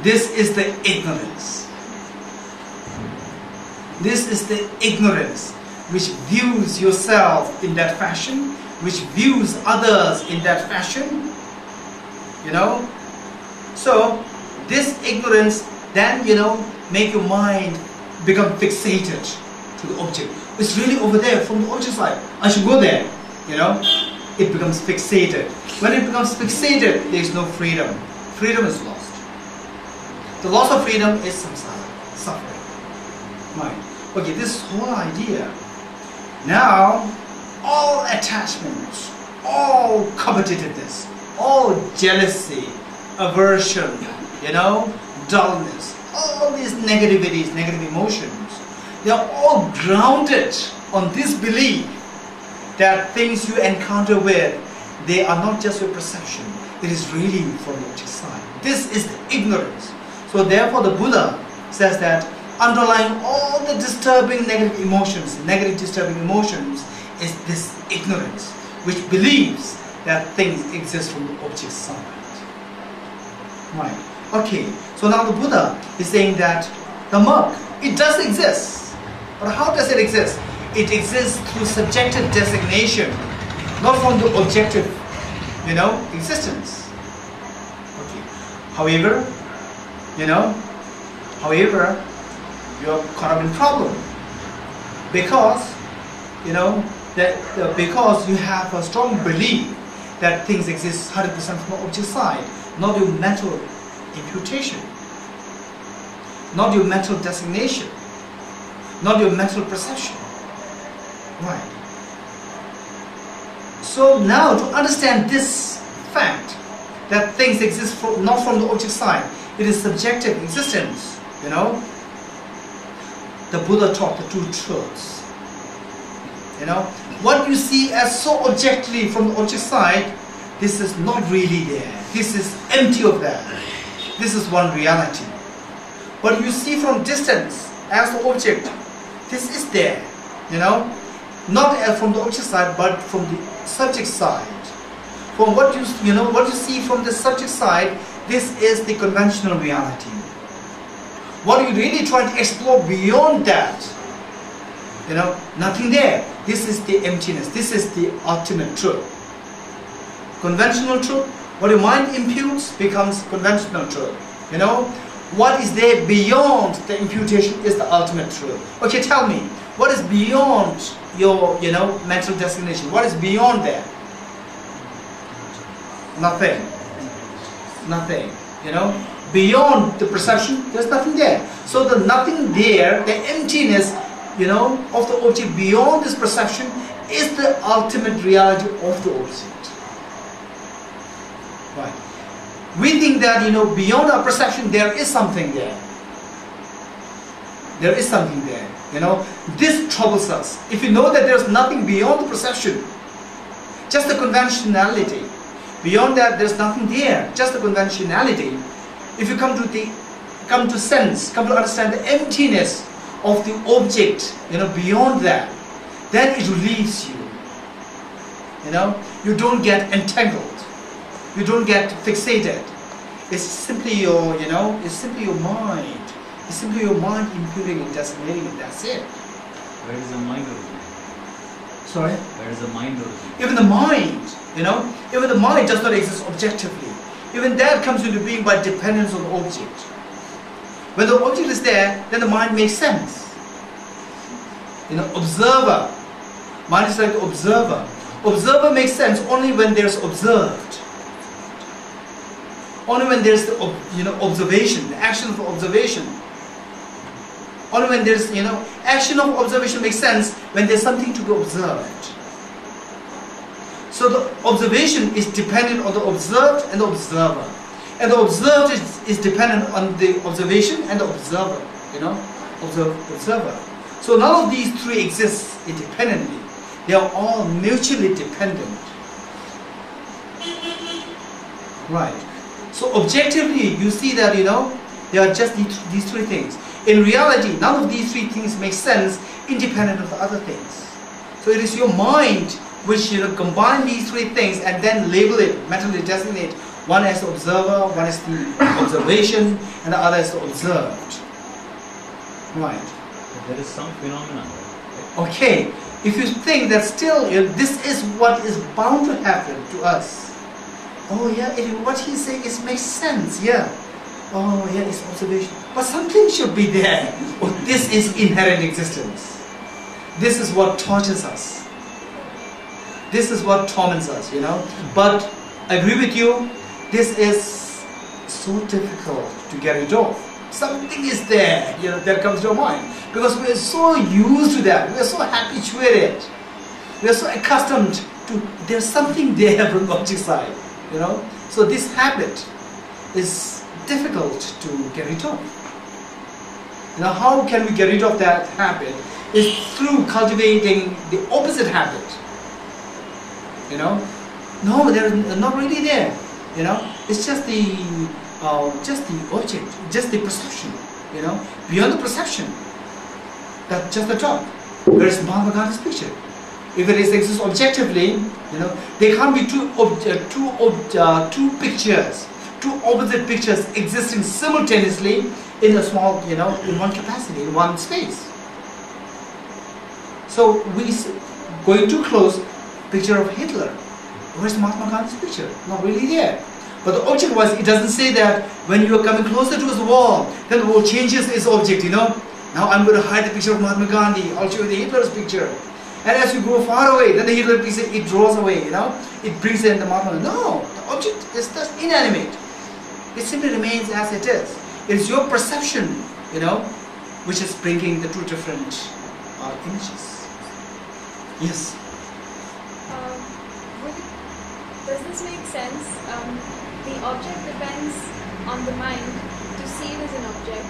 This is the ignorance. This is the ignorance which views yourself in that fashion, which views others in that fashion. So this ignorance then, make your mind become fixated to the object. It's really over there from the object side. I should go there. It becomes fixated. When it becomes fixated, there is no freedom. Freedom is lost. The loss of freedom is samsara, suffering. Right. Okay, this whole idea Now, all attachments, all competitiveness, all jealousy, aversion, dullness, all these negativities, negative emotions, they are all grounded on this belief that things you encounter with, they are not just your perception, it is really from the object side. This is the ignorance. So therefore the Buddha says that underlying all the disturbing negative emotions is this ignorance, which believes that things exist from the object side. Right. Okay. So now the Buddha is saying that the mug, it does exist. But how does it exist? It exists through subjective designation, not from the objective, existence. Okay. However, you're caught up in problem because because you have a strong belief that things exist 100% from the object side, not your mental imputation, not your mental designation, not your mental perception. Right. So now to understand this fact that things exist not from the object side, it is subjective existence, the Buddha taught the two truths. What you see as so objectively from the object side, this is not really there. This is empty of that. This is one reality. What you see from distance as the object, this is there. Not from the object side, but from the subject side. From what you see from the subject side, this is the conventional reality. What are you really trying to explore beyond that? Nothing there. This is the emptiness. This is the ultimate truth. Conventional truth, what your mind imputes becomes conventional truth. What is there beyond the imputation is the ultimate truth. Okay, tell me, what is beyond your, mental designation? What is beyond there? Nothing. Nothing. Beyond the perception, there's nothing there. So the nothing there, the emptiness, of the object beyond this perception is the ultimate reality of the object. Right. We think that, beyond our perception, there is something there. There is something there. This troubles us. If you know that there's nothing beyond the perception, just the conventionality. Beyond that, there's nothing there, just the conventionality. If you come to sense, come to understand the emptiness of the object, beyond that, then it relieves you. You don't get entangled. You don't get fixated. It's simply your, it's simply your mind. It's simply your mind imputing and designating it. That's it. Where is the mind origin? Sorry? Where is the mind origin? Even the mind, even the mind does not exist objectively. Even that comes into being by dependence on the object. When the object is there, then the mind makes sense. Observer. Mind is like the observer. Observer makes sense only when there's observed. Only when there's the observation, the action of observation. Only when there's action of observation makes sense when there's something to be observed. So the observation is dependent on the observed and the observer. And the observed is dependent on the observation and the observer. Observer. So none of these three exist independently. They are all mutually dependent. Right. So objectively, you see that, there are just these three things. In reality, none of these three things make sense independent of the other things. So it is your mind which combine these three things and then label it, mentally designate. One as the observer, one as the observation, and the other as the observed. Right. But there is some phenomenon. Right? Okay. If you think that still this is what is bound to happen to us. Oh yeah, what he's saying makes sense. Yeah. Oh yeah, it's observation. But something should be there. Oh, this is inherent existence. This is what tortures us. This is what torments us, But I agree with you, this is so difficult to get rid of. something is there, that comes to our mind. Because we are so used to that, we are so habituated, we are so accustomed to, there's something there from the object side, So this habit is difficult to get rid of. How can we get rid of that habit? Is through cultivating the opposite habit. No, they're not really there. It's just the object, just the perception. Beyond the perception, that's just the thought. Where is Mahatma Gandhi's picture? If it exists objectively, there can't be two pictures, two opposite pictures existing simultaneously in a small, in one capacity, in one space. So going too close, picture of Hitler. Where's Mahatma Gandhi's picture? Not really there. But the object was, it doesn't say that when you are coming closer to the wall, then the wall changes its object, Now I'm going to hide the picture of Mahatma Gandhi, I'll show you the Hitler's picture. And as you go far away, then the Hitler picture, it draws away, It brings in the Mahatma Gandhi. No, the object is just inanimate. It simply remains as it is. It's your perception, which is bringing the two different images. Yes. Does this make sense? The object depends on the mind to see it as an object,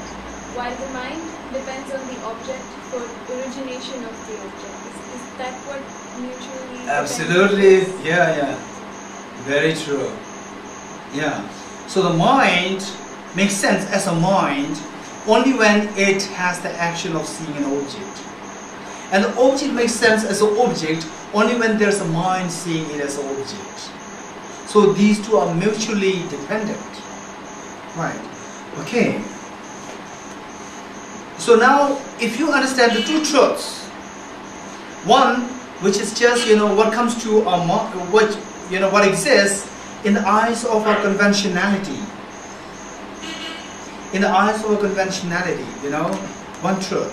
while the mind depends on the object for origination of the object. Is that what mutually? Absolutely. Yeah. Very true. Yeah. So the mind makes sense as a mind only when it has the action of seeing an object. And the object makes sense as an object only when there's a mind seeing it as an object. So these two are mutually dependent. Right. Okay. So now, if you understand the two truths, one, which is just, what comes to our what exists in the eyes of our conventionality. In the eyes of our conventionality, one truth.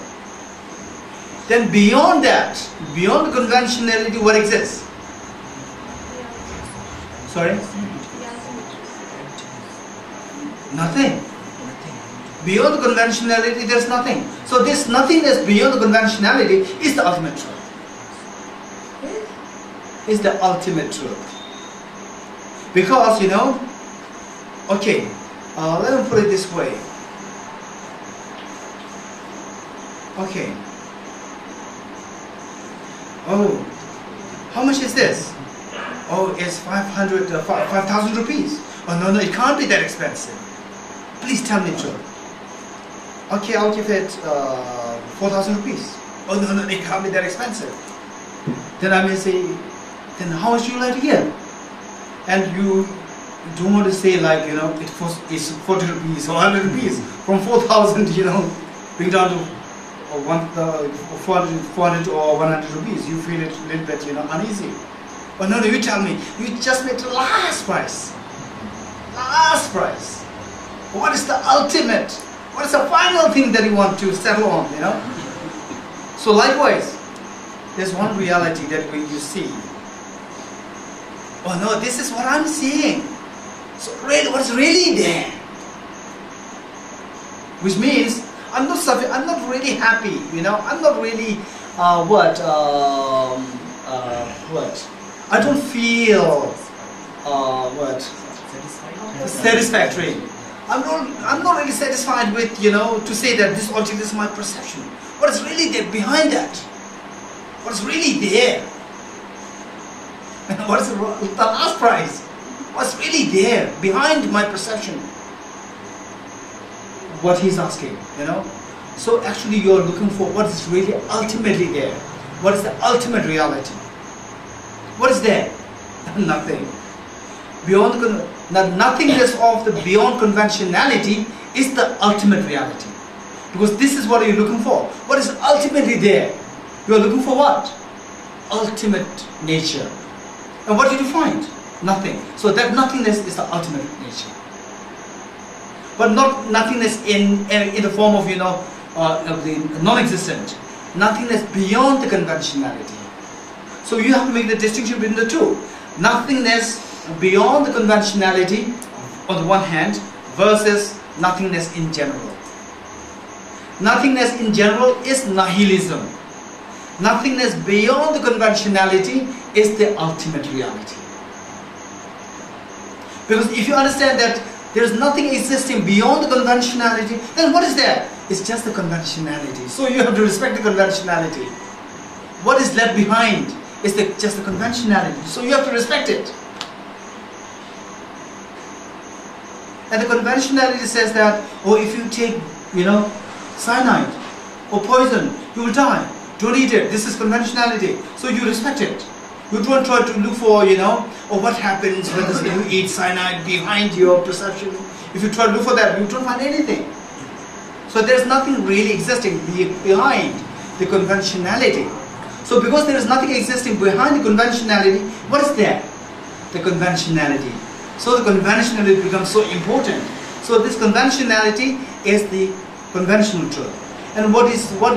Then beyond that, beyond the conventionality, what exists? Sorry? Nothing. Beyond the conventionality, there's nothing. So this nothingness beyond the conventionality is the ultimate truth. Is the ultimate truth. Because, okay, let me put it this way. Okay. Oh, how much is this? Oh, it's 5,000 rupees. Oh, no, it can't be that expensive. Please tell me the truth. Okay, I'll give it 4,000 rupees. Oh, no, it can't be that expensive. Then I may say, then how much do you like to give? And you don't want to say like, it's 40 rupees or 100 rupees. From 4,000, bring down to 400 or 100 rupees. You feel it a little bit, uneasy. But no, you tell me, you just made the last price. Last price. What is the ultimate? What is the final thing that you want to settle on, So likewise, there's one reality that when you see, oh no, this is what I'm seeing. So really, what's really there? Which means, I'm not really happy, I'm not really, I don't feel, satisfactory. I'm not really satisfied with, to say that this object is my perception. What is really there behind that? What is really there? What is the last prize? What's really there behind my perception? What he's asking, So actually you're looking for what is really ultimately there. What is the ultimate reality? What is there? Nothing. Beyond the nothingness of the beyond conventionality is the ultimate reality. Because this is what you're looking for. What is ultimately there? You are looking for what? Ultimate nature. And what did you find? Nothing. So that nothingness is the ultimate nature. But not nothingness in the form of, of the non-existent. Nothingness beyond the conventionality. So you have to make the distinction between the two. Nothingness beyond the conventionality on the one hand versus nothingness in general. Nothingness in general is nihilism. Nothingness beyond the conventionality is the ultimate reality. Because if you understand that there is nothing existing beyond the conventionality, then what is there? It's just the conventionality. So you have to respect the conventionality. What is left behind is just the conventionality. So you have to respect it. And the conventionality says that, oh, if you take, cyanide or poison, you will die. Don't eat it. This is conventionality. So you respect it. You don't try to look for, or what happens when you eat cyanide behind your perception. If you try to look for that, you don't find anything. So there's nothing really existing behind the conventionality. So because there is nothing existing behind the conventionality, what is there? The conventionality. So the conventionality becomes so important. So this conventionality is the conventional truth. And what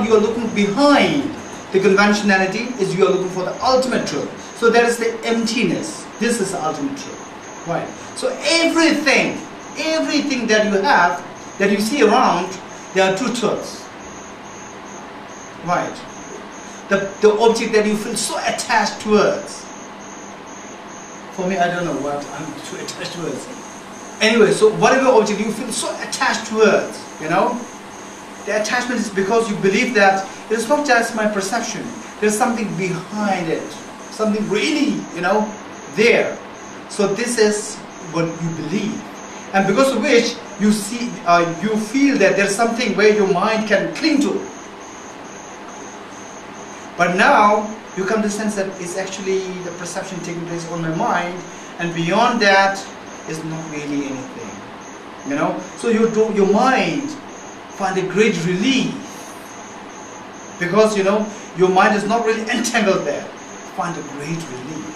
you are looking behind the conventionality is you are looking for the ultimate truth. So that is the emptiness. This is the ultimate truth. Right. So everything that you have, that you see around, there are two truths. Right. The object that you feel so attached towards. For me, I don't know what I'm too attached towards. Anyway, so whatever object you feel so attached towards, the attachment is because you believe that it is not just my perception. There's something behind it. Something really, there. So this is what you believe. And because of which you feel that there's something where your mind can cling to. But now you come to sense that it's actually the perception taking place on my mind, and beyond that is not really anything. So your mind find a great relief because your mind is not really entangled there. Find a great relief.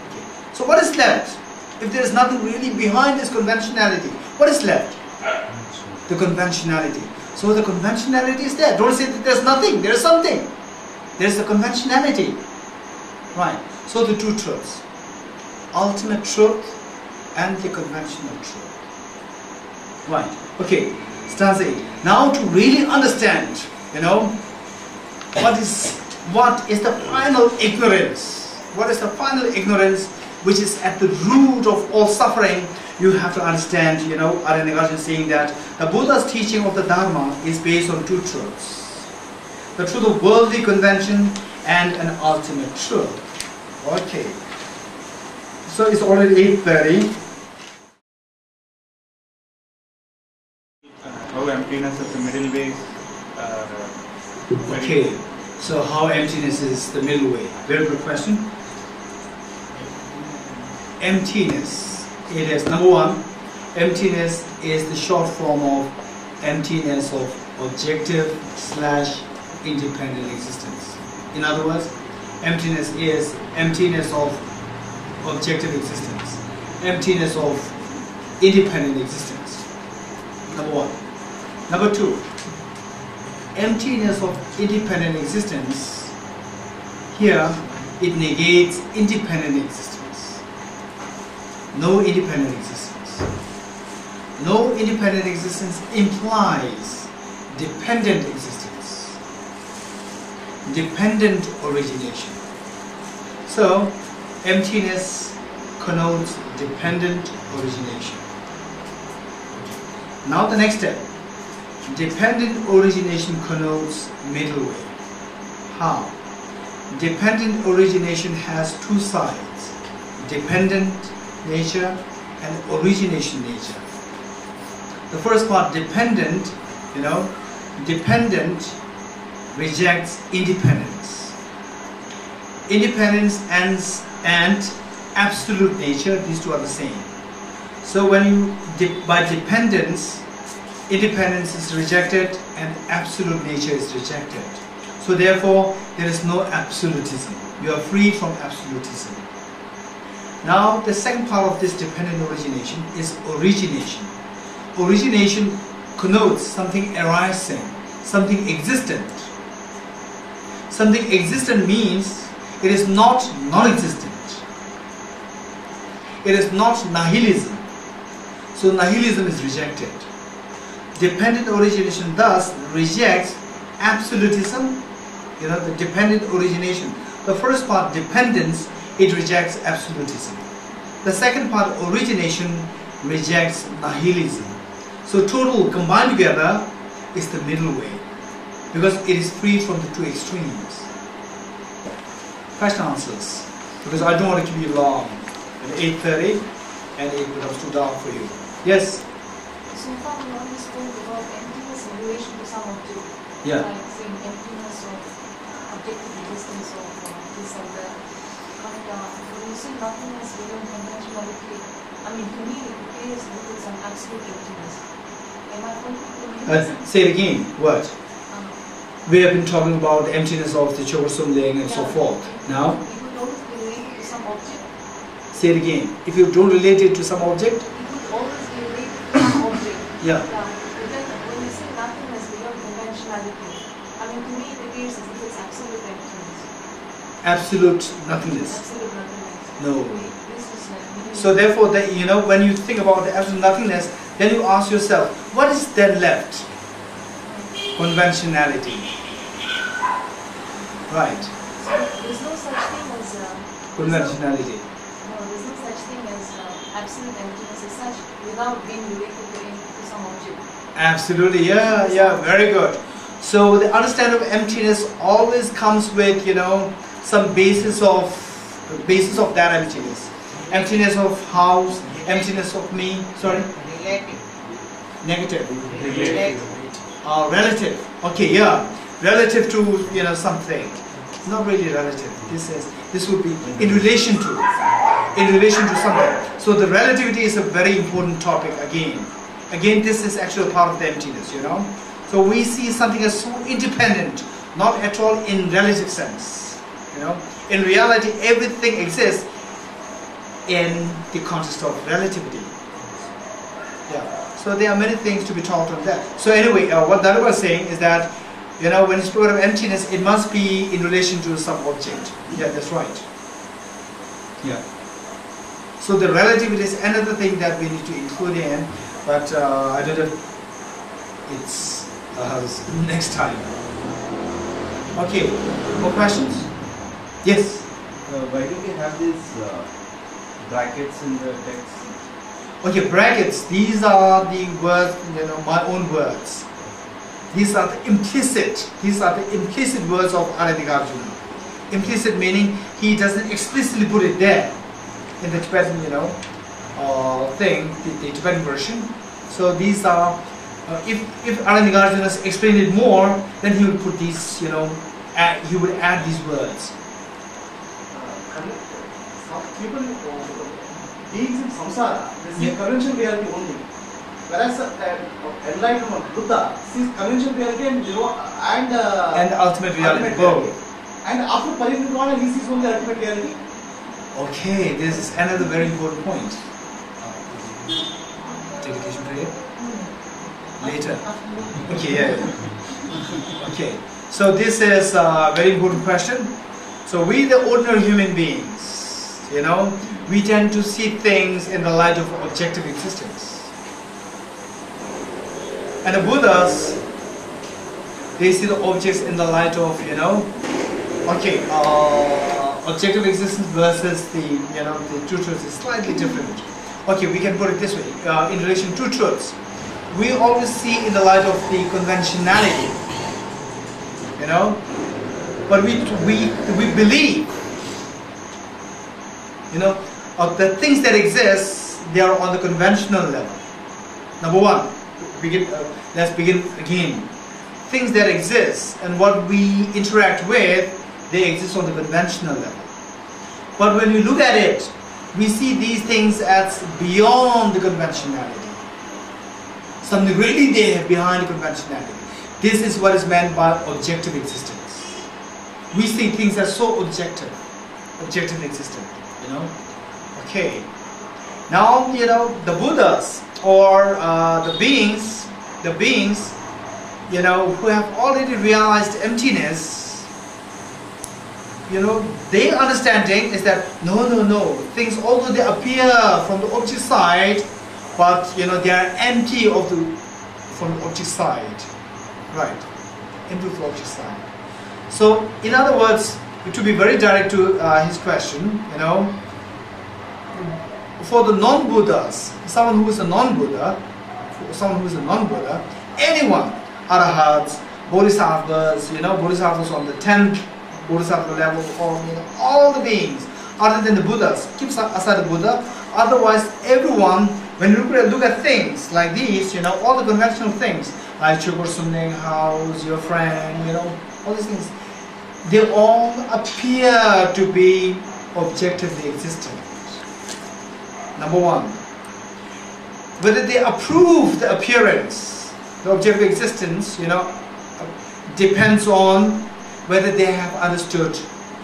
Okay. So what is left? If there is nothing really behind this conventionality, what is left? The conventionality. So the conventionality is there. Don't say that there's nothing. There is something. There's the conventionality. Right. So the two truths. Ultimate truth and the conventional truth. Right. Okay. Stanza 8. Now to really understand, what is the final ignorance? What is the final ignorance which is at the root of all suffering? You have to understand, Arya Nagarjuna is saying that the Buddha's teaching of the Dharma is based on two truths. The truth of worldly convention and an ultimate truth. Okay. So it's already 8:30. How emptiness is the middle way. Okay. So how emptiness is the middle way? Very good question. Emptiness. It is number one. Emptiness is the short form of emptiness of objective/independent existence. In other words, emptiness is emptiness of objective existence, emptiness of independent existence. Number one. Number two, emptiness of independent existence. Here, it negates independent existence. No independent existence. No independent existence implies dependent existence. Dependent origination. So, emptiness connotes dependent origination. Now the next step. Dependent origination connotes middle way. How? Dependent origination has two sides. Dependent nature and origination nature. The first part, dependent, dependent rejects independence. Independence and absolute nature, these two are the same. So when by dependence, independence is rejected and absolute nature is rejected. So therefore, there is no absolutism. You are free from absolutism. Now, the second part of this dependent origination is origination. Origination connotes something arising, something existent. Something existent means it is not non-existent. It is not nihilism. So nihilism is rejected. Dependent origination thus rejects absolutism, the dependent origination. The first part, dependence, it rejects absolutism. The second part, origination, rejects nihilism. So total combined together is the middle way, because it is free from the two extremes. Question answers, because I don't want to keep you long. At 8:30, and it becomes too dark for you. Yes? So far we only spoke about emptiness in relation to some object. Yeah. Like saying emptiness of objective existence of this and that. But when you say nothingness beyond conventionality, I mean to me it appears that it's an absolute emptiness. Am I following? Say it again. What? We have been talking about the emptiness of the Choe, Ling and so forth. Now? It would always be related to some object. Say it again. If you don't relate it to some object? It would always be related to some object. Yeah. But then when you say nothingness beyond conventionality, I mean to me it appears as if it's absolute emptiness. Absolute nothingness. Absolute nothingness. No. This is like So therefore, when you think about the absolute nothingness, then you ask yourself, what is then left? Conventionality. Right. So there's no such thing as Conventionality. No, there's no such thing as absolute emptiness as such without being related to some object. Absolutely, yeah, very good. So the understanding of emptiness always comes with, some basis of that emptiness. Emptiness of house, emptiness of me, sorry? Relative. Negative. Relative. Relative. Okay, yeah. Relative to, something. Not really relative. This would be in relation to something. So the relativity is a very important topic again. Again, this is actually part of the emptiness, So we see something as so independent, not at all in relative sense. In reality, everything exists in the context of relativity. Yeah. So there are many things to be taught on that. So anyway, what Daru was saying is that, when you speak of emptiness, it must be in relation to some object. Yeah, that's right. Yeah. So the relativity is another thing that we need to include in, but I don't know. It's next time. Okay. More questions? Yes. Why do we have these brackets in the text? Okay, brackets. These are the words, my own words. These are the implicit. These are the implicit words of Arya Nagarjuna. Implicit meaning he doesn't explicitly put it there in the Tibetan, thing, the Tibetan version. So these are. If Arya Nagarjuna explained it more, then he would put these, he would add these words. People, beings in samsara, they see conventional reality only. Whereas enlightenment, Buddha, sees conventional reality and ultimate reality both. And after parinirvana, he sees only ultimate reality. Okay, this is another very important point. Dedication prayer? Later. Okay, yeah. Okay, so this is a very important question. So we, the ordinary human beings, we tend to see things in the light of objective existence. And the Buddhas, they see the objects in the light of, objective existence versus the true truth is slightly different. Okay, we can put it this way, in relation to truths. We always see in the light of the conventionality, but we believe, of the things that exist, they are on the conventional level. Number one, let's begin again. Things that exist and what we interact with, they exist on the conventional level. But when we look at it, we see these things as beyond the conventionality. Something really there behind the conventionality. This is what is meant by objective existence. We see things as so objectively existent, Okay. Now, the Buddhas or the beings, who have already realized emptiness, their understanding is that no, things, although they appear from the object side, but they are empty of from the object side. Right. Into the object side. So, in other words, to be very direct to his question, for the non-Buddhas, someone who is a non-Buddha, anyone, arahats, bodhisattvas, bodhisattvas on the 10th bodhisattva level, or all the beings, other than the Buddhas, keep aside the Buddha. Otherwise, everyone, when you look at things like these, all the conventional things, like Chukur Sumning, house, your friend, all these things, they all appear to be objectively existent. Number one, whether they approve the appearance, the objective existence, depends on whether they have understood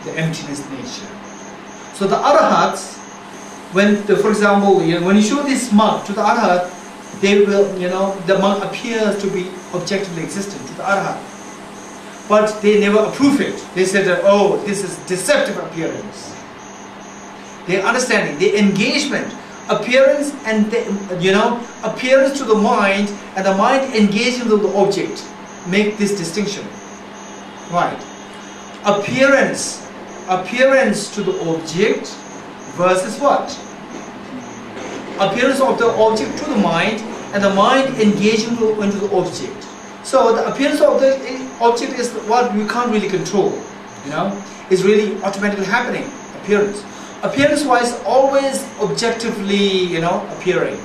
the emptiness nature. So the arahats, for example, when you show this mug to the arahat, they will, the mug appears to be objectively existent to the arahat, but they never approve it. They said that, oh, this is deceptive appearance. Their understanding, their engagement, appearance and appearance to the mind, and the mind engaging with the object, make this distinction. Right. Appearance to the object versus what? Appearance of the object to the mind, and the mind engaging into the object. So the appearance of the object is what we can't really control. It's really automatically happening. Appearance-wise, always objectively, appearing.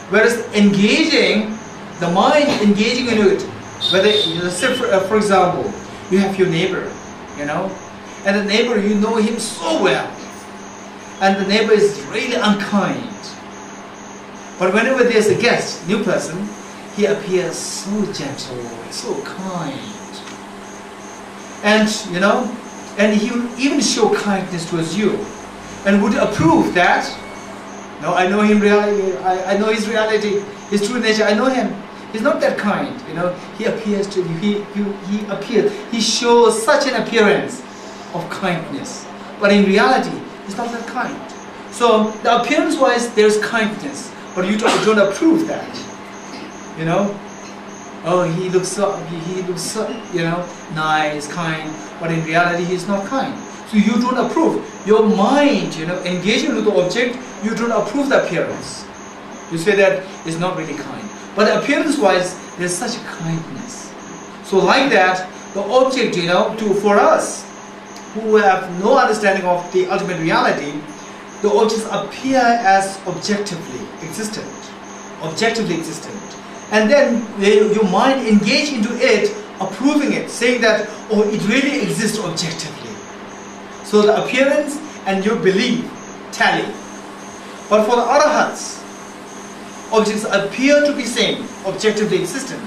Whereas engaging, the mind engaging into it, whether, say for example, you have your neighbor, and the neighbor, you know him so well, and the neighbor is really unkind. But whenever there's a guest, new person, he appears so gentle, so kind. And, and he will even show kindness towards you. And would approve that. No, I know him really, I know his reality, his true nature, I know him. He's not that kind, he appears to you, he shows such an appearance of kindness. But in reality, he's not that kind. So, the appearance-wise, there's kindness, but you don't approve that. Oh, he looks so, nice, kind, but in reality, he's not kind. So you don't approve. Your mind, engaging with the object, you don't approve the appearance. You say that it's not really kind. But appearance-wise, there's such a kindness. So like that, the object, for us, who have no understanding of the ultimate reality, the objects appear as objectively existent. And then your mind engage into it, approving it, saying that, oh, it really exists objectively. So the appearance and your belief tally. But for the arahats, objects appear to be same, objectively existent.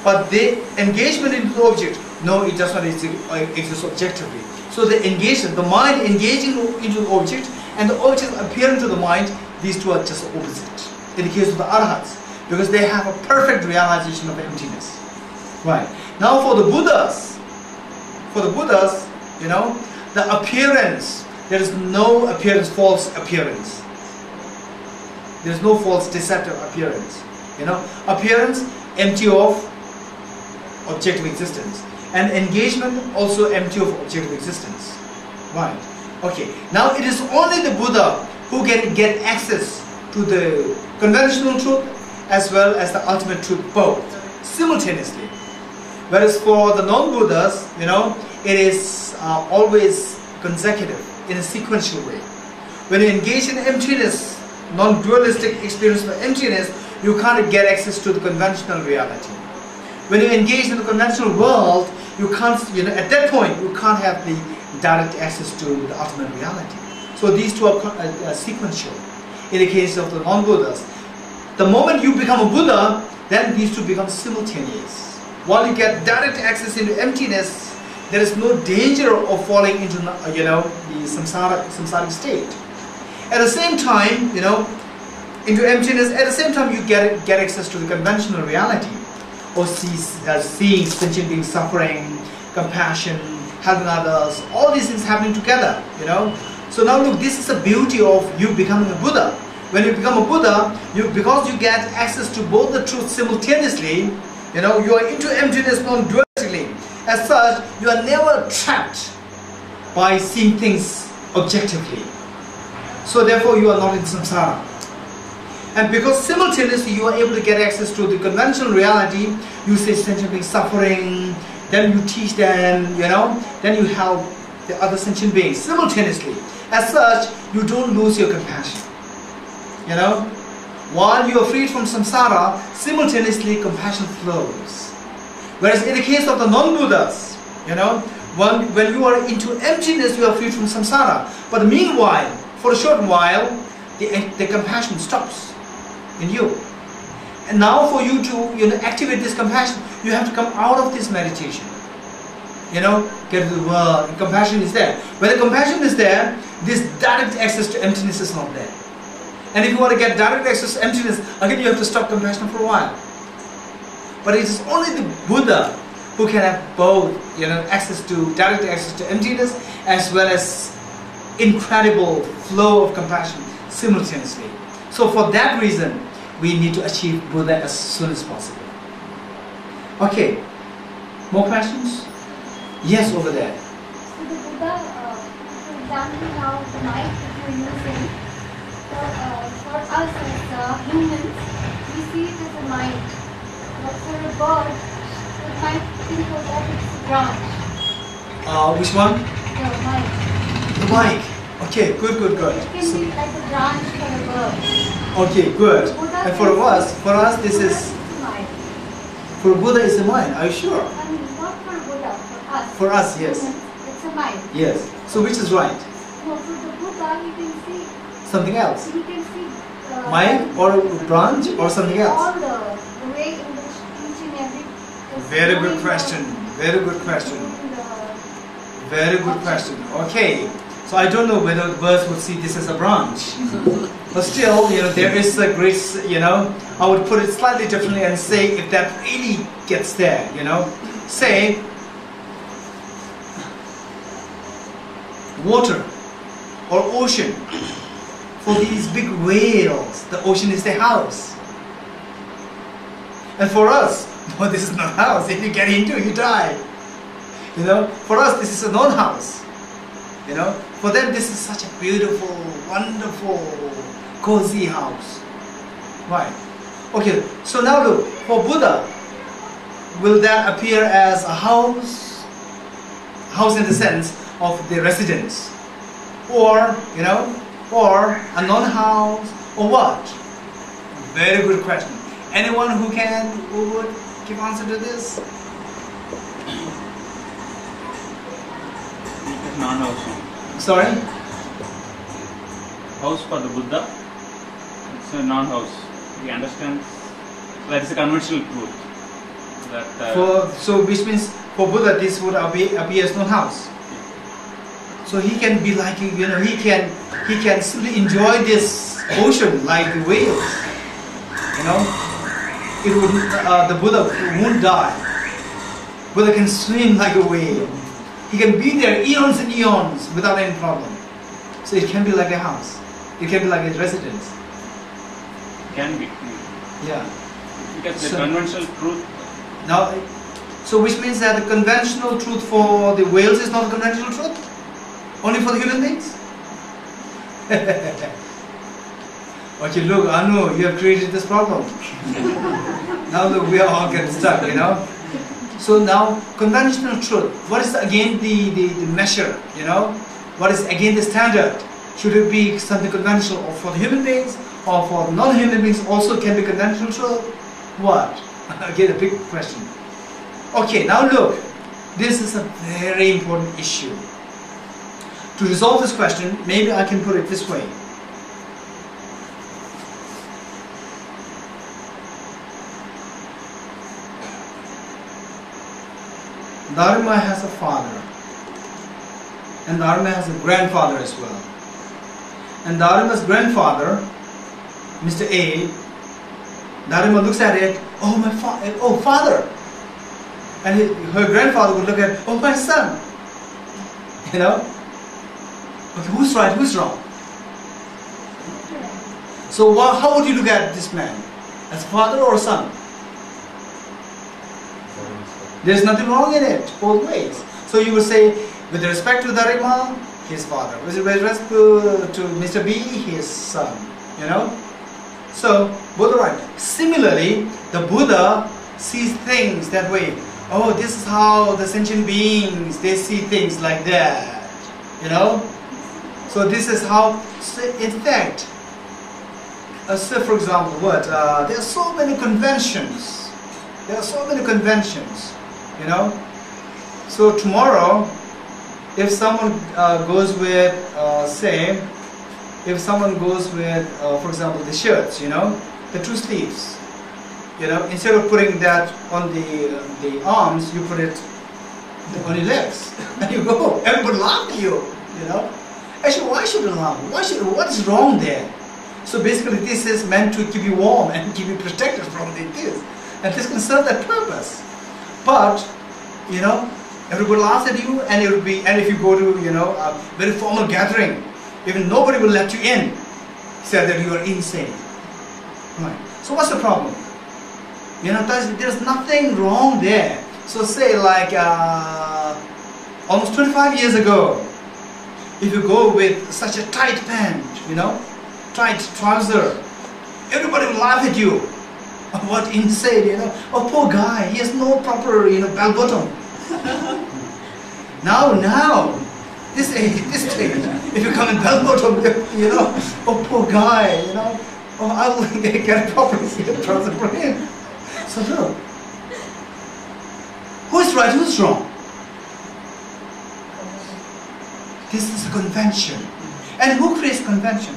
But the engagement into the object, no, it does not exist objectively. So the engagement, the mind engaging into the object, and the object appearing to the mind, these two are just opposite. In the case of the arahats, because they have a perfect realization of emptiness. Right. Now for the Buddhas, the appearance, there is no appearance, false appearance. There is no false deceptive appearance. Appearance empty of objective existence. And engagement also empty of objective existence. Right. Okay. Now it is only the Buddha who can get access to the conventional truth as well as the ultimate truth, both simultaneously. Whereas for the non-Buddhas, it is always consecutive in a sequential way. When you engage in emptiness, non-dualistic experience of emptiness, you can't get access to the conventional reality. When you engage in the conventional world, you can't, at that point, you can't have the direct access to the ultimate reality. So these two are sequential. In the case of the non-Buddhas, the moment you become a Buddha, then these two become simultaneous. While you get direct access into emptiness, there is no danger of falling into the samsaric state. At the same time, into emptiness. At the same time, you get access to the conventional reality, or seeing sentient beings suffering, compassion, helping others. All these things happening together. So now look, this is the beauty of you becoming a Buddha. when you become a Buddha, because you get access to both the truths simultaneously, you know, you are into emptiness non-dualistically. As such, you are never trapped by seeing things objectively. So therefore, you are not in samsara. And because simultaneously you are able to get access to the conventional reality, you see sentient beings suffering, then you teach them, you know, then you help the other sentient beings simultaneously. As such, you don't lose your compassion. You know, while you are freed from samsara, simultaneously compassion flows. Whereas in the case of the non-Buddhas, you know, when you are into emptiness, you are freed from samsara. But meanwhile, for a short while, the compassion stops in you. And now for you to, you know, activate this compassion, you have to come out of this meditation. You know, get to the world, and compassion is there. When the compassion is there, this direct access to emptiness is not there. And if you want to get direct access to emptiness, again you have to stop compassion for a while. But it is only the Buddha who can have both, you know, direct access to emptiness as well as incredible flow of compassion simultaneously. So for that reason, we need to achieve Buddha as soon as possible. Okay, more questions? Yes, over there. So the Buddha, for example, now the mic that you're using, for us as humans, we see it as a mind. But for a bird, it might think of that it's a branch. Which one? The mic. The mic. Okay, good. It can be like a branch for a bird. Okay, good. Buddha And for us, this is, for Buddha is the mind. Are you sure? I mean, not for Buddha, for us. For us, yes. Humans, it's a mind. Yes. So which is right? No, for the Buddha, you can see. Something else? You can see. Mind or branch or something else? All the way in which each and every. Very good question. Very good question. Very good question. Okay. So I don't know whether the birds would see this as a branch. But still, you know, there is a great, you know, I would put it slightly differently and say if that really gets there, you know. Say, water or ocean. For these big whales, the ocean is their house. And for us, no, this is not a house. If you get into it, you die. You know, for us, this is a non-house. You know, for them, this is such a beautiful, wonderful, cozy house. Right. Okay, so now look, for Buddha, will that appear as a house? House in the sense of the residence? Or, you know, or a non-house, or what? Very good question. Anyone who would give answer to this? Non-house. Sorry? House for the Buddha, it's a non-house. He understands that is a conventional truth. That, so which means for Buddha this would appear as non-house. So he can be like, you know, he can simply enjoy this ocean like the whales. You know, it would the Buddha won't die. Buddha can swim like a whale. He can be there eons and eons without any problem. So it can be like a house. It can be like a residence. Can be. Yeah. Because the conventional truth. Now, so which means that the conventional truth for the whales is not the conventional truth? Only for the human beings? Okay, look, Anu, you have created this problem. Now look, we are all getting stuck, you know. So now, conventional truth, what is again the measure, you know? What is again the standard? Should it be something conventional or for the human beings or for non-human beings also can be conventional truth? What? Again, a big question. Okay, now look, this is a very important issue. To resolve this question, maybe I can put it this way. Dharma has a father, and Dharma has a grandfather as well. And Dharma's grandfather, Mr. A, Dharma looks at it, oh my father. And her grandfather would look at, oh my son. You know? Okay, who's right, who's wrong? So how would you look at this man? As a father or a son? There's nothing wrong in it, both ways. So you would say, with respect to Dharma, his father. With respect to Mr. B, his son. You know? So, both are right. Similarly, the Buddha sees things that way. Oh, this is how the sentient beings, they see things like that. You know? So this is how, in fact, say for example, there are so many conventions. There are so many conventions. You know? So tomorrow, if someone goes with, say, if someone goes with, for example, the shirts, you know, the 2 sleeves, you know, instead of putting that on the arms, you put it on your legs, and you go, everybody laugh at you, you know. Actually, why should you laugh? What is wrong there? So basically, this is meant to keep you warm and keep you protected from this, and this can serve that purpose. But, you know, everybody laughs at you, and it will be, and if you go to, you know, a very formal gathering, even nobody will let you in, say that you are insane. Right. So what's the problem? You know, there's nothing wrong there. So say like almost 25 years ago, if you go with such a tight pant, you know, tight trouser, everybody will laugh at you. What insane, you know? Oh, poor guy, he has no proper, you know, bell bottom. Now, this stage, if you come in bell bottom, you know, oh, poor guy, you know, oh, I will get a proper trouser for him. So look, who is right, who is wrong? This is a convention. And who creates convention?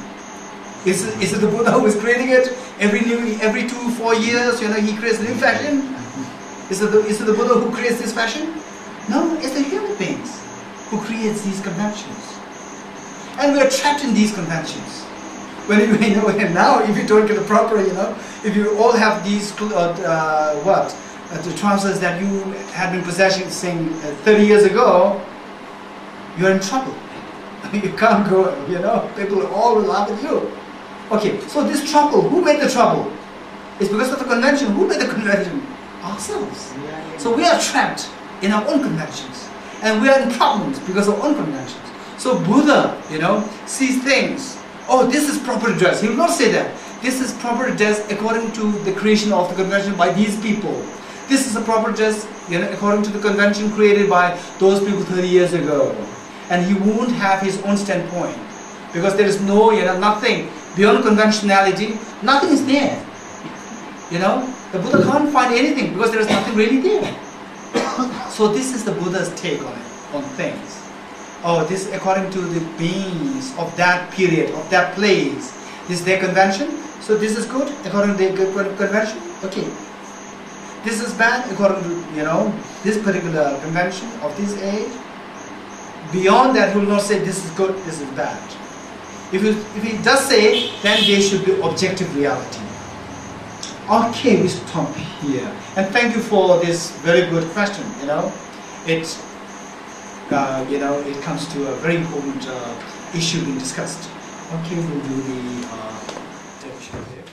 Is it the Buddha who is creating it? Every 2-4 years, you know, he creates new fashion? Is it the Buddha who creates this fashion? No, it's the human beings who creates these conventions. And we are trapped in these conventions. When you know, now if you don't get a proper, you know, if you all have these the trousers that you had been possessing 30 years ago, you're in trouble. You can't go, you know, people all will laugh at you. Okay, so this trouble, who made the trouble? It's because of the convention. Who made the convention? Ourselves. So we are trapped in our own conventions. And we are in problems because of our own conventions. So Buddha, you know, sees things. Oh, this is proper dress. He will not say that. This is proper dress according to the creation of the convention by these people. This is a proper dress, you know, according to the convention created by those people 30 years ago. And he won't have his own standpoint. Because there is no, you know, nothing beyond conventionality. Nothing is there. You know, the Buddha can't find anything because there is nothing really there. So this is the Buddha's take on it, on things. Oh, this according to the beings of that period, of that place. This is their convention. So this is good according to their convention. Okay. This is bad according to, you know, this particular convention of this age. Beyond that, he will not say this is good, this is bad. If he does say, then there should be objective reality. Okay, we stop here. And thank you for this very good question. You know, it comes to a very important issue being discussed. Okay, we'll do the definition here.